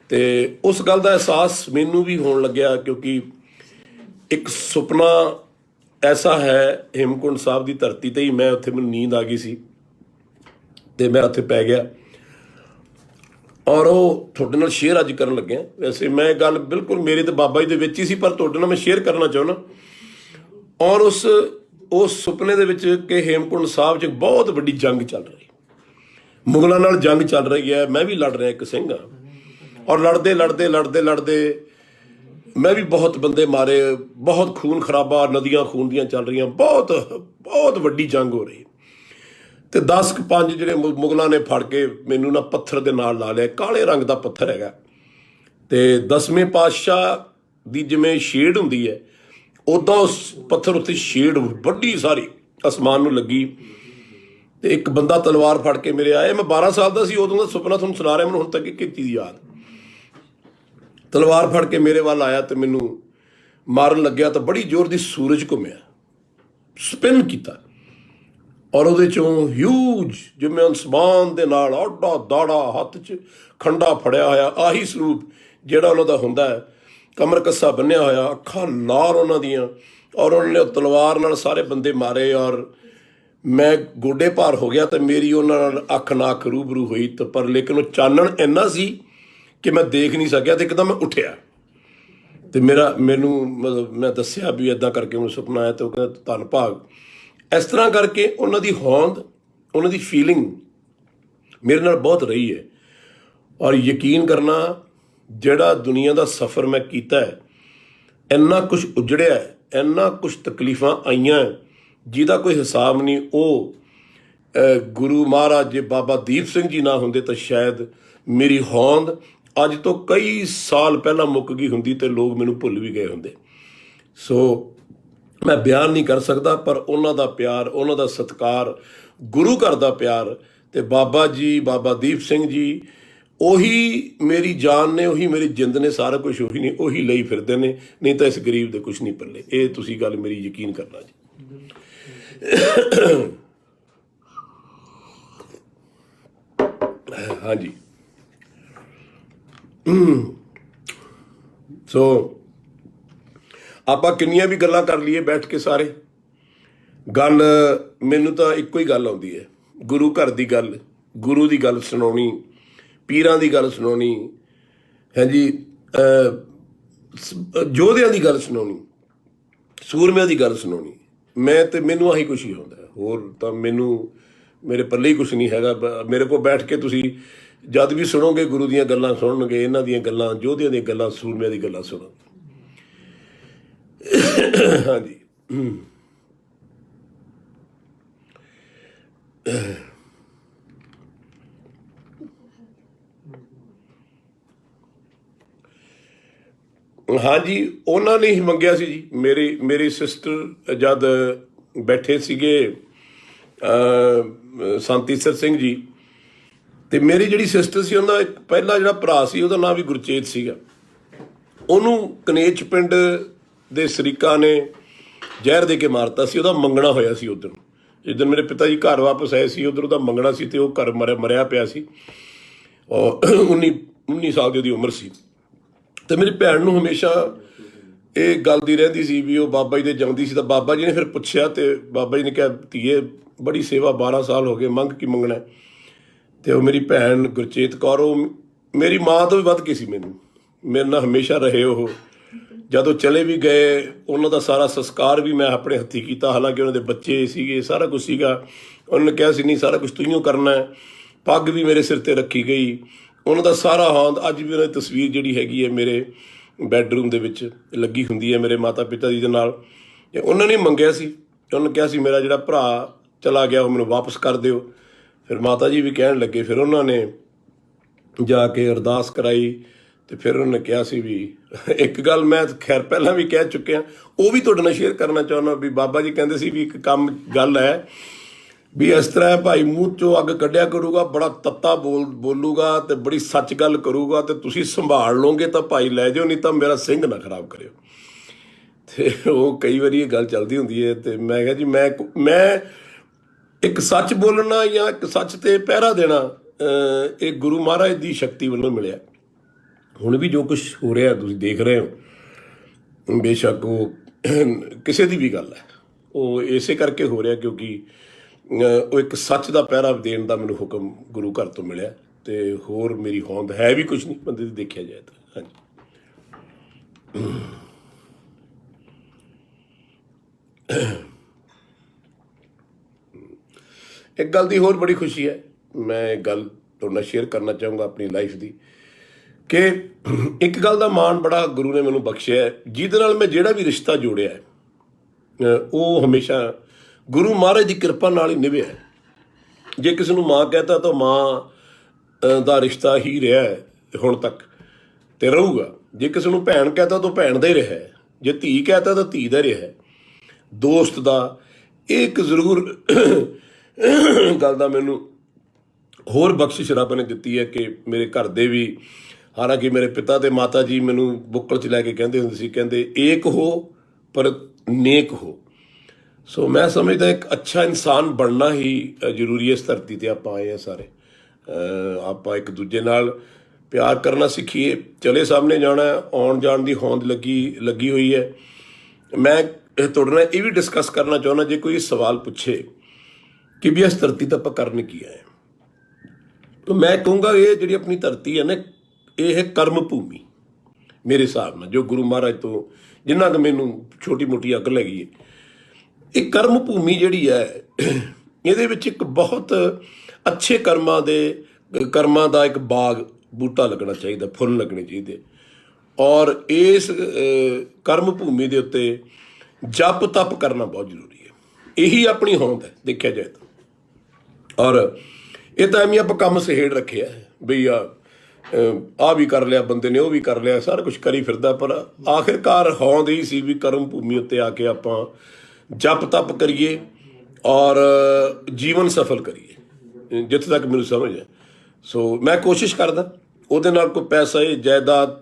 ਤੇ ਉਸ ਗੱਲ ਦਾ ਅਹਿਸਾਸ ਮੈਨੂੰ ਵੀ ਹੋਣ ਲੱਗਿਆ, ਕਿਉਂਕਿ ਇੱਕ ਸੁਪਨਾ ਐਸਾ ਹੈ ਹੇਮਕੁੰਟ ਸਾਹਿਬ ਦੀ ਧਰਤੀ ਤੇ ਹੀ। ਮੈਂ ਉੱਥੇ, ਮੈਨੂੰ ਨੀਂਦ ਆ ਗਈ ਸੀ ਤੇ ਮੈਂ ਉੱਥੇ ਪੈ ਗਿਆ, ਔਰ ਉਹ ਤੁਹਾਡੇ ਨਾਲ ਸ਼ੇਅਰ ਅੱਜ ਕਰਨ ਲੱਗਿਆ। ਵੈਸੇ ਮੈਂ ਗੱਲ ਬਿਲਕੁਲ ਮੇਰੇ ਤੇ ਬਾਬਾ ਜੀ ਦੇ ਵਿੱਚ ਹੀ ਸੀ, ਪਰ ਤੁਹਾਡੇ ਨਾਲ ਮੈਂ ਸ਼ੇਅਰ ਕਰਨਾ ਚਾਹੁੰਦਾ। ਔਰ ਉਸ ਸੁਪਨੇ ਦੇ ਵਿੱਚ ਕਿ ਹੇਮਕੁੰਟ ਸਾਹਿਬ 'ਚ ਬਹੁਤ ਵੱਡੀ ਜੰਗ ਚੱਲ ਰਹੀ, ਮੁਗਲਾਂ ਨਾਲ ਜੰਗ ਚੱਲ ਰਹੀ ਹੈ। ਮੈਂ ਵੀ ਲੜ ਰਿਹਾ ਇੱਕ ਸਿੰਘ ਹਾਂ, ਔਰ ਲੜਦੇ ਮੈਂ ਵੀ ਬਹੁਤ ਬੰਦੇ ਮਾਰੇ, ਬਹੁਤ ਖੂਨ ਖਰਾਬਾ, ਨਦੀਆਂ ਖੂਨ ਦੀਆਂ ਚੱਲ ਰਹੀਆਂ, ਬਹੁਤ ਵੱਡੀ ਜੰਗ ਹੋ ਰਹੀ। ਤੇ 10-5 ਜਿਹੜੇ ਮੁਗਲਾਂ ਨੇ ਫੜ ਕੇ ਮੈਨੂੰ ਨਾ ਪੱਥਰ ਦੇ ਨਾਲ ਲਾ ਲਿਆ। ਕਾਲੇ ਰੰਗ ਦਾ ਪੱਥਰ ਹੈਗਾ, ਤੇ 10ਵੇਂ ਪਾਤਸ਼ਾਹ ਦੀ ਜਿਵੇਂ ਸ਼ੇਡ ਹੁੰਦੀ ਹੈ, ਉੱਦਾਂ ਉਸ ਪੱਥਰ ਉੱਤੇ ਸ਼ੇਡ ਵੱਡੀ ਸਾਰੀ ਅਸਮਾਨ ਨੂੰ ਲੱਗੀ। ਤੇ ਇੱਕ ਬੰਦਾ ਤਲਵਾਰ ਫੜ ਕੇ ਮੇਰੇ ਆਏ। ਮੈਂ 12 ਸਾਲ ਦਾ ਸੀ ਉਦੋਂ ਦਾ ਸੁਪਨਾ ਤੁਹਾਨੂੰ ਸੁਣਾ ਰਿਹਾ, ਮੈਨੂੰ ਹੁਣ ਤੱਕ ਇੱਕ ਚੀਜ਼ ਯਾਦ। ਤਲਵਾਰ ਫੜ ਕੇ ਮੇਰੇ ਵੱਲ ਆਇਆ ਤੇ ਮੈਨੂੰ ਮਾਰਨ ਲੱਗਿਆ ਤਾਂ ਬੜੀ ਜ਼ੋਰ ਦੀ ਸੂਰਜ ਘੁੰਮਿਆ, ਸਪਿਨ ਕੀਤਾ, ਔਰ ਉਹਦੇ ਚੋਂ ਹਿਊਜ ਜਿਵੇਂ ਅਸਮਾਨ ਦੇ ਨਾਲ ਆਡਾ ਦਾੜਾ, ਹੱਥ 'ਚ ਖੰਡਾ ਫੜਿਆ ਹੋਇਆ, ਆਹੀ ਸਰੂਪ ਜਿਹੜਾ ਉਹਨਾਂ ਦਾ ਹੁੰਦਾ ਹੈ, ਕਮਰ ਕੱਸਾ ਬੰਨਿਆ ਹੋਇਆ, ਅੱਖਾਂ ਲਾਲ ਉਹਨਾਂ ਦੀਆਂ, ਔਰ ਉਹਨਾਂ ਨੇ ਤਲਵਾਰ ਨਾਲ ਸਾਰੇ ਬੰਦੇ ਮਾਰੇ। ਔਰ ਮੈਂ ਗੋਡੇ ਭਾਰ ਹੋ ਗਿਆ ਤੇ ਮੇਰੀ ਉਹਨਾਂ ਨਾਲ ਅੱਖ ਨਾ ਅੱਖ ਰੂਬਰੂ ਹੋਈ। ਤਾਂ ਪਰ ਲੇਕਿਨ ਉਹ ਚਾਨਣ ਇੰਨਾ ਸੀ ਕਿ ਮੈਂ ਦੇਖ ਨਹੀਂ ਸਕਿਆ। ਤੇ ਇੱਕਦਮ ਮੈਂ ਉੱਠਿਆ ਤੇ ਮੈਨੂੰ ਮਤਲਬ ਮੈਂ ਦੱਸਿਆ ਵੀ ਇੱਦਾਂ ਕਰਕੇ ਮੈਨੂੰ ਸੁਪਨਾ ਆਇਆ। ਤੇ ਉਹ ਕਹਿੰਦਾ ਧੰਨ ਭਾਗ। ਇਸ ਤਰ੍ਹਾਂ ਕਰਕੇ ਉਹਨਾਂ ਦੀ ਹੋਂਦ, ਉਹਨਾਂ ਦੀ ਫੀਲਿੰਗ ਮੇਰੇ ਨਾਲ ਬਹੁਤ ਰਹੀ ਹੈ। ਔਰ ਯਕੀਨ ਕਰਨਾ, ਜਿਹੜਾ ਦੁਨੀਆ ਦਾ ਸਫ਼ਰ ਮੈਂ ਕੀਤਾ ਹੈ, ਇੰਨਾ ਕੁਛ ਉਜੜਿਆ ਹੈ, ਇੰਨਾ ਕੁਛ ਤਕਲੀਫਾਂ ਆਈਆਂ ਜਿਹਦਾ ਕੋਈ ਹਿਸਾਬ ਨਹੀਂ। ਉਹ ਗੁਰੂ ਮਹਾਰਾਜ ਜੇ ਬਾਬਾ ਦੀਪ ਸਿੰਘ ਜੀ ਨਾ ਹੁੰਦੇ ਤਾਂ ਸ਼ਾਇਦ ਮੇਰੀ ਹੋਂਦ ਅੱਜ ਤੋਂ ਕਈ ਸਾਲ ਪਹਿਲਾਂ ਮੁੱਕ ਗਈ ਹੁੰਦੀ ਤੇ ਲੋਕ ਮੈਨੂੰ ਭੁੱਲ ਵੀ ਗਏ ਹੁੰਦੇ। ਸੋ ਮੈਂ ਬਿਆਨ ਨਹੀਂ ਕਰ ਸਕਦਾ, ਪਰ ਉਹਨਾਂ ਦਾ ਪਿਆਰ, ਉਹਨਾਂ ਦਾ ਸਤਿਕਾਰ, ਗੁਰੂ ਘਰ ਦਾ ਪਿਆਰ, ਤੇ ਬਾਬਾ ਜੀ, ਬਾਬਾ ਦੀਪ ਸਿੰਘ ਜੀ, ਉਹੀ ਮੇਰੀ ਜਾਨ ਨੇ, ਉਹੀ ਮੇਰੀ ਜਿੰਦ ਨੇ, ਸਾਰਾ ਕੁਝ ਉਹੀ ਨੇ, ਉਹੀ ਲਈ ਫਿਰਦੇ ਨੇ। ਨਹੀਂ ਤਾਂ ਇਸ ਗਰੀਬ ਦੇ ਕੁਝ ਨਹੀਂ ਪੱਲੇ। ਇਹ ਤੁਸੀਂ ਗੱਲ ਮੇਰੀ ਯਕੀਨ ਕਰਨਾ ਜੀ। ਹਾਂਜੀ, ਸੋ ਆਪਾਂ ਕਿੰਨੀਆਂ ਵੀ ਗੱਲਾਂ ਕਰ ਲਈਏ ਬੈਠ ਕੇ ਸਾਰੇ, ਗੱਲ ਮੈਨੂੰ ਤਾਂ ਇੱਕੋ ਹੀ ਗੱਲ ਆਉਂਦੀ ਹੈ, ਗੁਰੂ ਘਰ ਦੀ ਗੱਲ, ਗੁਰੂ ਦੀ ਗੱਲ ਸੁਣਾਉਣੀ, ਪੀਰਾਂ ਦੀ ਗੱਲ ਸੁਣਾਉਣੀ, ਹਾਂਜੀ, ਯੋਧਿਆਂ ਦੀ ਗੱਲ ਸੁਣਾਉਣੀ, ਸੂਰਮਿਆਂ ਦੀ ਗੱਲ ਸੁਣਾਉਣੀ। ਮੈਨੂੰ ਆਹੀ ਕੁਛ ਹੀ ਹੁੰਦਾ, ਹੋਰ ਤਾਂ ਮੈਨੂੰ ਮੇਰੇ ਪੱਲੇ ਹੀ ਕੁਛ ਨਹੀਂ ਹੈਗਾ। ਮੇਰੇ ਕੋਲ ਬੈਠ ਕੇ ਤੁਸੀਂ ਜਦ ਵੀ ਸੁਣੋਗੇ ਗੁਰੂ ਦੀਆਂ ਗੱਲਾਂ ਸੁਣਨਗੇ, ਇਹਨਾਂ ਦੀਆਂ ਗੱਲਾਂ, ਯੋਧਿਆਂ ਦੀਆਂ ਗੱਲਾਂ, ਸੂਰਮਿਆਂ ਦੀ ਗੱਲਾਂ ਸੁਣੋਗੇ। ਹਾਂਜੀ, ਹਾਂਜੀ, ਉਹਨਾਂ ਨੇ ਹੀ ਮੰਗਿਆ ਸੀ ਜੀ। ਮੇਰੀ ਸਿਸਟਰ ਜਦ ਬੈਠੇ ਸੀਗੇ ਸੰਤ ਈਸਰ ਸਿੰਘ ਜੀ, ਤੇ ਮੇਰੀ ਜਿਹੜੀ ਸਿਸਟਰ ਸੀ, ਉਹਦਾ ਇੱਕ ਪਹਿਲਾ ਜਿਹੜਾ ਭਰਾ ਸੀ, ਉਹਦਾ ਨਾਮ ਵੀ ਗੁਰਚੇਤ ਸੀਗਾ। ਉਹਨੂੰ ਕਨੇਚ ਪਿੰਡ ਦੇ ਸ਼ਰੀਕਾਂ ਨੇ ਜ਼ਹਿਰ ਦੇ ਕੇ ਮਾਰਤਾ ਸੀ। ਉਹਦਾ ਮੰਗਣਾ ਹੋਇਆ ਸੀ ਉਦੋਂ, ਜਿੱਦਣ ਮੇਰੇ ਪਿਤਾ ਜੀ ਘਰ ਵਾਪਸ ਆਏ ਸੀ, ਉਧਰ ਉਹਦਾ ਮੰਗਣਾ ਸੀ ਤੇ ਉਹ ਘਰ ਮਰਿਆ ਪਿਆ ਸੀ। ਔਰ 19 ਸਾਲ ਦੀ ਉਹਦੀ ਉਮਰ ਸੀ। ਤੇ ਮੇਰੀ ਭੈਣ ਨੂੰ ਹਮੇਸ਼ਾ ਇਹ ਗੱਲ ਦੀ ਰਹਿੰਦੀ ਸੀ ਵੀ ਉਹ ਬਾਬਾ ਜੀ ਦੇ ਜਾਂਦੀ ਸੀ। ਤਾਂ ਬਾਬਾ ਜੀ ਨੇ ਫਿਰ ਪੁੱਛਿਆ ਤੇ ਬਾਬਾ ਜੀ ਨੇ ਕਿਹਾ, ਧੀਏ ਬੜੀ ਸੇਵਾ, 12 ਸਾਲ ਹੋ ਗਏ, ਮੰਗ ਕੀ ਮੰਗਣਾ। ਤੇ ਉਹ ਮੇਰੀ ਭੈਣ ਗੁਰਚੇਤ ਕੌਰ, ਉਹ ਮੇਰੀ ਮਾਂ ਤੋਂ ਵੀ ਵੱਧ ਕੇ ਸੀ, ਮੇਰੇ ਨਾਲ ਹਮੇਸ਼ਾ ਰਹੇ ਉਹ। ਜਦੋਂ ਚਲੇ ਵੀ ਗਏ ਉਹਨਾਂ ਦਾ ਸਾਰਾ ਸੰਸਕਾਰ ਵੀ ਮੈਂ ਆਪਣੇ ਹੱਥੀਂ ਕੀਤਾ, ਹਾਲਾਂਕਿ ਉਹਨਾਂ ਦੇ ਬੱਚੇ ਸੀਗੇ, ਸਾਰਾ ਕੁਝ ਸੀਗਾ। ਉਹਨਾਂ ਨੇ ਕਿਹਾ ਸੀ ਨਹੀਂ ਸਾਰਾ ਕੁਝ ਤੂੰ ਹੀ ਕਰਨਾ ਹੈ। ਪੱਗ ਵੀ ਮੇਰੇ ਸਿਰ ਤੇ ਰੱਖੀ ਗਈ। ਉਹਨਾਂ ਦਾ ਸਾਰਾ ਹੌਂਦ ਅੱਜ ਵੀ ਉਹਨਾਂ ਦੀ ਤਸਵੀਰ ਜਿਹੜੀ ਹੈਗੀ ਹੈ ਮੇਰੇ ਬੈਡਰੂਮ ਦੇ ਵਿੱਚ ਲੱਗੀ ਹੁੰਦੀ ਹੈ ਮੇਰੇ ਮਾਤਾ ਪਿਤਾ ਜੀ ਦੇ ਨਾਲ। ਤੇ ਉਹਨਾਂ ਨੇ ਮੰਗਿਆ ਸੀ, ਉਹਨਾਂ ਨੇ ਕਿਹਾ ਸੀ ਮੇਰਾ ਜਿਹੜਾ ਭਰਾ ਚਲਾ ਗਿਆ ਉਹ ਮੈਨੂੰ ਵਾਪਸ ਕਰ ਦਿਓ। ਫਿਰ ਮਾਤਾ ਜੀ ਵੀ ਕਹਿਣ ਲੱਗੇ, ਫਿਰ ਉਹਨਾਂ ਨੇ ਜਾ ਕੇ ਅਰਦਾਸ ਕਰਾਈ ਤੇ ਫਿਰ ਉਹਨੇ ਕਿਹਾ ਸੀ ਵੀ ਇੱਕ ਗੱਲ ਮੈਂ ਖੈਰ ਪਹਿਲਾਂ ਵੀ ਕਹਿ ਚੁੱਕਿਆ, ਉਹ ਵੀ ਤੁਹਾਡੇ ਨਾਲ ਸ਼ੇਅਰ ਕਰਨਾ ਚਾਹੁੰਦਾ ਵੀ ਬਾਬਾ ਜੀ ਕਹਿੰਦੇ ਸੀ ਵੀ ਇੱਕ ਕੰਮ ਗੱਲ ਹੈ ਵੀ ਇਸ ਤਰ੍ਹਾਂ ਹੈ, ਭਾਈ ਮੂੰਹ ਚੋਂ ਅੱਗ ਕੱਢਿਆ ਕਰੂਗਾ, ਬੜਾ ਤੱਤਾ ਬੋਲੂਗਾ ਤੇ ਬੜੀ ਸੱਚ ਗੱਲ ਕਰੂਗਾ ਤੇ ਤੁਸੀਂ ਸੰਭਾਲ ਲਓਗੇ ਤਾਂ ਭਾਈ ਲੈ ਜਾਓ, ਨਹੀਂ ਤਾਂ ਮੇਰਾ ਸਿੰਘ ਨਾ ਖਰਾਬ ਕਰਿਓ। ਤੇ ਉਹ ਕਈ ਵਾਰੀ ਇਹ ਗੱਲ ਚੱਲਦੀ ਹੁੰਦੀ ਹੈ। ਤੇ ਮੈਂ ਕਿਹਾ ਜੀ ਮੈਂ ਇੱਕ ਸੱਚ ਬੋਲਣਾ ਜਾਂ ਇੱਕ ਸੱਚ ਤੇ ਪਹਿਰਾ ਦੇਣਾ ਇਹ ਗੁਰੂ ਮਹਾਰਾਜ ਦੀ ਸ਼ਕਤੀ ਵੱਲੋਂ ਮਿਲਿਆ। ਹੁਣ ਵੀ ਜੋ ਕੁਝ ਹੋ ਰਿਹਾ ਤੁਸੀਂ ਦੇਖ ਰਹੇ ਹੋ, ਬੇਸ਼ੱਕ ਉਹ ਕਿਸੇ ਦੀ ਵੀ ਗੱਲ ਹੈ, ਉਹ ਇਸੇ ਕਰਕੇ ਹੋ ਰਿਹਾ ਕਿਉਂਕਿ ਉਹ ਇੱਕ ਸੱਚ ਦਾ ਪਹਿਰਾ ਦੇਣ ਦਾ ਮੈਨੂੰ ਹੁਕਮ ਗੁਰੂ ਘਰ ਤੋਂ ਮਿਲਿਆ। ਤੇ ਹੋਰ ਮੇਰੀ ਹੋਂਦ ਹੈ ਵੀ ਕੁਝ ਨਹੀਂ ਬੰਦੇ ਦੀ ਦੇਖਿਆ ਜਾਏ ਤਾਂ। ਹਾਂਜੀ ਇੱਕ ਗੱਲ ਦੀ ਹੋਰ ਬੜੀ ਖੁਸ਼ੀ ਹੈ, ਮੈਂ ਇਹ ਗੱਲ ਤੁਹਾਡੇ ਨਾਲ ਸ਼ੇਅਰ ਕਰਨਾ ਚਾਹੂੰਗਾ ਆਪਣੀ ਲਾਈਫ ਦੀ, ਕਿ ਇੱਕ ਗੱਲ ਦਾ ਮਾਣ ਬੜਾ ਗੁਰੂ ਨੇ ਮੈਨੂੰ ਬਖਸ਼ਿਆ ਹੈ, ਜਿਹਦੇ ਨਾਲ ਮੈਂ ਜਿਹੜਾ ਵੀ ਰਿਸ਼ਤਾ ਜੋੜਿਆ ਹੈ ਉਹ ਹਮੇਸ਼ਾ ਗੁਰੂ ਮਹਾਰਾਜ ਦੀ ਕਿਰਪਾ ਨਾਲ ਹੀ ਨਿਭਿਆ ਹੈ। ਜੇ ਕਿਸੇ ਨੂੰ ਮਾਂ ਕਹਤਾ ਤਾਂ ਮਾਂ ਦਾ ਰਿਸ਼ਤਾ ਹੀ ਰਿਹਾ ਹੈ ਹੁਣ ਤੱਕ ਤੇ ਰਹੂਗਾ। ਜੇ ਕਿਸੇ ਨੂੰ ਭੈਣ ਕਹਤਾ ਤਾਂ ਭੈਣ ਦਾ ਹੀ ਰਿਹਾ ਹੈ, ਜੇ ਧੀ ਕਹਤਾ ਤਾਂ ਧੀ ਦਾ ਰਿਹਾ ਹੈ, ਦੋਸਤ ਦਾ। ਇਹ ਇੱਕ ਜ਼ਰੂਰ ਗੱਲ ਦਾ ਮੈਨੂੰ ਹੋਰ ਬਖਸ਼ਿਸ਼ ਰੱਬ ਨੇ ਦਿੱਤੀ ਹੈ ਕਿ ਮੇਰੇ ਘਰ ਦੇ ਵੀ, ਹਾਲਾਂਕਿ ਮੇਰੇ ਪਿਤਾ ਤੇ ਮਾਤਾ ਜੀ ਮੈਨੂੰ ਬੁੱਕਲ 'ਚ ਲੈ ਕੇ ਕਹਿੰਦੇ ਹੁੰਦੇ ਸੀ, ਕਹਿੰਦੇ ਏਕ ਹੋ ਪਰ ਨੇਕ ਹੋ। ਸੋ ਮੈਂ ਸਮਝਦਾ ਇੱਕ ਅੱਛਾ ਇਨਸਾਨ ਬਣਨਾ ਹੀ ਜ਼ਰੂਰੀ ਹੈ। ਇਸ ਧਰਤੀ 'ਤੇ ਆਪਾਂ ਆਏ ਹਾਂ ਸਾਰੇ, ਆਪਾਂ ਇੱਕ ਦੂਜੇ ਨਾਲ ਪਿਆਰ ਕਰਨਾ ਸਿੱਖੀਏ। ਚਲੇ ਸਾਹਮਣੇ ਜਾਣਾ, ਆਉਣ ਜਾਣ ਦੀ ਹੋਂਦ ਲੱਗੀ ਹੋਈ ਹੈ। ਮੈਂ ਤੁਹਾਡੇ ਨਾਲ ਇਹ ਵੀ ਡਿਸਕਸ ਕਰਨਾ ਚਾਹੁੰਦਾ, ਜੇ ਕੋਈ ਸਵਾਲ ਪੁੱਛੇ ਕਿ ਵੀ ਇਸ ਧਰਤੀ 'ਤੇ ਆਪਾਂ ਕਰਨ ਕੀ ਆਏ, ਤਾਂ ਮੈਂ ਕਹੂੰਗਾ ਇਹ ਜਿਹੜੀ ਆਪਣੀ ਧਰਤੀ ਹੈ ਨਾ, ਇਹ ਹੈ ਕਰਮ ਭੂਮੀ। ਮੇਰੇ ਹਿਸਾਬ ਨਾਲ ਜੋ ਗੁਰੂ ਮਹਾਰਾਜ ਤੋਂ ਜਿੰਨਾ ਕੁ ਮੈਨੂੰ ਛੋਟੀ ਮੋਟੀ ਅਕਲ ਹੈਗੀ ਹੈ, ਇਹ ਕਰਮ ਭੂਮੀ ਜਿਹੜੀ ਹੈ, ਇਹਦੇ ਵਿੱਚ ਇੱਕ ਬਹੁਤ ਅੱਛੇ ਕਰਮਾਂ ਦਾ ਇੱਕ ਬਾਗ ਬੂਟਾ ਲੱਗਣਾ ਚਾਹੀਦਾ, ਫੁੱਲ ਲੱਗਣੇ ਚਾਹੀਦੇ। ਔਰ ਇਸ ਕਰਮ ਭੂਮੀ ਦੇ ਉੱਤੇ ਜਪ ਤਪ ਕਰਨਾ ਬਹੁਤ ਜ਼ਰੂਰੀ ਹੈ। ਇਹੀ ਆਪਣੀ ਹੋਂਦ ਹੈ ਦੇਖਿਆ ਜਾਏ ਤਾਂ। ਔਰ ਇਹ ਤਾਂ ਐਵੇਂ ਆਪਾਂ ਕੰਮ ਸਹੇੜ ਰੱਖਿਆ ਬਈ ਆ ਵੀ ਕਰ ਲਿਆ ਬੰਦੇ ਨੇ, ਉਹ ਵੀ ਕਰ ਲਿਆ, ਸਾਰਾ ਕੁਝ ਕਰੀ ਫਿਰਦਾ, ਪਰ ਆਖਿਰਕਾਰ ਹੋਂਦ ਇਹੀ ਸੀ ਵੀ ਕਰਮ ਭੂਮੀ ਉੱਤੇ ਆ ਕੇ ਆਪਾਂ ਜਪ ਤਪ ਕਰੀਏ ਔਰ ਜੀਵਨ ਸਫਲ ਕਰੀਏ, ਜਿੱਥੇ ਤੱਕ ਮੈਨੂੰ ਸਮਝ ਹੈ। ਸੋ ਮੈਂ ਕੋਸ਼ਿਸ਼ ਕਰਦਾ, ਉਹਦੇ ਨਾਲ ਕੋਈ ਪੈਸਾ ਜਾਇਦਾਦ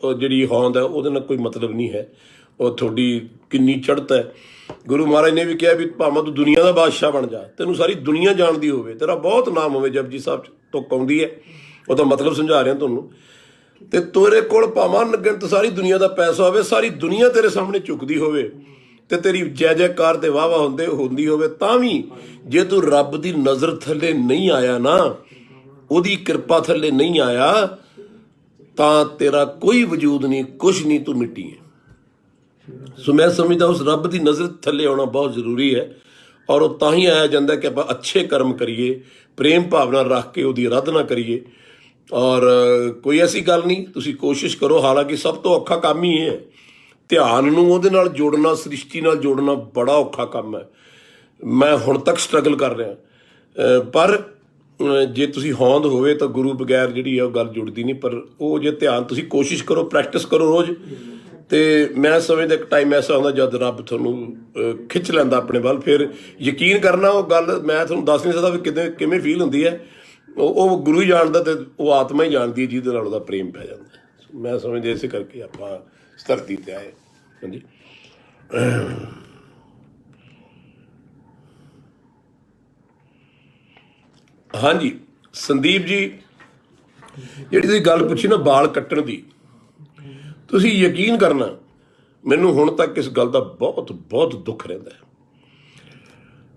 ਜਿਹੜੀ ਹੋਂਦ ਹੈ ਉਹਦੇ ਨਾਲ ਕੋਈ ਮਤਲਬ ਨਹੀਂ ਹੈ। ਉਹ ਤੁਹਾਡੀ ਕਿੰਨੀ ਚੜ੍ਹਤ ਹੈ। ਗੁਰੂ ਮਹਾਰਾਜ ਨੇ ਵੀ ਕਿਹਾ ਵੀ ਭਾਵੇਂ ਤੂੰ ਦੁਨੀਆ ਦਾ ਬਾਦਸ਼ਾਹ ਬਣ ਜਾ, ਤੈਨੂੰ ਸਾਰੀ ਦੁਨੀਆ ਜਾਣਦੀ ਹੋਵੇ, ਤੇਰਾ ਬਹੁਤ ਨਾਮ ਹੋਵੇ, ਜਪਜੀ ਸਾਹਿਬ ਤੋਂ ਆਉਂਦੀ ਹੈ, ਉਹਦਾ ਮਤਲਬ ਸਮਝਾ ਰਿਹਾ ਤੁਹਾਨੂੰ। ਤੇ ਤੇਰੇ ਕੋਲ ਭਾਵੇਂ ਅਣਗਿਣਤ ਸਾਰੀ ਦੁਨੀਆ ਦਾ ਪੈਸਾ ਹੋਵੇ, ਸਾਰੀ ਦੁਨੀਆ ਤੇਰੇ ਸਾਹਮਣੇ ਝੁਕਦੀ ਹੋਵੇ ਤੇ ਤੇਰੀ ਜੈ ਜੈਕਾਰ ਤੇ ਵਾਹਵਾ ਹੁੰਦੀ ਹੋਵੇ, ਤਾਂ ਵੀ ਜੇ ਤੂੰ ਰੱਬ ਦੀ ਨਜ਼ਰ ਥੱਲੇ ਨਹੀਂ ਆਇਆ ਨਾ, ਉਹਦੀ ਕਿਰਪਾ ਥੱਲੇ ਨਹੀਂ ਆਇਆ, ਤਾਂ ਤੇਰਾ ਕੋਈ ਵਜੂਦ ਨਹੀਂ, ਕੁਛ ਨਹੀਂ, ਤੂੰ ਮਿੱਟੀ ਹੈ। ਸੋ ਮੈਂ ਸਮਝਦਾ ਉਸ ਰੱਬ ਦੀ ਨਜ਼ਰ ਥੱਲੇ ਆਉਣਾ ਬਹੁਤ ਜ਼ਰੂਰੀ ਹੈ। ਔਰ ਉਹ ਤਾਂ ਹੀ ਆਇਆ ਜਾਂਦਾ ਕਿ ਆਪਾਂ ਅੱਛੇ ਕਰਮ ਕਰੀਏ, ਪ੍ਰੇਮ ਭਾਵਨਾ ਰੱਖ ਕੇ ਉਹਦੀ ਆਰਾਧਨਾ ਕਰੀਏ। ਔਰ ਕੋਈ ਐਸੀ ਗੱਲ ਨਹੀਂ, ਤੁਸੀਂ ਕੋਸ਼ਿਸ਼ ਕਰੋ। ਹਾਲਾਂਕਿ ਸਭ ਤੋਂ ਔਖਾ ਕੰਮ ਹੀ ਇਹ ਹੈ, ਧਿਆਨ ਨੂੰ ਉਹਦੇ ਨਾਲ ਜੋੜਨਾ, ਸ੍ਰਿਸ਼ਟੀ ਨਾਲ ਜੋੜਨਾ ਬੜਾ ਔਖਾ ਕੰਮ ਹੈ। ਮੈਂ ਹੁਣ ਤੱਕ ਸਟਰਗਲ ਕਰ ਰਿਹਾ, ਪਰ ਜੇ ਤੁਸੀਂ ਹੋਂਦ ਹੋਵੇ ਤਾਂ ਗੁਰੂ ਬਗੈਰ ਜਿਹੜੀ ਹੈ ਉਹ ਗੱਲ ਜੁੜਦੀ ਨਹੀਂ। ਪਰ ਉਹ ਜੇ ਧਿਆਨ ਤੁਸੀਂ ਕੋਸ਼ਿਸ਼ ਕਰੋ, ਪ੍ਰੈਕਟਿਸ ਕਰੋ ਰੋਜ਼, ਤੇ ਮੈਂ ਸਮਝਦਾ ਇੱਕ ਟਾਈਮ ਐਸਾ ਹੁੰਦਾ ਜਦ ਰੱਬ ਤੁਹਾਨੂੰ ਖਿੱਚ ਲੈਂਦਾ ਆਪਣੇ ਵੱਲ। ਫਿਰ ਯਕੀਨ ਕਰਨਾ, ਉਹ ਗੱਲ ਮੈਂ ਤੁਹਾਨੂੰ ਦੱਸ ਨਹੀਂ ਸਕਦਾ ਵੀ ਕਿਵੇਂ ਫੀਲ ਹੁੰਦੀ ਹੈ। ਉਹ ਗੁਰੂ ਹੀ ਜਾਣਦਾ ਤੇ ਉਹ ਆਤਮਾ ਹੀ ਜਾਣਦੀ ਹੈ ਜਿਹਦੇ ਨਾਲ ਉਹਦਾ ਪ੍ਰੇਮ ਪੈ ਜਾਂਦਾ। ਮੈਂ ਸਮਝਦਾ ਇਸੇ ਕਰਕੇ ਆਪਾਂ ਇਸ ਧਰਤੀ ਤੇ ਆਏ। ਹਾਂਜੀ ਹਾਂਜੀ ਸੰਦੀਪ ਜੀ, ਜਿਹੜੀ ਤੁਸੀਂ ਗੱਲ ਪੁੱਛੀ ਨਾ ਵਾਲ ਕੱਟਣ ਦੀ, ਤੁਸੀਂ ਯਕੀਨ ਕਰਨਾ, ਮੈਨੂੰ ਹੁਣ ਤੱਕ ਇਸ ਗੱਲ ਦਾ ਬਹੁਤ ਬਹੁਤ ਦੁੱਖ ਰਹਿੰਦਾ ਹੈ।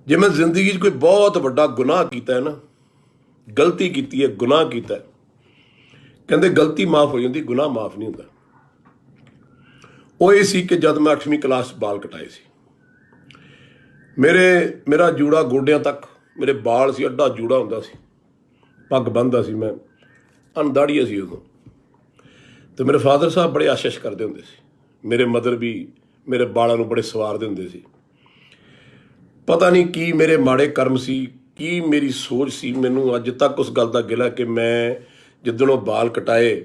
ਜੇ ਮੈਂ ਜ਼ਿੰਦਗੀ 'ਚ ਕੋਈ ਬਹੁਤ ਵੱਡਾ ਗੁਨਾਹ ਕੀਤਾ ਹੈ ਨਾ, ਗਲਤੀ ਕੀਤੀ ਹੈ, ਗੁਨਾਹ ਕੀਤਾ ਹੈ, ਕਹਿੰਦੇ ਗਲਤੀ ਮਾਫ ਹੋ ਜਾਂਦੀ, ਗੁਨਾਹ ਮਾਫ ਨਹੀਂ ਹੁੰਦਾ। ਉਹ ਇਹ ਸੀ ਕਿ ਜਦ ਮੈਂ 8ਵੀਂ ਕਲਾਸ 'ਚ ਬਾਲ ਕਟਾਏ ਸੀ, ਮੇਰਾ ਜੂੜਾ ਗੋਡਿਆਂ ਤੱਕ, ਮੇਰੇ ਬਾਲ ਸੀ, ਅੱਡਾ ਜੂੜਾ ਹੁੰਦਾ ਸੀ, ਪੱਗ ਬੰਨ੍ਹਦਾ ਸੀ ਮੈਂ, ਅਣਦਾੜੀਆ ਸੀ ਉਦੋਂ। ਤੇ ਮੇਰੇ ਫਾਦਰ ਸਾਹਿਬ ਬੜੇ ਆਸ਼ਿਸ਼ ਕਰਦੇ ਹੁੰਦੇ ਸੀ, ਮੇਰੇ ਮਦਰ ਵੀ ਮੇਰੇ ਬਾਲਾਂ ਨੂੰ ਬੜੇ ਸਵਾਰਦੇ ਹੁੰਦੇ ਸੀ। ਪਤਾ ਨਹੀਂ ਕੀ ਮੇਰੇ ਮਾੜੇ ਕਰਮ ਸੀ, ਕੀ ਮੇਰੀ ਸੋਚ ਸੀ, ਮੈਨੂੰ ਅੱਜ ਤੱਕ ਉਸ ਗੱਲ ਦਾ ਗਿਲਾ ਕਿ ਮੈਂ ਜਿੱਦਣ ਉਹ ਬਾਲ ਕਟਾਏ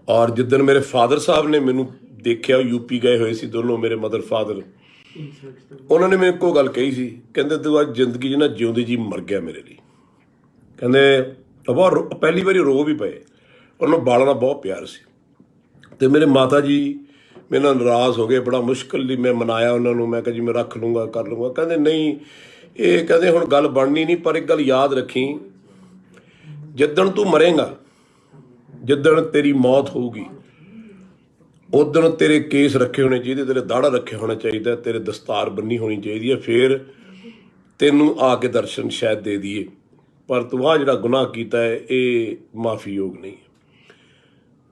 ਔਰ ਜਿੱਦਣ ਮੇਰੇ ਫਾਦਰ ਸਾਹਿਬ ਨੇ ਮੈਨੂੰ ਦੇਖਿਆ, ਯੂਪੀ ਗਏ ਹੋਏ ਸੀ ਦੋਨੋਂ, ਮੇਰੇ ਮਦਰ ਫਾਦਰ, ਉਹਨਾਂ ਨੇ ਮੈਨੂੰ ਇੱਕੋ ਗੱਲ ਕਹੀ ਸੀ, ਕਹਿੰਦੇ ਤੂੰ ਅੱਜ ਜ਼ਿੰਦਗੀ 'ਚ ਨਾ ਜਿਉਂਦੀ ਜੀ ਮਰ ਗਿਆ ਮੇਰੇ ਲਈ। ਕਹਿੰਦੇ ਬਹੁਤ ਪਹਿਲੀ ਵਾਰੀ ਰੋ ਵੀ ਪਏ, ਉਹਨਾਂ ਨੂੰ ਬਾਲਾਂ ਦਾ ਬਹੁਤ ਪਿਆਰ ਸੀ। ਤੇ ਮੇਰੇ ਮਾਤਾ ਜੀ ਮੇਰੇ ਨਾਲ ਨਾਰਾਜ਼ ਹੋ ਗਏ, ਬੜਾ ਮੁਸ਼ਕਿਲ ਲਈ ਮੈਂ ਮਨਾਇਆ ਉਹਨਾਂ ਨੂੰ, ਮੈਂ ਕਿਹਾ ਜੀ ਮੈਂ ਰੱਖ ਲੂੰਗਾ, ਕਰ ਲੂੰਗਾ। ਕਹਿੰਦੇ ਨਹੀਂ, ਇਹ ਕਹਿੰਦੇ ਹੁਣ ਗੱਲ ਬਣਨੀ ਨਹੀਂ, ਪਰ ਇੱਕ ਗੱਲ ਯਾਦ ਰੱਖੀ, ਜਿੱਦਣ ਤੂੰ ਮਰੇਂਗਾ, ਜਿੱਦਣ ਤੇਰੀ ਮੌਤ ਹੋਊਗੀ, ਉਦਣ ਤੇਰੇ ਕੇਸ ਰੱਖੇ ਹੋਣੇ ਚਾਹੀਦੇ, ਤੇਰੇ ਦਾੜਾ ਰੱਖਿਆ ਹੋਣਾ ਚਾਹੀਦਾ, ਤੇਰੇ ਦਸਤਾਰ ਬੰਨੀ ਹੋਣੀ ਚਾਹੀਦੀ ਹੈ, ਫਿਰ ਤੈਨੂੰ ਆ ਕੇ ਦਰਸ਼ਨ ਸ਼ਾਇਦ ਦੇ ਦਈਏ, ਪਰ ਤੂੰ ਆਹ ਜਿਹੜਾ ਗੁਨਾਹ ਕੀਤਾ ਹੈ ਇਹ ਮਾਫੀਯੋਗ ਨਹੀਂ ਹੈ।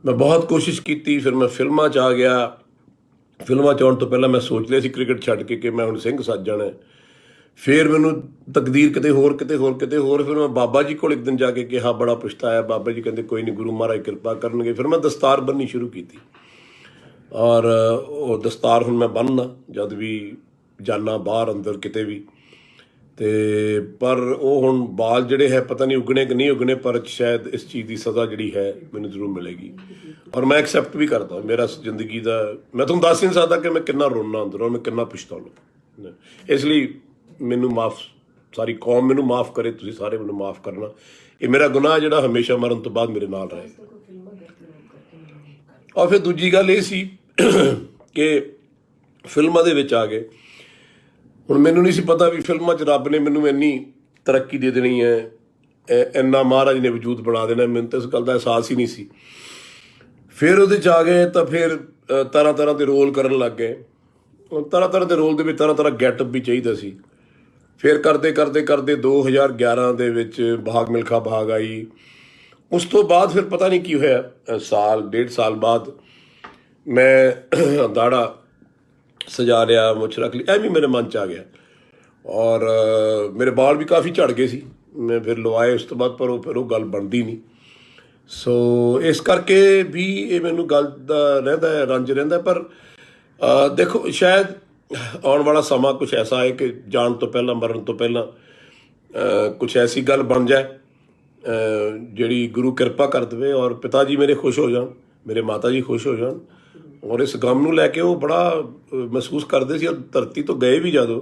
ਮੈਂ ਬਹੁਤ ਕੋਸ਼ਿਸ਼ ਕੀਤੀ, ਫਿਰ ਮੈਂ ਫਿਲਮਾਂ 'ਚ ਆ ਗਿਆ। ਫਿਲਮਾਂ 'ਚ ਆਉਣ ਤੋਂ ਪਹਿਲਾਂ ਮੈਂ ਸੋਚ ਲਿਆ ਸੀ ਕ੍ਰਿਕਟ ਛੱਡ ਕੇ ਕਿ ਮੈਂ ਹੁਣ ਸਿੰਘ ਸੱਜ ਜਾਣਾ। ਫਿਰ ਮੈਨੂੰ ਤਕਦੀਰ ਕਿਤੇ ਹੋਰ, ਫਿਰ ਮੈਂ ਬਾਬਾ ਜੀ ਕੋਲ ਇੱਕ ਦਿਨ ਜਾ ਕੇ ਕਿਹਾ, ਬੜਾ ਪਛਤਾਇਆ। ਬਾਬਾ ਜੀ ਕਹਿੰਦੇ ਕੋਈ ਨਹੀਂ, ਗੁਰੂ ਮਹਾਰਾਜ ਕਿਰਪਾ ਕਰਨਗੇ। ਫਿਰ ਮੈਂ ਦਸਤਾਰ ਬੰਨ੍ਹਣੀ ਸ਼ੁਰੂ ਕੀਤੀ ਔਰ ਉਹ ਦਸਤਾਰ ਹੁਣ ਮੈਂ ਬੰਨ੍ਹਦਾ ਜਦ ਵੀ ਜਾਨਾ ਬਾਹਰ ਅੰਦਰ ਕਿਤੇ ਵੀ। ਤੇ ਪਰ ਉਹ ਹੁਣ ਬਾਲ ਜਿਹੜੇ ਹੈ ਪਤਾ ਨਹੀਂ ਉਗਣੇ ਕਿ ਨਹੀਂ ਉਗਣੇ, ਪਰ ਸ਼ਾਇਦ ਇਸ ਚੀਜ਼ ਦੀ ਸਜ਼ਾ ਜਿਹੜੀ ਹੈ ਮੈਨੂੰ ਜ਼ਰੂਰ ਮਿਲੇਗੀ ਔਰ ਮੈਂ ਐਕਸੈਪਟ ਵੀ ਕਰਦਾ। ਮੇਰਾ ਜ਼ਿੰਦਗੀ ਦਾ ਮੈਂ ਤੁਹਾਨੂੰ ਦੱਸ ਨਹੀਂ ਸਕਦਾ ਕਿ ਮੈਂ ਕਿੰਨਾ ਰੋਣਾ ਅੰਦਰੋਂ, ਮੈਂ ਕਿੰਨਾ ਪਛਤਾਉਣਾ। ਇਸ ਲਈ ਮੈਨੂੰ ਮਾਫ, ਸਾਰੀ ਕੌਮ ਮੈਨੂੰ ਮਾਫ ਕਰੇ, ਤੁਸੀਂ ਸਾਰੇ ਮੈਨੂੰ ਮਾਫ ਕਰਨਾ। ਇਹ ਮੇਰਾ ਗੁਨਾਹ ਜਿਹੜਾ ਹਮੇਸ਼ਾ ਮਰਨ ਤੋਂ ਬਾਅਦ ਮੇਰੇ ਨਾਲ ਰਹੇ। ਔਰ ਫਿਰ ਦੂਜੀ ਗੱਲ ਇਹ ਸੀ ਕਿ ਫਿਲਮਾਂ ਦੇ ਵਿੱਚ ਆ ਗਏ। ਹੁਣ ਮੈਨੂੰ ਨਹੀਂ ਸੀ ਪਤਾ ਵੀ ਫਿਲਮਾਂ 'ਚ ਰੱਬ ਨੇ ਮੈਨੂੰ ਇੰਨੀ ਤਰੱਕੀ ਦੇ ਦੇਣੀ ਹੈ, ਇੰਨਾ ਮਹਾਰਾਜ ਨੇ ਵਜੂਦ ਬਣਾ ਦੇਣਾ, ਮੈਨੂੰ ਤਾਂ ਇਸ ਗੱਲ ਦਾ ਅਹਿਸਾਸ ਹੀ ਨਹੀਂ ਸੀ। ਫਿਰ ਉਹਦੇ 'ਚ ਆ ਗਏ ਤਾਂ ਫਿਰ ਤਰ੍ਹਾਂ ਤਰ੍ਹਾਂ ਦੇ ਰੋਲ ਕਰਨ ਲੱਗ ਗਏ। ਤਰ੍ਹਾਂ ਤਰ੍ਹਾਂ ਦੇ ਰੋਲ ਦੇ ਵਿੱਚ ਤਰ੍ਹਾਂ ਤਰ੍ਹਾਂ ਗੈਟਅਪ ਵੀ ਚਾਹੀਦਾ ਸੀ। ਫਿਰ ਕਰਦੇ 2011 ਦੇ ਵਿੱਚ ਭਾਗ ਮਿਲਖਾ ਭਾਗ ਆਈ। ਉਸ ਤੋਂ ਬਾਅਦ ਫਿਰ ਪਤਾ ਨਹੀਂ ਕੀ ਹੋਇਆ, ਸਾਲ ਡੇਢ ਸਾਲ ਬਾਅਦ ਮੈਂ ਦਾੜਾ ਸਜਾ ਲਿਆ, ਮੁੱਛ ਰੱਖ ਲਈ, ਐਵੇਂ ਮੇਰੇ ਮਨ 'ਚ ਆ ਗਿਆ। ਔਰ ਮੇਰੇ ਬਾਲ ਵੀ ਕਾਫੀ ਝੜ ਗਏ ਸੀ, ਮੈਂ ਫਿਰ ਲਵਾਏ ਉਸ ਤੋਂ ਬਾਅਦ, ਪਰ ਫਿਰ ਉਹ ਗੱਲ ਬਣਦੀ ਨਹੀਂ। ਸੋ ਇਸ ਕਰਕੇ ਵੀ ਇਹ ਮੈਨੂੰ ਗੱਲ ਦਾ ਰਹਿੰਦਾ ਹੈ, ਰੰਜ ਰਹਿੰਦਾ। ਪਰ ਦੇਖੋ ਸ਼ਾਇਦ ਆਉਣ ਵਾਲਾ ਸਮਾਂ ਕੁਛ ਐਸਾ ਹੈ ਕਿ ਜਾਣ ਤੋਂ ਪਹਿਲਾਂ, ਮਰਨ ਤੋਂ ਪਹਿਲਾਂ ਕੁਛ ਐਸੀ ਗੱਲ ਬਣ ਜਾਏ ਜਿਹੜੀ ਗੁਰੂ ਕਿਰਪਾ ਕਰ ਦੇਵੇ ਔਰ ਪਿਤਾ ਜੀ ਮੇਰੇ ਖੁਸ਼ ਹੋ ਜਾਣ, ਮੇਰੇ ਮਾਤਾ ਜੀ ਖੁਸ਼ ਹੋ ਜਾਣ। ਔਰ ਇਸ ਗਮ ਨੂੰ ਲੈ ਕੇ ਉਹ ਬੜਾ ਮਹਿਸੂਸ ਕਰਦੇ ਸੀ। ਔਰ ਧਰਤੀ ਤੋਂ ਗਏ ਵੀ ਜਦੋਂ,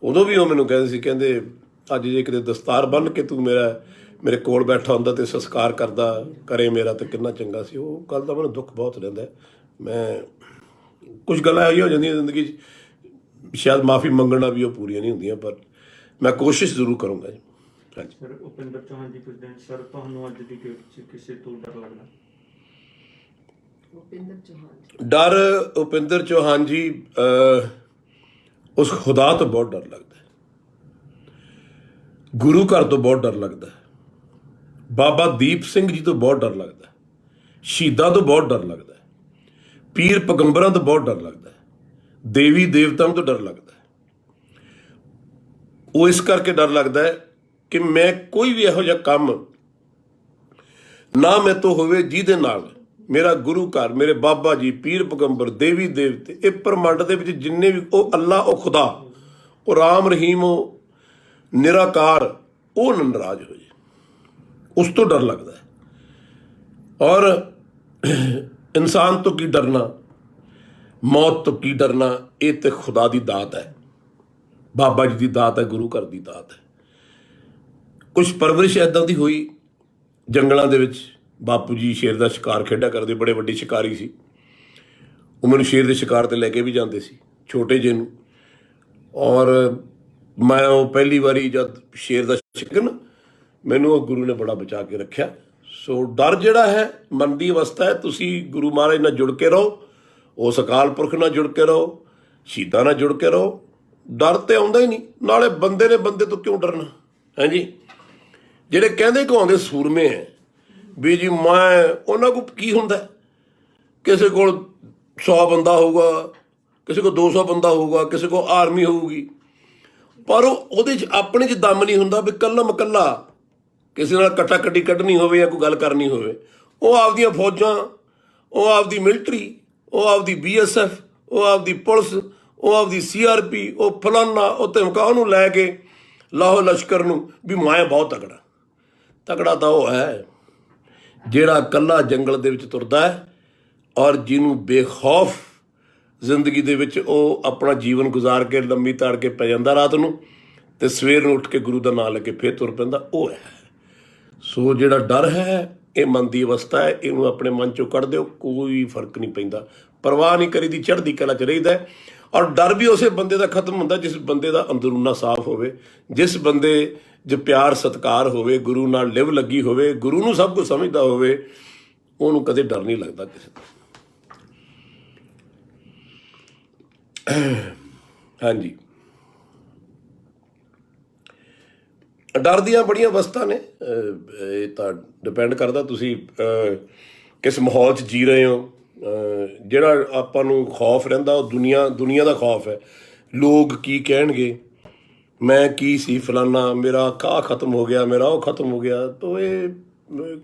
ਉਦੋਂ ਵੀ ਉਹ ਮੈਨੂੰ ਕਹਿੰਦੇ ਸੀ, ਕਹਿੰਦੇ ਅੱਜ ਜੇ ਕਿਤੇ ਦਸਤਾਰ ਬੰਨ੍ਹ ਕੇ ਤੂੰ ਮੇਰੇ ਕੋਲ ਬੈਠਾ ਹੁੰਦਾ ਤੇ ਸੰਸਕਾਰ ਕਰੇ ਮੇਰਾ, ਤਾਂ ਕਿੰਨਾ ਚੰਗਾ ਸੀ। ਉਹ ਗੱਲ ਦਾ ਮੈਨੂੰ ਦੁੱਖ ਬਹੁਤ ਰਹਿੰਦਾ। ਮੈਂ ਕੁਝ ਗੱਲਾਂ ਇਹੋ ਹੋ ਜਾਂਦੀਆਂ ਜ਼ਿੰਦਗੀ 'ਚ, ਸ਼ਾਇਦ ਮਾਫੀ ਮੰਗਣਾ ਵੀ ਉਹ ਪੂਰੀਆਂ ਨਹੀਂ ਹੁੰਦੀਆਂ, ਪਰ ਮੈਂ ਕੋਸ਼ਿਸ਼ ਜ਼ਰੂਰ ਕਰੂੰਗਾ ਜੀ। ਹਾਂਜੀ ਸਰ, ਉਪਿੰਦਰ ਚੌਹਾਨ ਜੀ ਪੁੱਛਦੇ ਨੇ, ਸਰ ਤੁਹਾਨੂੰ ਅੱਜ ਦੀ ਡੇਟ 'ਚ ਕਿਸੇ ਤੋਂ ਡਰ ਲੱਗਦਾ? ਡਰ ਉਪਿੰਦਰ ਚੌਹਾਨ ਜੀ, ਉਸ ਖੁਦਾ ਤੋਂ ਬਹੁਤ ਡਰ ਲੱਗਦਾ ਹੈ, ਗੁਰੂ ਘਰ ਤੋਂ ਬਹੁਤ ਡਰ ਲੱਗਦਾ ਹੈ, ਬਾਬਾ ਦੀਪ ਸਿੰਘ ਜੀ ਤੋਂ ਬਹੁਤ ਡਰ ਲੱਗਦਾ ਹੈ, ਸ਼ਹੀਦਾਂ ਤੋਂ ਬਹੁਤ ਡਰ ਲੱਗਦਾ ਹੈ, ਪੀਰ ਪੈਗੰਬਰਾਂ ਤੋਂ ਬਹੁਤ ਡਰ ਲੱਗਦਾ ਹੈ, ਦੇਵੀ ਦੇਵਤਾਂ ਤੋਂ ਡਰ ਲੱਗਦਾ ਹੈ। ਉਹ ਇਸ ਕਰਕੇ ਡਰ ਲੱਗਦਾ ਹੈ ਕਿ ਮੈਂ ਕੋਈ ਵੀ ਇਹੋ ਜਿਹਾ ਕੰਮ ਨਾ ਮੇਰੇ ਤੋਂ ਹੋਵੇ ਜਿਹਦੇ ਨਾਲ ਮੇਰਾ ਗੁਰੂ ਘਰ, ਮੇਰੇ ਬਾਬਾ ਜੀ, ਪੀਰ ਪੈਗੰਬਰ, ਦੇਵੀ ਦੇਵਤੇ, ਇਹ ਬ੍ਰਹਮੰਡ ਦੇ ਵਿੱਚ ਜਿੰਨੇ ਵੀ, ਉਹ ਅੱਲਾ, ਉਹ ਖੁਦਾ, ਉਹ ਰਾਮ ਰਹੀਮ, ਉਹ ਨਿਰਾਕਾਰ, ਉਹ ਨਾਰਾਜ਼ ਹੋ ਜਾਏ, ਉਸ ਤੋਂ ਡਰ ਲੱਗਦਾ ਹੈ। ਔਰ ਇਨਸਾਨ ਤੋਂ ਕੀ ਡਰਨਾ, ਮੌਤ ਤੋਂ ਕੀ ਡਰਨਾ, ਇਹ ਤੇ ਖੁਦਾ ਦੀ ਦਾਤ ਹੈ, ਬਾਬਾ ਜੀ ਦੀ ਦਾਤ ਹੈ, ਗੁਰੂ ਘਰ ਦੀ ਦਾਤ ਹੈ। ਕੁਛ ਪਰਵਰਿਸ਼ ਇੱਦਾਂ ਦੀ ਹੋਈ ਜੰਗਲਾਂ ਦੇ ਵਿੱਚ। ਬਾਪੂ ਜੀ ਸ਼ੇਰ ਦਾ ਸ਼ਿਕਾਰ ਖੇਡਿਆ ਕਰਦੇ, ਬੜੇ ਵੱਡੇ ਸ਼ਿਕਾਰੀ ਸੀ। ਉਹ ਮੈਨੂੰ ਸ਼ੇਰ ਦੇ ਸ਼ਿਕਾਰ 'ਤੇ ਲੈ ਕੇ ਵੀ ਜਾਂਦੇ ਸੀ ਛੋਟੇ ਜਿਹੇ ਨੂੰ। ਔਰ ਮੈਂ ਉਹ ਪਹਿਲੀ ਵਾਰੀ ਜਦ ਸ਼ੇਰ ਦਾ ਸ਼ਿਕਾਰ, ਮੈਨੂੰ ਉਹ ਗੁਰੂ ਨੇ ਬੜਾ ਬਚਾ ਕੇ ਰੱਖਿਆ। ਸੋ ਡਰ ਜਿਹੜਾ ਹੈ ਮਨ ਦੀ ਅਵਸਥਾ ਹੈ। ਤੁਸੀਂ ਗੁਰੂ ਮਹਾਰਾਜ ਨਾਲ ਜੁੜ ਕੇ ਰਹੋ, ਉਸ ਅਕਾਲ ਪੁਰਖ ਨਾਲ ਜੁੜ ਕੇ ਰਹੋ, ਸ਼ਹੀਦਾਂ ਨਾਲ ਜੁੜ ਕੇ ਰਹੋ। ਡਰ ਤੇ ਆਉਂਦਾ ਹੀ ਨਹੀਂ। ਨਾਲੇ ਬੰਦੇ ਨੇ ਬੰਦੇ ਤੋਂ ਕਿਉਂ ਡਰਨਾ ਹੈ ਜੀ? ਜਿਹੜੇ ਕਹਿੰਦੇ ਕਹਾਉਂਦੇ ਸੂਰਮੇ ਹੈ ਵੀ ਜੀ, ਮੈਂ ਉਹਨਾਂ ਕੋਲ ਕੀ ਹੁੰਦਾ, ਕਿਸੇ ਕੋਲ 100 ਬੰਦਾ ਹੋਊਗਾ, ਕਿਸੇ ਕੋਲ 200 ਬੰਦਾ ਹੋਊਗਾ, ਕਿਸੇ ਕੋਲ ਆਰਮੀ ਹੋਊਗੀ, ਪਰ ਉਹਦੇ 'ਚ ਆਪਣੇ 'ਚ ਦਮ ਨਹੀਂ ਹੁੰਦਾ ਵੀ ਕੱਲਾ ਮਕੱਲਾ ਕਿਸੇ ਨਾਲ ਕੱਟਾ ਕੱਟੀ ਕੱਢਣੀ ਹੋਵੇ ਜਾਂ ਕੋਈ ਗੱਲ ਕਰਨੀ ਹੋਵੇ। ਉਹ ਆਪਦੀਆਂ ਫੌਜਾਂ, ਉਹ ਆਪਦੀ ਮਿਲਟਰੀ, ਉਹ ਆਪਦੀ BSF, ਉਹ ਆਪਦੀ ਪੁਲਿਸ, ਉਹ ਆਪਦੀ CRP, ਉਹ ਫਲਾਨਾ, ਉਹ ਧਮਕਾ, ਉਹਨੂੰ ਲੈ ਕੇ ਲਾਹੋ ਲਸ਼ਕਰ ਨੂੰ ਵੀ ਮੈਂ ਬਹੁਤ ਤਕੜਾ। ਤਕੜਾ ਤਾਂ ਉਹ ਹੈ ਜਿਹੜਾ ਇਕੱਲਾ ਜੰਗਲ ਦੇ ਵਿੱਚ ਤੁਰਦਾ ਹੈ ਔਰ ਜਿਹਨੂੰ ਬੇਖੌਫ ਜ਼ਿੰਦਗੀ ਦੇ ਵਿੱਚ ਉਹ ਆਪਣਾ ਜੀਵਨ ਗੁਜ਼ਾਰ ਕੇ ਲੰਮੀ ਤਾੜ ਕੇ ਪੈ ਜਾਂਦਾ ਰਾਤ ਨੂੰ ਅਤੇ ਸਵੇਰ ਨੂੰ ਉੱਠ ਕੇ ਗੁਰੂ ਦਾ ਨਾਂ ਲੈ ਕੇ ਫਿਰ ਤੁਰ ਪੈਂਦਾ, ਉਹ ਹੈ। ਸੋ ਜਿਹੜਾ ਡਰ ਹੈ ਇਹ ਮਨ ਦੀ ਅਵਸਥਾ ਹੈ, ਇਹਨੂੰ ਆਪਣੇ ਮਨ 'ਚੋਂ ਕੱਢ ਦਿਓ, ਕੋਈ ਫਰਕ ਨਹੀਂ ਪੈਂਦਾ, ਪਰਵਾਹ ਨਹੀਂ ਕਰੀਦੀ, ਚੜ੍ਹਦੀ ਕਲਾ 'ਚ ਰਹੀਦਾ। ਔਰ ਡਰ ਵੀ ਉਸੇ ਬੰਦੇ ਦਾ ਖਤਮ ਹੁੰਦਾ ਜਿਸ ਬੰਦੇ ਦਾ ਅੰਦਰੂਨਾ ਸਾਫ਼ ਹੋਵੇ, ਜਿਸ ਬੰਦੇ 'ਚ ਪਿਆਰ ਸਤਿਕਾਰ ਹੋਵੇ, ਗੁਰੂ ਨਾਲ ਲਿਵ ਲੱਗੀ ਹੋਵੇ, ਗੁਰੂ ਨੂੰ ਸਭ ਕੁਝ ਸਮਝਦਾ ਹੋਵੇ, ਉਹਨੂੰ ਕਦੇ ਡਰ ਨਹੀਂ ਲੱਗਦਾ ਕਿਸੇ ਦਾ। ਹਾਂਜੀ, ਡਰ ਦੀਆਂ ਬੜੀਆਂ ਅਵਸਥਾ ਨੇ, ਇਹ ਤਾਂ ਡਿਪੈਂਡ ਕਰਦਾ ਤੁਸੀਂ ਕਿਸ ਮਾਹੌਲ 'ਚ ਜੀ ਰਹੇ ਹੋ। ਜਿਹੜਾ ਆਪਾਂ ਨੂੰ ਖੌਫ ਰਹਿੰਦਾ ਉਹ ਦੁਨੀਆ ਦਾ ਖੌਫ ਹੈ। ਲੋਕ ਕੀ ਕਹਿਣਗੇ, ਮੈਂ ਕੀ ਸੀ ਫਲਾਨਾ, ਮੇਰਾ ਕਾਹ ਖਤਮ ਹੋ ਗਿਆ, ਮੇਰਾ ਉਹ ਖਤਮ ਹੋ ਗਿਆ। ਤਾਂ ਇਹ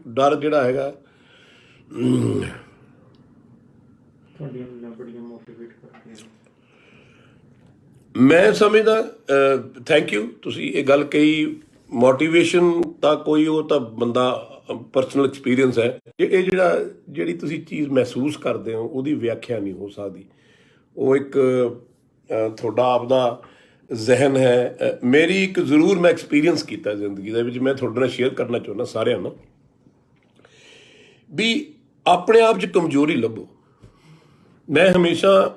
ਡਰ ਜਿਹੜਾ ਹੈਗਾ ਤੁਹਾਡੀਆਂ ਗੱਲਾਂ ਬੜੀਆਂ ਮੋਟੀਵੇਟ ਕਰਦੀਆਂ। ਮੈਂ ਸਮਝਦਾ, ਥੈਂਕ ਯੂ, ਤੁਸੀਂ ਇਹ ਗੱਲ ਕਹੀ। ਮੋਟੀਵੇਸ਼ਨ ਤਾਂ ਕੋਈ, ਉਹ ਤਾਂ ਬੰਦਾ ਪਰਸਨਲ ਐਕਸਪੀਰੀਅੰਸ ਹੈ। ਇਹ ਜਿਹੜੀ ਤੁਸੀਂ ਚੀਜ਼ ਮਹਿਸੂਸ ਕਰਦੇ ਹੋ ਉਹਦੀ ਵਿਆਖਿਆ ਨਹੀਂ ਹੋ ਸਕਦੀ, ਉਹ ਇੱਕ ਤੁਹਾਡਾ ਆਪਦਾ ਜ਼ਿਹਨ ਹੈ। ਮੇਰੀ ਇੱਕ ਜ਼ਰੂਰ ਮੈਂ ਐਕਸਪੀਰੀਅੰਸ ਕੀਤਾ ਜ਼ਿੰਦਗੀ ਦੇ ਵਿੱਚ, ਮੈਂ ਤੁਹਾਡੇ ਨਾਲ ਸ਼ੇਅਰ ਕਰਨਾ ਚਾਹੁੰਦਾ ਸਾਰਿਆਂ ਨਾਲ, ਵੀ ਆਪਣੇ ਆਪ 'ਚ ਕਮਜ਼ੋਰੀ ਲੱਭੋ। ਮੈਂ ਹਮੇਸ਼ਾ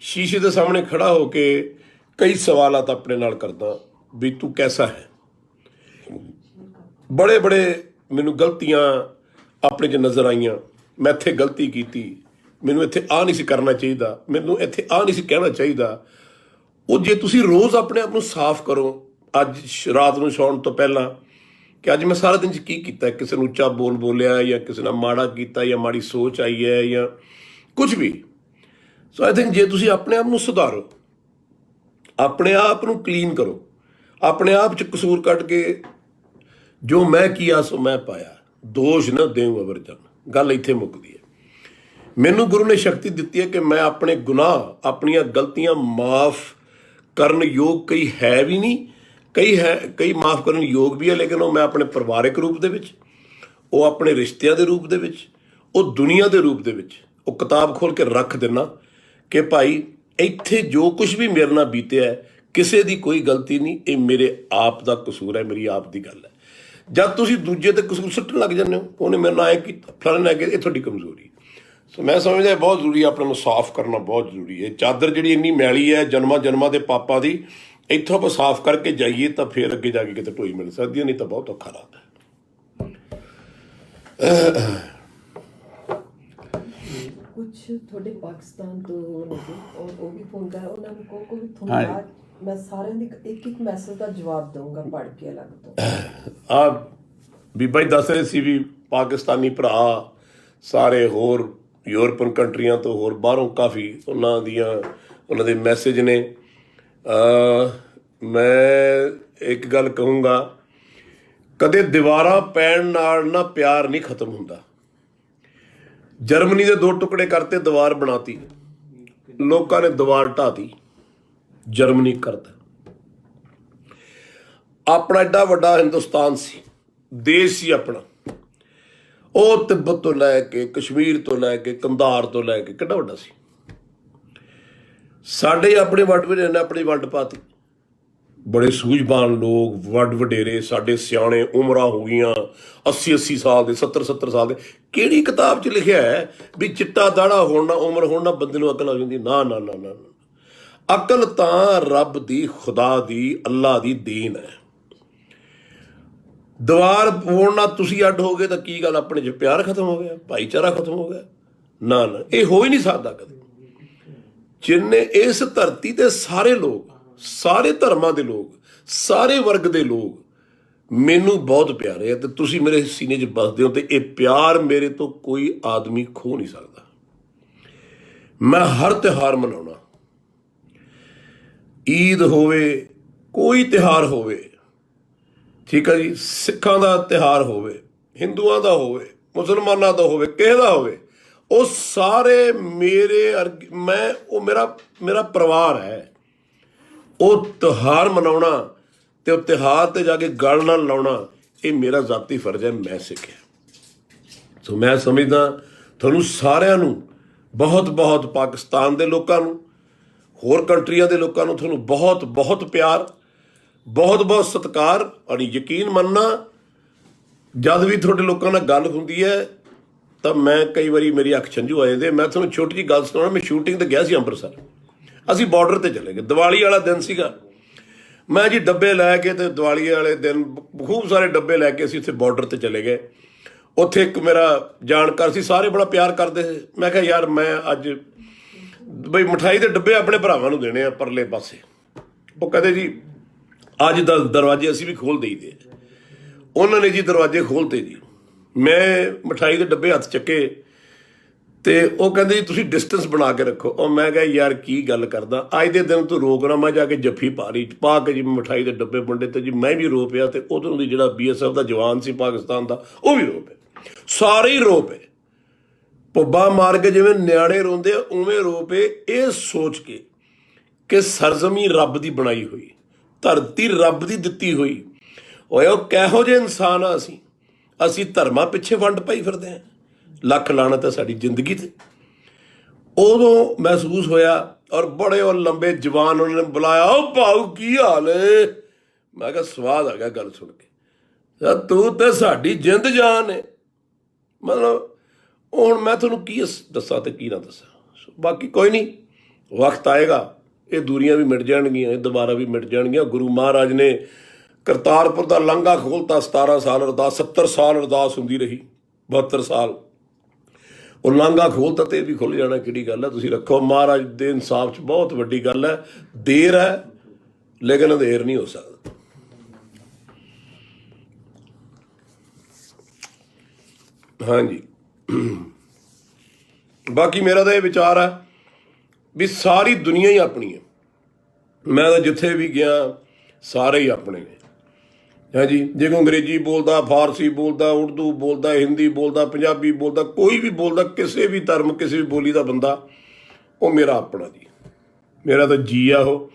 ਸ਼ੀਸ਼ੇ ਦੇ ਸਾਹਮਣੇ ਖੜਾ ਹੋ ਕੇ ਕਈ ਸਵਾਲਾਤ ਆਪਣੇ ਨਾਲ ਕਰਦਾ ਵੀ ਤੂੰ ਕੈਸਾ ਹੈ। ਬੜੇ ਮੈਨੂੰ ਗਲਤੀਆਂ ਆਪਣੇ 'ਚ ਨਜ਼ਰ ਆਈਆਂ, ਮੈਂ ਇੱਥੇ ਗਲਤੀ ਕੀਤੀ, ਮੈਨੂੰ ਇੱਥੇ ਆਹ ਨਹੀਂ ਸੀ ਕਰਨਾ ਚਾਹੀਦਾ, ਮੈਨੂੰ ਇੱਥੇ ਆਹ ਨਹੀਂ ਸੀ ਕਹਿਣਾ ਚਾਹੀਦਾ। ਉਹ ਜੇ ਤੁਸੀਂ ਰੋਜ਼ ਆਪਣੇ ਆਪ ਨੂੰ ਸਾਫ਼ ਕਰੋ, ਅੱਜ ਰਾਤ ਨੂੰ ਸੌਣ ਤੋਂ ਪਹਿਲਾਂ, ਕਿ ਅੱਜ ਮੈਂ ਸਾਰਾ ਦਿਨ 'ਚ ਕੀ ਕੀਤਾ, ਕਿਸੇ ਨੂੰ ਉੱਚਾ ਬੋਲਿਆ ਜਾਂ ਕਿਸੇ ਨਾਲ ਮਾੜਾ ਕੀਤਾ ਜਾਂ ਮਾੜੀ ਸੋਚ ਆਈ ਹੈ ਜਾਂ ਕੁਝ ਵੀ। ਸੋ ਆਈ ਥਿੰਕ ਜੇ ਤੁਸੀਂ ਆਪਣੇ ਆਪ ਨੂੰ ਸੁਧਾਰੋ, ਆਪਣੇ ਆਪ ਨੂੰ ਕਲੀਨ ਕਰੋ, ਆਪਣੇ ਆਪ 'ਚ ਕਸੂਰ ਕੱਢ ਕੇ ਜੋ ਮੈਂ ਕੀਆ ਸੋ ਮੈਂ ਪਾਇਆ, ਦੋਸ਼ ਨਾ ਦੇਉ ਅਵਰ ਜਨ, ਗੱਲ ਇੱਥੇ ਮੁੱਕਦੀ ਹੈ। ਮੈਨੂੰ ਗੁਰੂ ਨੇ ਸ਼ਕਤੀ ਦਿੱਤੀ ਹੈ ਕਿ ਮੈਂ ਆਪਣੇ ਗੁਨਾਹ, ਆਪਣੀਆਂ ਗਲਤੀਆਂ ਮਾਫ਼ ਕਰਨ ਯੋਗ ਕਈ ਹੈ ਵੀ ਨਹੀਂ, ਕਈ ਮਾਫ਼ ਕਰਨ ਯੋਗ ਵੀ ਹੈ, ਲੇਕਿਨ ਉਹ ਮੈਂ ਆਪਣੇ ਪਰਿਵਾਰਿਕ ਰੂਪ ਦੇ ਵਿੱਚ, ਉਹ ਆਪਣੇ ਰਿਸ਼ਤਿਆਂ ਦੇ ਰੂਪ ਦੇ ਵਿੱਚ, ਉਹ ਦੁਨੀਆ ਦੇ ਰੂਪ ਦੇ ਵਿੱਚ ਉਹ ਕਿਤਾਬ ਖੋਲ੍ਹ ਕੇ ਰੱਖ ਦਿੰਦਾ ਕਿ ਭਾਈ ਇੱਥੇ ਜੋ ਕੁਝ ਵੀ ਮੇਰੇ ਨਾਲ ਬੀਤਿਆ ਹੈ ਕਿਸੇ ਦੀ ਕੋਈ ਗਲਤੀ ਨਹੀਂ, ਇਹ ਮੇਰੇ ਆਪ ਦਾ ਕਸੂਰ ਹੈ, ਮੇਰੀ ਆਪ ਦੀ ਗੱਲ ਹੈ। ਜਦ ਤੁਸੀਂ ਦੂਜੇ ਤੇ ਕਸੂਰ ਸੁੱਟਣ ਲੱਗ ਜਾਂਦੇ ਹੋ, ਉਹਨੇ ਮੇਰੇ ਨਾਲ ਆਏ ਕੀਤਾ, ਫਲਾਣੇ ਨੇ, ਇਹ ਤੁਹਾਡੀ ਕਮਜ਼ੋਰੀ। ਸੋ ਮੈਂ ਸਮਝਦਾ ਬਹੁਤ ਜ਼ਰੂਰੀ ਹੈ, ਆਪਣੇ ਨੂੰ ਸਾਫ਼ ਕਰਨਾ ਬਹੁਤ ਜ਼ਰੂਰੀ ਹੈ। ਚਾਦਰ ਜਿਹੜੀ ਇੰਨੀ ਮੈਲੀ ਹੈ ਜਨਮਾਂ ਦੇ ਪਾਪਾਂ ਦੀ, ਇੱਥੋਂ ਆਪਾਂ ਸਾਫ਼ ਕਰਕੇ ਜਾਈਏ ਤਾਂ ਫਿਰ ਅੱਗੇ ਜਾ ਕੇ ਕਿਤੇ ਢੋਈ ਮਿਲ ਸਕਦੀ ਹੈ, ਨਹੀਂ ਤਾਂ ਬਹੁਤ ਔਖਾ ਲੱਗਦਾ। ਕੁਝ ਤੁਹਾਡੇ ਪਾਕਿਸਤਾਨ ਤੋਂ ਲੱਗੇ ਔਰ ਉਹ ਵੀ ਫੋਨ ਕਰ, ਉਹਨਾਂ ਨੂੰ ਕਹੋ ਵੀ ਤੁਹਾਨੂੰ ਮੈਂ ਸਾਰਿਆਂ ਦੀ ਇੱਕ ਮੈਸੇਜ ਦਾ ਜਵਾਬ ਦਊਂਗਾ ਪੜ੍ਹ ਕੇ ਅਲੱਗ ਤੋਂ। ਆ ਬੀਬਾ ਜੀ ਦੱਸ ਰਹੇ ਸੀ ਵੀ ਪਾਕਿਸਤਾਨੀ ਭਰਾ ਸਾਰੇ ਹੋਰ ਯੂਰਪੀਅਨ ਕੰਟਰੀਆਂ ਤੋਂ, ਹੋਰ ਬਾਹਰੋਂ ਕਾਫੀ ਉਹਨਾਂ ਦੇ ਮੈਸੇਜ ਨੇ। ਮੈਂ ਇੱਕ ਗੱਲ ਕਹੂੰਗਾ, ਕਦੇ ਦੀਵਾਰਾਂ ਪੈਣ ਨਾਲ ਨਾ ਪਿਆਰ ਨਹੀਂ ਖਤਮ ਹੁੰਦਾ। ਜਰਮਨੀ ਦੇ 2 ਟੁਕੜੇ ਕਰਤੇ, ਦੀਵਾਰ ਬਣਾਤੀ, ਲੋਕਾਂ ਨੇ ਦੀਵਾਰ ਢਾਤੀ, ਜਰਮਨੀ ਕਰਤਾ। ਆਪਣਾ ਐਡਾ ਵੱਡਾ ਹਿੰਦੁਸਤਾਨ ਸੀ, ਦੇਸ਼ ਸੀ ਆਪਣਾ, ਉਹ ਤਿੱਬਤ ਤੋਂ ਲੈ ਕੇ ਕਸ਼ਮੀਰ ਤੋਂ ਲੈ ਕੇ ਕੰਧਾਰ ਤੋਂ ਲੈ ਕੇ ਕਿੰਨਾ ਵੱਡਾ ਸੀ। ਸਾਡੇ ਆਪਣੇ ਵੰਡ ਵੀ ਨੇ ਆਪਣੀ ਵੰਡ ਪਾਤੀ। ਬੜੇ ਸੂਝਵਾਨ ਲੋਕ, ਵੱਡ ਵਡੇਰੇ, ਸਾਡੇ ਸਿਆਣੇ, ਉਮਰਾਂ ਹੋ ਗਈਆਂ 80-80 ਸਾਲ ਦੇ, 70-70 ਸਾਲ ਦੇ। ਕਿਹੜੀ ਕਿਤਾਬ 'ਚ ਲਿਖਿਆ ਹੈ ਵੀ ਚਿੱਟਾ ਦਾੜਾ ਹੋਣ ਨਾ, ਉਮਰ ਹੋਣ ਨਾ ਬੰਦੇ ਨੂੰ ਅਕਲ ਆ ਜਾਂਦੀ? ਨਾ ਨਾ ਨਾ ਨਾ, ਅਕਲ ਤਾਂ ਰੱਬ ਦੀ, ਖੁਦਾ ਦੀ, ਅੱਲਾ ਦੀ ਦੇਣ ਹੈ। ਦੀਵਾਰ ਹੋਣ ਨਾਲ ਤੁਸੀਂ ਅੱਡ ਹੋ ਗਏ ਤਾਂ ਕੀ ਗੱਲ, ਆਪਣੇ 'ਚ ਪਿਆਰ ਖਤਮ ਹੋ ਗਿਆ, ਭਾਈਚਾਰਾ ਖਤਮ ਹੋ ਗਿਆ? ਨਾ ਨਾ, ਇਹ ਹੋ ਹੀ ਨਹੀਂ ਸਕਦਾ ਕਦੇ। ਜਿੰਨੇ ਇਸ ਧਰਤੀ ਤੇ ਸਾਰੇ ਲੋਕ, ਸਾਰੇ ਧਰਮਾਂ ਦੇ ਲੋਕ, ਸਾਰੇ ਵਰਗ ਦੇ ਲੋਕ ਮੈਨੂੰ ਬਹੁਤ ਪਿਆਰੇ ਆ, ਤੇ ਤੁਸੀਂ ਮੇਰੇ ਸੀਨੇ 'ਚ ਵੱਸਦੇ ਹੋ, ਤੇ ਇਹ ਪਿਆਰ ਮੇਰੇ ਤੋਂ ਕੋਈ ਆਦਮੀ ਖੋਹ ਨਹੀਂ ਸਕਦਾ। ਮੈਂ ਹਰ ਤਿਉਹਾਰ ਮਨਾਉਣਾ, ਈਦ ਹੋਵੇ, ਕੋਈ ਤਿਉਹਾਰ ਹੋਵੇ, ਠੀਕ ਹੈ ਜੀ, ਸਿੱਖਾਂ ਦਾ ਤਿਉਹਾਰ ਹੋਵੇ, ਹਿੰਦੂਆਂ ਦਾ ਹੋਵੇ, ਮੁਸਲਮਾਨਾਂ ਦਾ ਹੋਵੇ, ਕਿਸੇ ਦਾ ਹੋਵੇ, ਉਹ ਸਾਰੇ ਮੇਰੇ ਮੈਂ ਉਹ ਮੇਰਾ ਪਰਿਵਾਰ ਹੈ। ਉਹ ਤਿਉਹਾਰ ਮਨਾਉਣਾ ਤੇ ਉਹ ਤਿਉਹਾਰ ਤੇ ਜਾ ਕੇ ਗਲ ਨਾਲ ਲਾਉਣਾ, ਇਹ ਮੇਰਾ ਜ਼ਾਤੀ ਫਰਜ਼ ਹੈ, ਮੈਂ ਸਿੱਖਿਆ। ਸੋ ਮੈਂ ਸਮਝਦਾ ਤੁਹਾਨੂੰ ਸਾਰਿਆਂ ਨੂੰ ਬਹੁਤ ਬਹੁਤ, ਪਾਕਿਸਤਾਨ ਦੇ ਲੋਕਾਂ ਨੂੰ, ਹੋਰ ਕੰਟਰੀਆਂ ਦੇ ਲੋਕਾਂ ਨੂੰ, ਤੁਹਾਨੂੰ ਬਹੁਤ ਬਹੁਤ ਪਿਆਰ, ਬਹੁਤ ਬਹੁਤ ਸਤਿਕਾਰ। ਔਰ ਯਕੀਨ ਮੰਨਣਾ, ਜਦ ਵੀ ਤੁਹਾਡੇ ਲੋਕਾਂ ਨਾਲ ਗੱਲ ਹੁੰਦੀ ਹੈ ਤਾਂ ਮੈਂ ਕਈ ਵਾਰੀ ਮੇਰੀ ਅੱਖ ਛੰਝੂ ਆ ਜਾਂਦੇ। ਮੈਂ ਤੁਹਾਨੂੰ ਛੋਟੀ ਜਿਹੀ ਗੱਲ ਸੁਣਾਉਣਾ। ਮੈਂ ਸ਼ੂਟਿੰਗ ਤੇ ਗਿਆ ਸੀ ਅੰਮ੍ਰਿਤਸਰ, ਅਸੀਂ ਬਾਰਡਰ ਤੇ ਚਲੇ ਗਏ, ਦੀਵਾਲੀ ਵਾਲਾ ਦਿਨ ਸੀਗਾ। ਮੈਂ ਜੀ ਡੱਬੇ ਲੈ ਕੇ, ਤੇ ਦੀਵਾਲੀ ਵਾਲੇ ਦਿਨ ਖੂਬ ਸਾਰੇ ਡੱਬੇ ਲੈ ਕੇ ਅਸੀਂ ਉੱਥੇ ਬਾਰਡਰ ਤੇ ਚਲੇ ਗਏ। ਉੱਥੇ ਇੱਕ ਮੇਰਾ ਜਾਣਕਾਰ ਸੀ, ਸਾਰੇ ਬੜਾ ਪਿਆਰ ਕਰਦੇ ਸੀ। ਮੈਂ ਕਿਹਾ ਯਾਰ ਮੈਂ ਅੱਜ ਬਈ ਮਠਾਈ ਦੇ ਡੱਬੇ ਆਪਣੇ ਭਰਾਵਾਂ ਨੂੰ ਦੇਣੇ ਆ ਪਰਲੇ ਪਾਸੇ। ਉਹ ਕਹਿੰਦੇ ਜੀ ਅੱਜ ਦਾ ਦਰਵਾਜ਼ੇ ਅਸੀਂ ਵੀ ਖੋਲ੍ਹ ਦੇਈਦੇ। ਉਹਨਾਂ ਨੇ ਜੀ ਦਰਵਾਜ਼ੇ ਖੋਲ੍ਹਤੇ ਜੀ। ਮੈਂ ਮਠਾਈ ਦੇ ਡੱਬੇ ਹੱਥ ਚੱਕੇ ਤੇ ਉਹ ਕਹਿੰਦੇ ਜੀ ਤੁਸੀਂ ਡਿਸਟੈਂਸ ਬਣਾ ਕੇ ਰੱਖੋ। ਉਹ ਮੈਂ ਕਿਹਾ ਯਾਰ ਕੀ ਗੱਲ ਕਰਦਾ, ਅੱਜ ਦੇ ਦਿਨ ਤੂੰ ਰੋਕ ਨਾ। ਮੈਂ ਜਾ ਕੇ ਜੱਫੀ ਪਾ ਕੇ ਜੀ ਮਠਾਈ ਦੇ ਡੱਬੇ ਵੰਡੇ ਤੇ ਜੀ ਮੈਂ ਵੀ ਰੋ ਪਿਆ, ਤੇ ਉਧਰੋਂ ਦੀ ਜਿਹੜਾ BSF ਦਾ ਜਵਾਨ ਸੀ ਪਾਕਿਸਤਾਨ ਦਾ, ਉਹ ਵੀ ਰੋ ਪਿਆ, ਸਾਰੇ ਹੀ ਰੋ ਪਏ। ਪੁੱਬਾ ਮਾਰ ਕੇ ਜਿਵੇਂ ਨਿਆਣੇ ਰੋਂਦੇ ਆ ਉਵੇਂ ਰੋ ਪਏ, ਇਹ ਸੋਚ ਕੇ ਕਿ ਸਰਜ਼ਮੀਂ ਰੱਬ ਦੀ ਬਣਾਈ ਹੋਈ, ਧਰਤੀ ਰੱਬ ਦੀ ਦਿੱਤੀ ਹੋਈ। ਓਏ ਉਹ ਕਿਹੋ ਜਿਹੇ ਇਨਸਾਨ ਆ ਅਸੀਂ ਧਰਮਾਂ ਪਿੱਛੇ ਵੰਡ ਪਾਈ ਫਿਰਦੇ ਹਾਂ। ਲੱਖ ਲਾਹਨਤ ਹੈ ਸਾਡੀ ਜ਼ਿੰਦਗੀ ਤੇ। ਉਦੋਂ ਮਹਿਸੂਸ ਹੋਇਆ। ਔਰ ਬੜੇ ਉਹ ਲੰਬੇ ਜਵਾਨ ਉਹਨਾਂ ਨੇ ਬੁਲਾਇਆ, ਉਹ ਭਾਊ ਕੀ ਹਾਲ ਏ। ਮੈਂ ਕਿਹਾ ਸਵਾਦ ਆ ਗਿਆ ਗੱਲ ਸੁਣ ਕੇ, ਤੂੰ ਤੇ ਸਾਡੀ ਜਿੰਦ ਜਾਨ ਹੈ। ਮਤਲਬ ਹੁਣ ਮੈਂ ਤੁਹਾਨੂੰ ਕੀ ਦੱਸਾਂ ਤੇ ਕੀ ਨਾ ਦੱਸਾਂ। ਬਾਕੀ ਕੋਈ ਨਹੀਂ, ਵਕਤ ਆਏਗਾ, ਇਹ ਦੂਰੀਆਂ ਵੀ ਮਿਟ ਜਾਣਗੀਆਂ, ਇਹ ਦੁਬਾਰਾ ਵੀ ਮਿਟ ਜਾਣਗੀਆਂ। ਗੁਰੂ ਮਹਾਰਾਜ ਨੇ ਕਰਤਾਰਪੁਰ ਦਾ ਲਾਂਘਾ ਖੋਲ੍ਹਤਾ, 17 ਸਾਲ ਅਰਦਾਸ, 70 ਸਾਲ ਅਰਦਾਸ ਹੁੰਦੀ ਰਹੀ, 72 ਸਾਲ ਉਹ ਲਾਂਘਾ ਖੋਲ੍ਹਤਾ ਤੇ ਇਹ ਵੀ ਖੁੱਲ੍ਹ ਜਾਣਾ। ਕਿਹੜੀ ਗੱਲ ਹੈ, ਤੁਸੀਂ ਰੱਖੋ। ਮਹਾਰਾਜ ਦੇ ਇਨਸਾਫ 'ਚ ਬਹੁਤ ਵੱਡੀ ਗੱਲ ਹੈ। ਦੇਰ ਹੈ ਲੇਕਿਨ ਅੰਧੇਰ ਨਹੀਂ ਹੋ ਸਕਦਾ। ਹਾਂਜੀ, ਬਾਕੀ ਮੇਰਾ ਤਾਂ ਇਹ ਵਿਚਾਰ ਹੈ ਵੀ ਸਾਰੀ ਦੁਨੀਆ ਹੀ ਆਪਣੀ ਹੈ। ਮੈਂ ਤਾਂ ਜਿੱਥੇ ਵੀ ਗਿਆ ਸਾਰੇ ਹੀ ਆਪਣੇ ਨੇ। ਹਾਂਜੀ, ਜੇ ਕੋਈ ਅੰਗਰੇਜ਼ੀ ਬੋਲਦਾ, ਫਾਰਸੀ ਬੋਲਦਾ, ਉਰਦੂ ਬੋਲਦਾ, ਹਿੰਦੀ ਬੋਲਦਾ, ਪੰਜਾਬੀ ਬੋਲਦਾ, ਕੋਈ ਵੀ ਬੋਲਦਾ, ਕਿਸੇ ਵੀ ਧਰਮ, ਕਿਸੇ ਵੀ ਬੋਲੀ ਦਾ ਬੰਦਾ, ਉਹ ਮੇਰਾ ਆਪਣਾ ਜੀ, ਮੇਰਾ ਤਾਂ ਜੀ ਆ ਉਹ।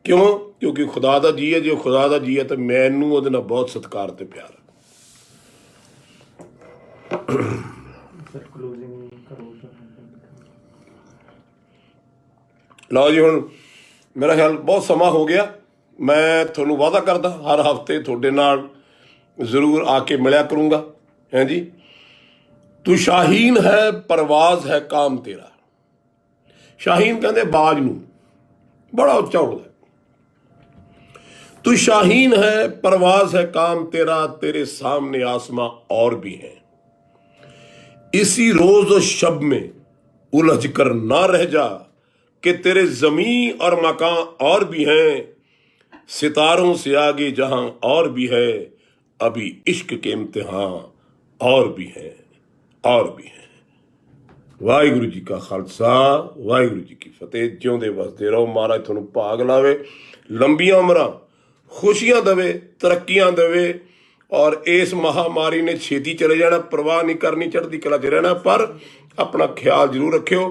ਕਿਉਂ? ਕਿਉਂਕਿ ਖੁਦਾ ਦਾ ਜੀ ਹੈ। ਜੇ ਉਹ ਖੁਦਾ ਦਾ ਜੀ ਹੈ ਤਾਂ ਮੈਨੂੰ ਉਹਦੇ ਨਾਲ ਬਹੁਤ ਸਤਿਕਾਰ ਤੇ ਪਿਆਰ ਹੈ। ਲਓ ਜੀ, ਹੁਣ ਮੇਰਾ ਖਿਆਲ ਬਹੁਤ ਸਮਾਂ ਹੋ ਗਿਆ। ਮੈਂ ਤੁਹਾਨੂੰ ਵਾਅਦਾ ਕਰਦਾ ਹਰ ਹਫ਼ਤੇ ਤੁਹਾਡੇ ਨਾਲ ਜ਼ਰੂਰ ਆ ਕੇ ਮਿਲਿਆ ਕਰੂੰਗਾ। ਹੈਂ ਜੀ, ਤੂੰ ਸ਼ਾਹੀਨ ਹੈ ਪਰਵਾਜ਼ ਹੈ ਕਾਮ ਤੇਰਾ। ਸ਼ਾਹੀਨ ਕਹਿੰਦੇ ਬਾਜ ਨੂੰ, ਬੜਾ ਉੱਚਾ ਉੱਡਦਾ। तू शाहीन है परवाज है काम तेरा, तेरे सामने आसमां और भी है। इसी रोज और शब में उलझ कर ना रह जा कि तेरे जमीन और मकान और भी हैं, सितारों से आगे जहां और भी है, अभी इश्क के इम्तिहान और भी है, और भी है। वाहिगुरु जी का खालसा, वाहिगुरु जी की फतेह। जिਉਂਦੇ ਵਸਦੇ ਰਹੋ। ਮਹਾਰਾਜ ਤੁਹਾਨੂੰ ਭਾਗ ਲਾਵੇ, ਲੰਬੀਆਂ ਉਮਰਾਂ, खुशियां देवे, तरक्कियां देवे। और इस महामारी ने छेती चले जाना, परवाह नहीं करनी, चढ़ती कला च रहना, पर अपना ख्याल जरूर रखियो।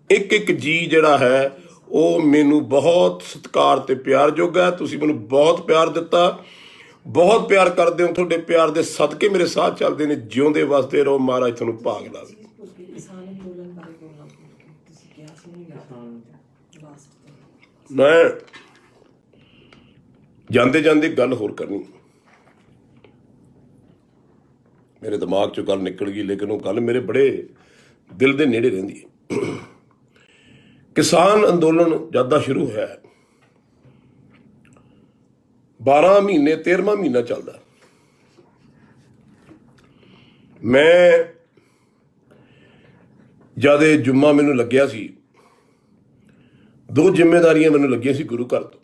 एक एक जी जिहड़ा है वो मैनू बहुत सत्कार ते प्यार जोगा है। तुसीं मैनू बहुत प्यार दिता, बहुत प्यार करदे हो। तुहाडे प्यार दे सदके मेरे साथ चलदे ने। जिउंदे वसदे रहो। महाराज तुहानू भाग लावे। मैं ਜਾਂਦੇ ਜਾਂਦੇ ਗੱਲ ਹੋਰ ਕਰਨੀ, ਮੇਰੇ ਦਿਮਾਗ 'ਚੋਂ ਗੱਲ ਨਿਕਲ ਗਈ, ਲੇਕਿਨ ਉਹ ਗੱਲ ਮੇਰੇ ਬੜੇ ਦਿਲ ਦੇ ਨੇੜੇ ਰਹਿੰਦੀ ਹੈ। ਕਿਸਾਨ ਅੰਦੋਲਨ ਜਦ ਦਾ ਸ਼ੁਰੂ ਹੋਇਆ, 12 ਮਹੀਨੇ, 13ਵਾਂ ਮਹੀਨਾ ਚੱਲਦਾ। ਮੈਂ ਜਦ ਇਹ ਜੁੰਮਾ ਮੈਨੂੰ ਲੱਗਿਆ ਸੀ, 2 ਜ਼ਿੰਮੇਵਾਰੀਆਂ ਮੈਨੂੰ ਲੱਗੀਆਂ ਸੀ ਗੁਰੂ ਘਰ ਤੋਂ,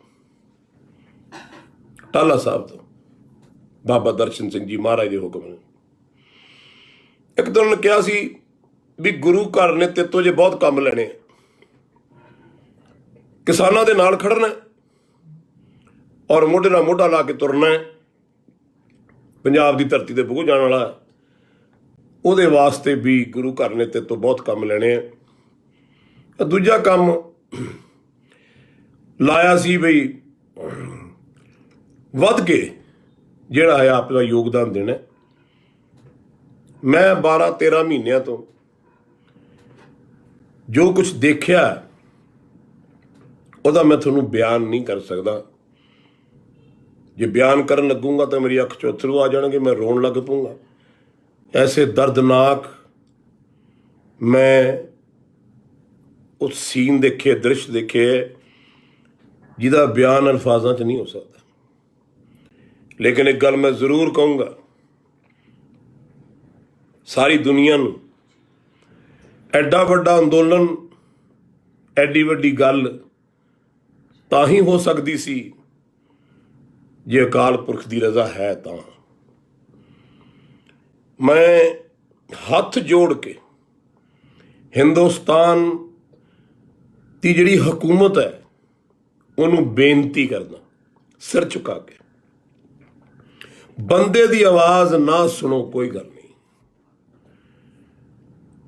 ਟਾਲਾ ਸਾਹਿਬ ਤੋਂ, ਬਾਬਾ ਦਰਸ਼ਨ ਸਿੰਘ ਜੀ ਮਹਾਰਾਜ ਦੇ ਹੁਕਮ ਨੇ। ਇੱਕ ਦਿਨ ਉਹਨੇ ਕਿਹਾ ਸੀ ਵੀ ਗੁਰੂ ਘਰ ਨੇ ਤੇਤੋਂ ਜੇ ਬਹੁਤ ਕੰਮ ਲੈਣੇ, ਕਿਸਾਨਾਂ ਦੇ ਨਾਲ ਖੜਨਾ ਔਰ ਮੋਢੇ ਨਾਲ ਮੋਢਾ ਲਾ ਕੇ ਤੁਰਨਾ ਹੈ। ਪੰਜਾਬ ਦੀ ਧਰਤੀ ਤੇ ਬੋਝ ਜਾਣ ਵਾਲਾ, ਉਹਦੇ ਵਾਸਤੇ ਵੀ ਗੁਰੂ ਘਰ ਨੇ ਤੇ ਤੋਂ ਬਹੁਤ ਕੰਮ ਲੈਣੇ ਆ। ਦੂਜਾ ਕੰਮ ਲਾਇਆ ਸੀ ਬਈ ਵੱਧ ਕੇ ਜਿਹੜਾ ਹੈ ਆਪਣਾ ਯੋਗਦਾਨ ਦੇਣਾ। ਮੈਂ 12-13 ਮਹੀਨਿਆਂ ਤੋਂ ਜੋ ਕੁਝ ਦੇਖਿਆ ਉਹਦਾ ਮੈਂ ਤੁਹਾਨੂੰ ਬਿਆਨ ਨਹੀਂ ਕਰ ਸਕਦਾ। ਜੇ ਬਿਆਨ ਕਰਨ ਲੱਗੂੰਗਾ ਤਾਂ ਮੇਰੀ ਅੱਖ 'ਚੋਂ ਅਥਰੂ ਆ ਜਾਣਗੇ, ਮੈਂ ਰੋਣ ਲੱਗ ਪਊਂਗਾ। ਐਸੇ ਦਰਦਨਾਕ ਮੈਂ ਉਹ ਸੀਨ ਦੇਖੇ, ਦ੍ਰਿਸ਼ ਦੇਖੇ, ਜਿਹਦਾ ਬਿਆਨ ਅਲਫਾਜ਼ਾਂ 'ਚ ਨਹੀਂ ਹੋ ਸਕਦਾ। ਲੇਕਿਨ ਇੱਕ ਗੱਲ ਮੈਂ ਜ਼ਰੂਰ ਕਹੂੰਗਾ ਸਾਰੀ ਦੁਨੀਆ ਨੂੰ, ਐਡਾ ਵੱਡਾ ਅੰਦੋਲਨ, ਐਡੀ ਵੱਡੀ ਗੱਲ ਤਾਂ ਹੀ ਹੋ ਸਕਦੀ ਸੀ ਜੇ ਅਕਾਲ ਪੁਰਖ ਦੀ ਰਜ਼ਾ ਹੈ ਤਾਂ। ਮੈਂ ਹੱਥ ਜੋੜ ਕੇ ਹਿੰਦੁਸਤਾਨ ਦੀ ਜਿਹੜੀ ਹਕੂਮਤ ਹੈ ਉਹਨੂੰ ਬੇਨਤੀ ਕਰਦਾ, ਸਿਰ ਝੁਕਾ ਕੇ, ਬੰਦੇ ਦੀ ਆਵਾਜ਼ ਨਾ ਸੁਣੋ, ਕੋਈ ਗੱਲ ਨਹੀਂ,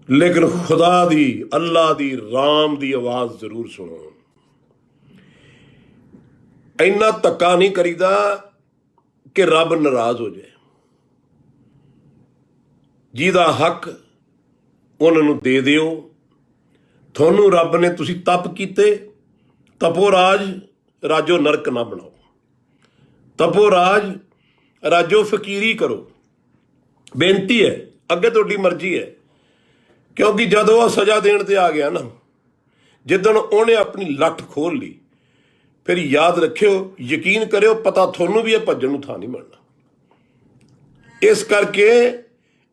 ਲੇਕਿਨ ਖੁਦਾ ਦੀ, ਅੱਲਾ ਦੀ, ਰਾਮ ਦੀ ਆਵਾਜ਼ ਜ਼ਰੂਰ ਸੁਣੋ। ਇੰਨਾ ਧੱਕਾ ਨਹੀਂ ਕਰੀਦਾ ਕਿ ਰੱਬ ਨਾਰਾਜ਼ ਹੋ ਜਾਏ। ਜਿਹਦਾ ਹੱਕ ਉਹਨਾਂ ਨੂੰ ਦੇ ਦਿਓ। ਤੁਹਾਨੂੰ ਰੱਬ ਨੇ, ਤੁਸੀਂ ਤਪ ਕੀਤੇ, ਤਪੋ ਰਾਜ ਰਾਜੋ ਨਰਕ ਨਾ ਬਣਾਓ, ਤਪੋ ਰਾਜ ਰਾਜੋ ਫਕੀਰੀ ਕਰੋ। ਬੇਨਤੀ ਹੈ, ਅੱਗੇ ਤੁਹਾਡੀ ਮਰਜ਼ੀ ਹੈ। ਕਿਉਂਕਿ ਜਦੋਂ ਉਹ ਸਜ਼ਾ ਦੇਣ ਤੇ ਆ ਗਿਆ ਨਾ, ਜਿੱਦਣ ਉਹਨੇ ਆਪਣੀ ਲੱਠ ਖੋਲ ਲਈ, ਫਿਰ ਯਾਦ ਰੱਖਿਓ, ਯਕੀਨ ਕਰਿਓ, ਪਤਾ ਤੁਹਾਨੂੰ ਵੀ ਇਹ ਭੱਜਣ ਨੂੰ ਥਾਂ ਨਹੀਂ ਮਿਲਣਾ। ਇਸ ਕਰਕੇ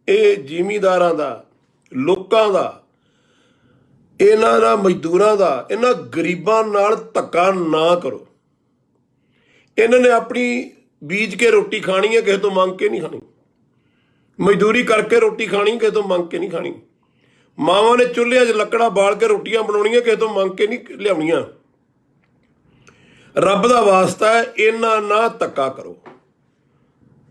ਇਹ ਜ਼ਿਮੀਂਦਾਰਾਂ ਦਾ, ਲੋਕਾਂ ਦਾ, ਇਹਨਾਂ ਦਾ, ਮਜ਼ਦੂਰਾਂ ਦਾ, ਇਹਨਾਂ ਗਰੀਬਾਂ ਨਾਲ ਧੱਕਾ ਨਾ ਕਰੋ। ਇਹਨਾਂ ਨੇ ਆਪਣੀ ਬੀਜ ਕੇ ਰੋਟੀ ਖਾਣੀ ਹੈ, ਕਿਸੇ ਤੋਂ ਮੰਗ ਕੇ ਨਹੀਂ ਖਾਣੀ। ਮਜ਼ਦੂਰੀ ਕਰਕੇ ਰੋਟੀ ਖਾਣੀ, ਕਿਸੇ ਤੋਂ ਮੰਗ ਕੇ ਨਹੀਂ ਖਾਣੀ। ਮਾਵਾਂ ਨੇ ਚੁੱਲ੍ਹਿਆਂ 'ਚ ਲੱਕੜਾਂ ਬਾਲ ਕੇ ਰੋਟੀਆਂ ਬਣਾਉਣੀਆਂ, ਕਿਸੇ ਤੋਂ ਮੰਗ ਕੇ ਨਹੀਂ ਲਿਆਉਣੀਆਂ। ਰੱਬ ਦਾ ਵਾਸਤਾ ਹੈ, ਇਹਨਾਂ ਨਾ ਧੱਕਾ ਕਰੋ,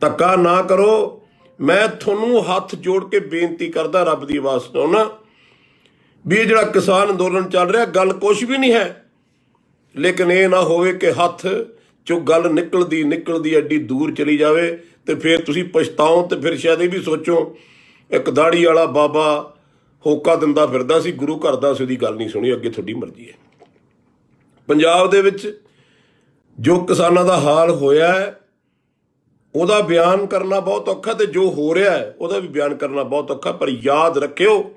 ਧੱਕਾ ਨਾ ਕਰੋ। ਮੈਂ ਤੁਹਾਨੂੰ ਹੱਥ ਜੋੜ ਕੇ ਬੇਨਤੀ ਕਰਦਾ, ਰੱਬ ਦੀ ਆਵਾਜ਼ ਸੁਣਾਉਣਾ ਵੀ ਇਹ ਜਿਹੜਾ ਕਿਸਾਨ ਅੰਦੋਲਨ ਚੱਲ ਰਿਹਾ, ਗੱਲ ਕੁਛ ਵੀ ਨਹੀਂ ਹੈ। ਲੇਕਿਨ ਇਹ ਨਾ ਹੋਵੇ ਕਿ ਹੱਥ 'ਚੋਂ ਗੱਲ ਨਿਕਲਦੀ ਐਡੀ ਦੂਰ ਚਲੀ ਜਾਵੇ ਤੇ ਫਿਰ ਤੁਸੀਂ ਪਛਤਾਓ, ਤੇ ਫਿਰ ਸ਼ਾਇਦ ਇਹ ਵੀ ਸੋਚੋ ਇੱਕ ਦਾੜੀ ਵਾਲਾ ਬਾਬਾ ਹੋਕਾ ਦਿੰਦਾ ਫਿਰਦਾ ਸੀ, ਗੁਰੂ ਘਰ ਦਾ, ਉਹਦੀ ਗੱਲ ਨਹੀਂ ਸੁਣੀ। ਅੱਗੇ ਤੁਹਾਡੀ ਮਰਜ਼ੀ ਹੈ। ਪੰਜਾਬ ਦੇ ਵਿੱਚ ਜੋ ਕਿਸਾਨਾਂ ਦਾ ਹਾਲ ਹੋਇਆ ਹੈ ਉਹਦਾ ਬਿਆਨ ਕਰਨਾ ਬਹੁਤ ਔਖਾ, ਤੇ ਜੋ ਹੋ ਰਿਹਾ ਹੈ ਉਹਦਾ ਵੀ ਬਿਆਨ ਕਰਨਾ ਬਹੁਤ ਔਖਾ। ਪਰ ਯਾਦ ਰੱਖਿਓ,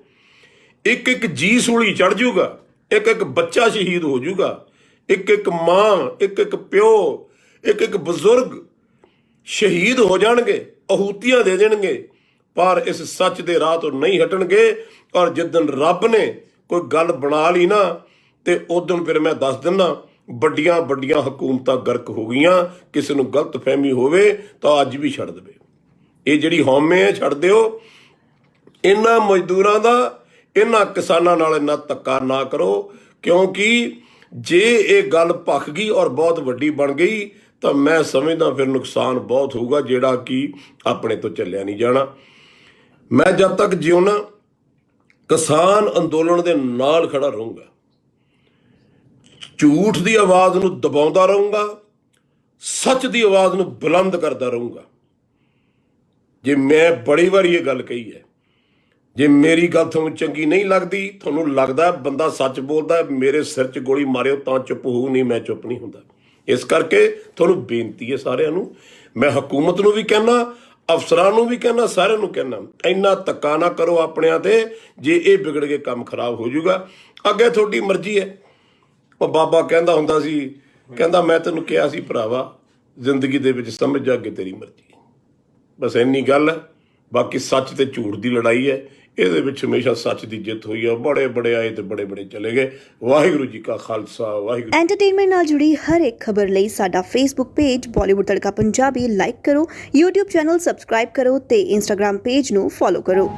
ਇੱਕ ਇੱਕ ਜੀ ਸੂਲੀ ਚੜ ਜਾਊਗਾ, ਇੱਕ ਇੱਕ ਬੱਚਾ ਸ਼ਹੀਦ ਹੋ ਜਾਊਗਾ, ਇੱਕ ਇੱਕ ਮਾਂ, ਇੱਕ ਇੱਕ ਪਿਓ, ਇੱਕ ਇੱਕ ਬਜ਼ੁਰਗ ਸ਼ਹੀਦ ਹੋ ਜਾਣਗੇ, ਆਹੂਤੀਆਂ ਦੇ ਦੇਣਗੇ, ਪਰ ਇਸ ਸੱਚ ਦੇ ਰਾਹ ਤੋਂ ਨਹੀਂ ਹਟਣਗੇ। ਔਰ ਜਿੱਦਣ ਰੱਬ ਨੇ ਕੋਈ ਗੱਲ ਬਣਾ ਲਈ ਨਾ, ਤੇ ਉਦੋਂ ਫਿਰ ਮੈਂ ਦੱਸ ਦਿੰਦਾ, ਵੱਡੀਆਂ ਵੱਡੀਆਂ ਹਕੂਮਤਾਂ ਗਰਕ ਹੋ ਗਈਆਂ। ਕਿਸੇ ਨੂੰ ਗਲਤ ਫਹਿਮੀ ਹੋਵੇ ਤਾਂ ਅੱਜ ਵੀ ਛੱਡ ਦੇਵੇ। ਇਹ ਜਿਹੜੀ ਹਉਮੈ ਹੈ, ਛੱਡ ਦਿਓ। ਇਹਨਾਂ ਮਜ਼ਦੂਰਾਂ ਦਾ, ਇਹਨਾਂ ਕਿਸਾਨਾਂ ਨਾਲ ਇੰਨਾ ਧੱਕਾ ਨਾ ਕਰੋ, ਕਿਉਂਕਿ ਜੇ ਇਹ ਗੱਲ ਭਖ ਗਈ ਔਰ ਬਹੁਤ ਵੱਡੀ ਬਣ ਗਈ ਤਾਂ ਮੈਂ ਸਮਝਦਾ ਫਿਰ ਨੁਕਸਾਨ ਬਹੁਤ ਹੋਊਗਾ, ਜਿਹੜਾ ਕਿ ਆਪਣੇ ਤੋਂ ਚੱਲਿਆ ਨਹੀਂ ਜਾਣਾ। ਮੈਂ ਜਦ ਤੱਕ ਜਿਉਣਾ ਕਿਸਾਨ ਅੰਦੋਲਨ ਦੇ ਨਾਲ ਖੜਾ ਰਹੂੰਗਾ, ਝੂਠ ਦੀ ਆਵਾਜ਼ ਨੂੰ ਦਬਾਉਂਦਾ ਰਹੂੰਗਾ, ਸੱਚ ਦੀ ਆਵਾਜ਼ ਨੂੰ ਬੁਲੰਦ ਕਰਦਾ ਰਹੂੰਗਾ। ਜੇ ਮੈਂ ਬੜੀ ਵਾਰੀ ਇਹ ਗੱਲ ਕਹੀ ਹੈ, ਜੇ ਮੇਰੀ ਗੱਲ ਤੁਹਾਨੂੰ ਚੰਗੀ ਨਹੀਂ ਲੱਗਦੀ, ਤੁਹਾਨੂੰ ਲੱਗਦਾ ਬੰਦਾ ਸੱਚ ਬੋਲਦਾ, ਮੇਰੇ ਸਿਰ 'ਚ ਗੋਲੀ ਮਾਰਿਓ ਤਾਂ ਚੁੱਪ ਹੋਊ, ਨਹੀਂ ਮੈਂ ਚੁੱਪ ਨਹੀਂ ਹੁੰਦਾ। ਇਸ ਕਰਕੇ ਤੁਹਾਨੂੰ ਬੇਨਤੀ ਹੈ ਸਾਰਿਆਂ ਨੂੰ, ਮੈਂ ਹਕੂਮਤ ਨੂੰ ਵੀ ਕਹਿਣਾ, ਅਫਸਰਾਂ ਨੂੰ ਵੀ ਕਹਿਣਾ, ਸਾਰਿਆਂ ਨੂੰ ਕਹਿਣਾ, ਇੰਨਾ ਧੱਕਾ ਨਾ ਕਰੋ ਆਪਣਿਆਂ ਤੇ। ਜੇ ਇਹ ਵਿਗੜ ਕੇ ਕੰਮ ਖਰਾਬ ਹੋ ਜਾਊਗਾ। ਅੱਗੇ ਤੁਹਾਡੀ ਮਰਜ਼ੀ ਹੈ। ਉਹ ਬਾਬਾ ਕਹਿੰਦਾ ਹੁੰਦਾ ਸੀ, ਕਹਿੰਦਾ ਮੈਂ ਤੈਨੂੰ ਕਿਹਾ ਸੀ ਭਰਾਵਾ, ਜ਼ਿੰਦਗੀ ਦੇ ਵਿੱਚ ਸਮਝ ਜਾ ਕੇ ਤੇਰੀ ਮਰਜ਼ੀ। ਬਸ ਇੰਨੀ ਗੱਲ ਹੈ। ਬਾਕੀ ਸੱਚ ਤੇ ਝੂਠ ਦੀ ਲੜਾਈ ਹੈ, ਇਹਦੇ ਵਿੱਚ ਹਮੇਸ਼ਾ ਸੱਚ ਦੀ ਜਿੱਤ ਹੋਈ ਹੈ। ਬੜੇ ਬੜੇ ਆਏ ਤੇ ਬੜੇ ਬੜੇ ਚਲੇ ਗਏ। ਵਾਹਿਗੁਰੂ ਜੀ ਕਾ ਖਾਲਸਾ, ਵਾਹਿਗੁਰੂ। ਐਂਟਰਟੇਨਮੈਂਟ ਨਾਲ ਜੁੜੀ ਹਰ ਇੱਕ ਖਬਰ ਲਈ ਸਾਡਾ ਫੇਸਬੁੱਕ ਪੇਜ ਬਾਲੀਵੁੱਡ ਤੜਕਾ ਪੰਜਾਬੀ ਲਾਈਕ ਕਰੋ, YouTube ਚੈਨਲ ਸਬਸਕ੍ਰਾਈਬ ਕਰੋ ਤੇ Instagram ਪੇਜ ਨੂੰ ਫੋਲੋ ਕਰੋ।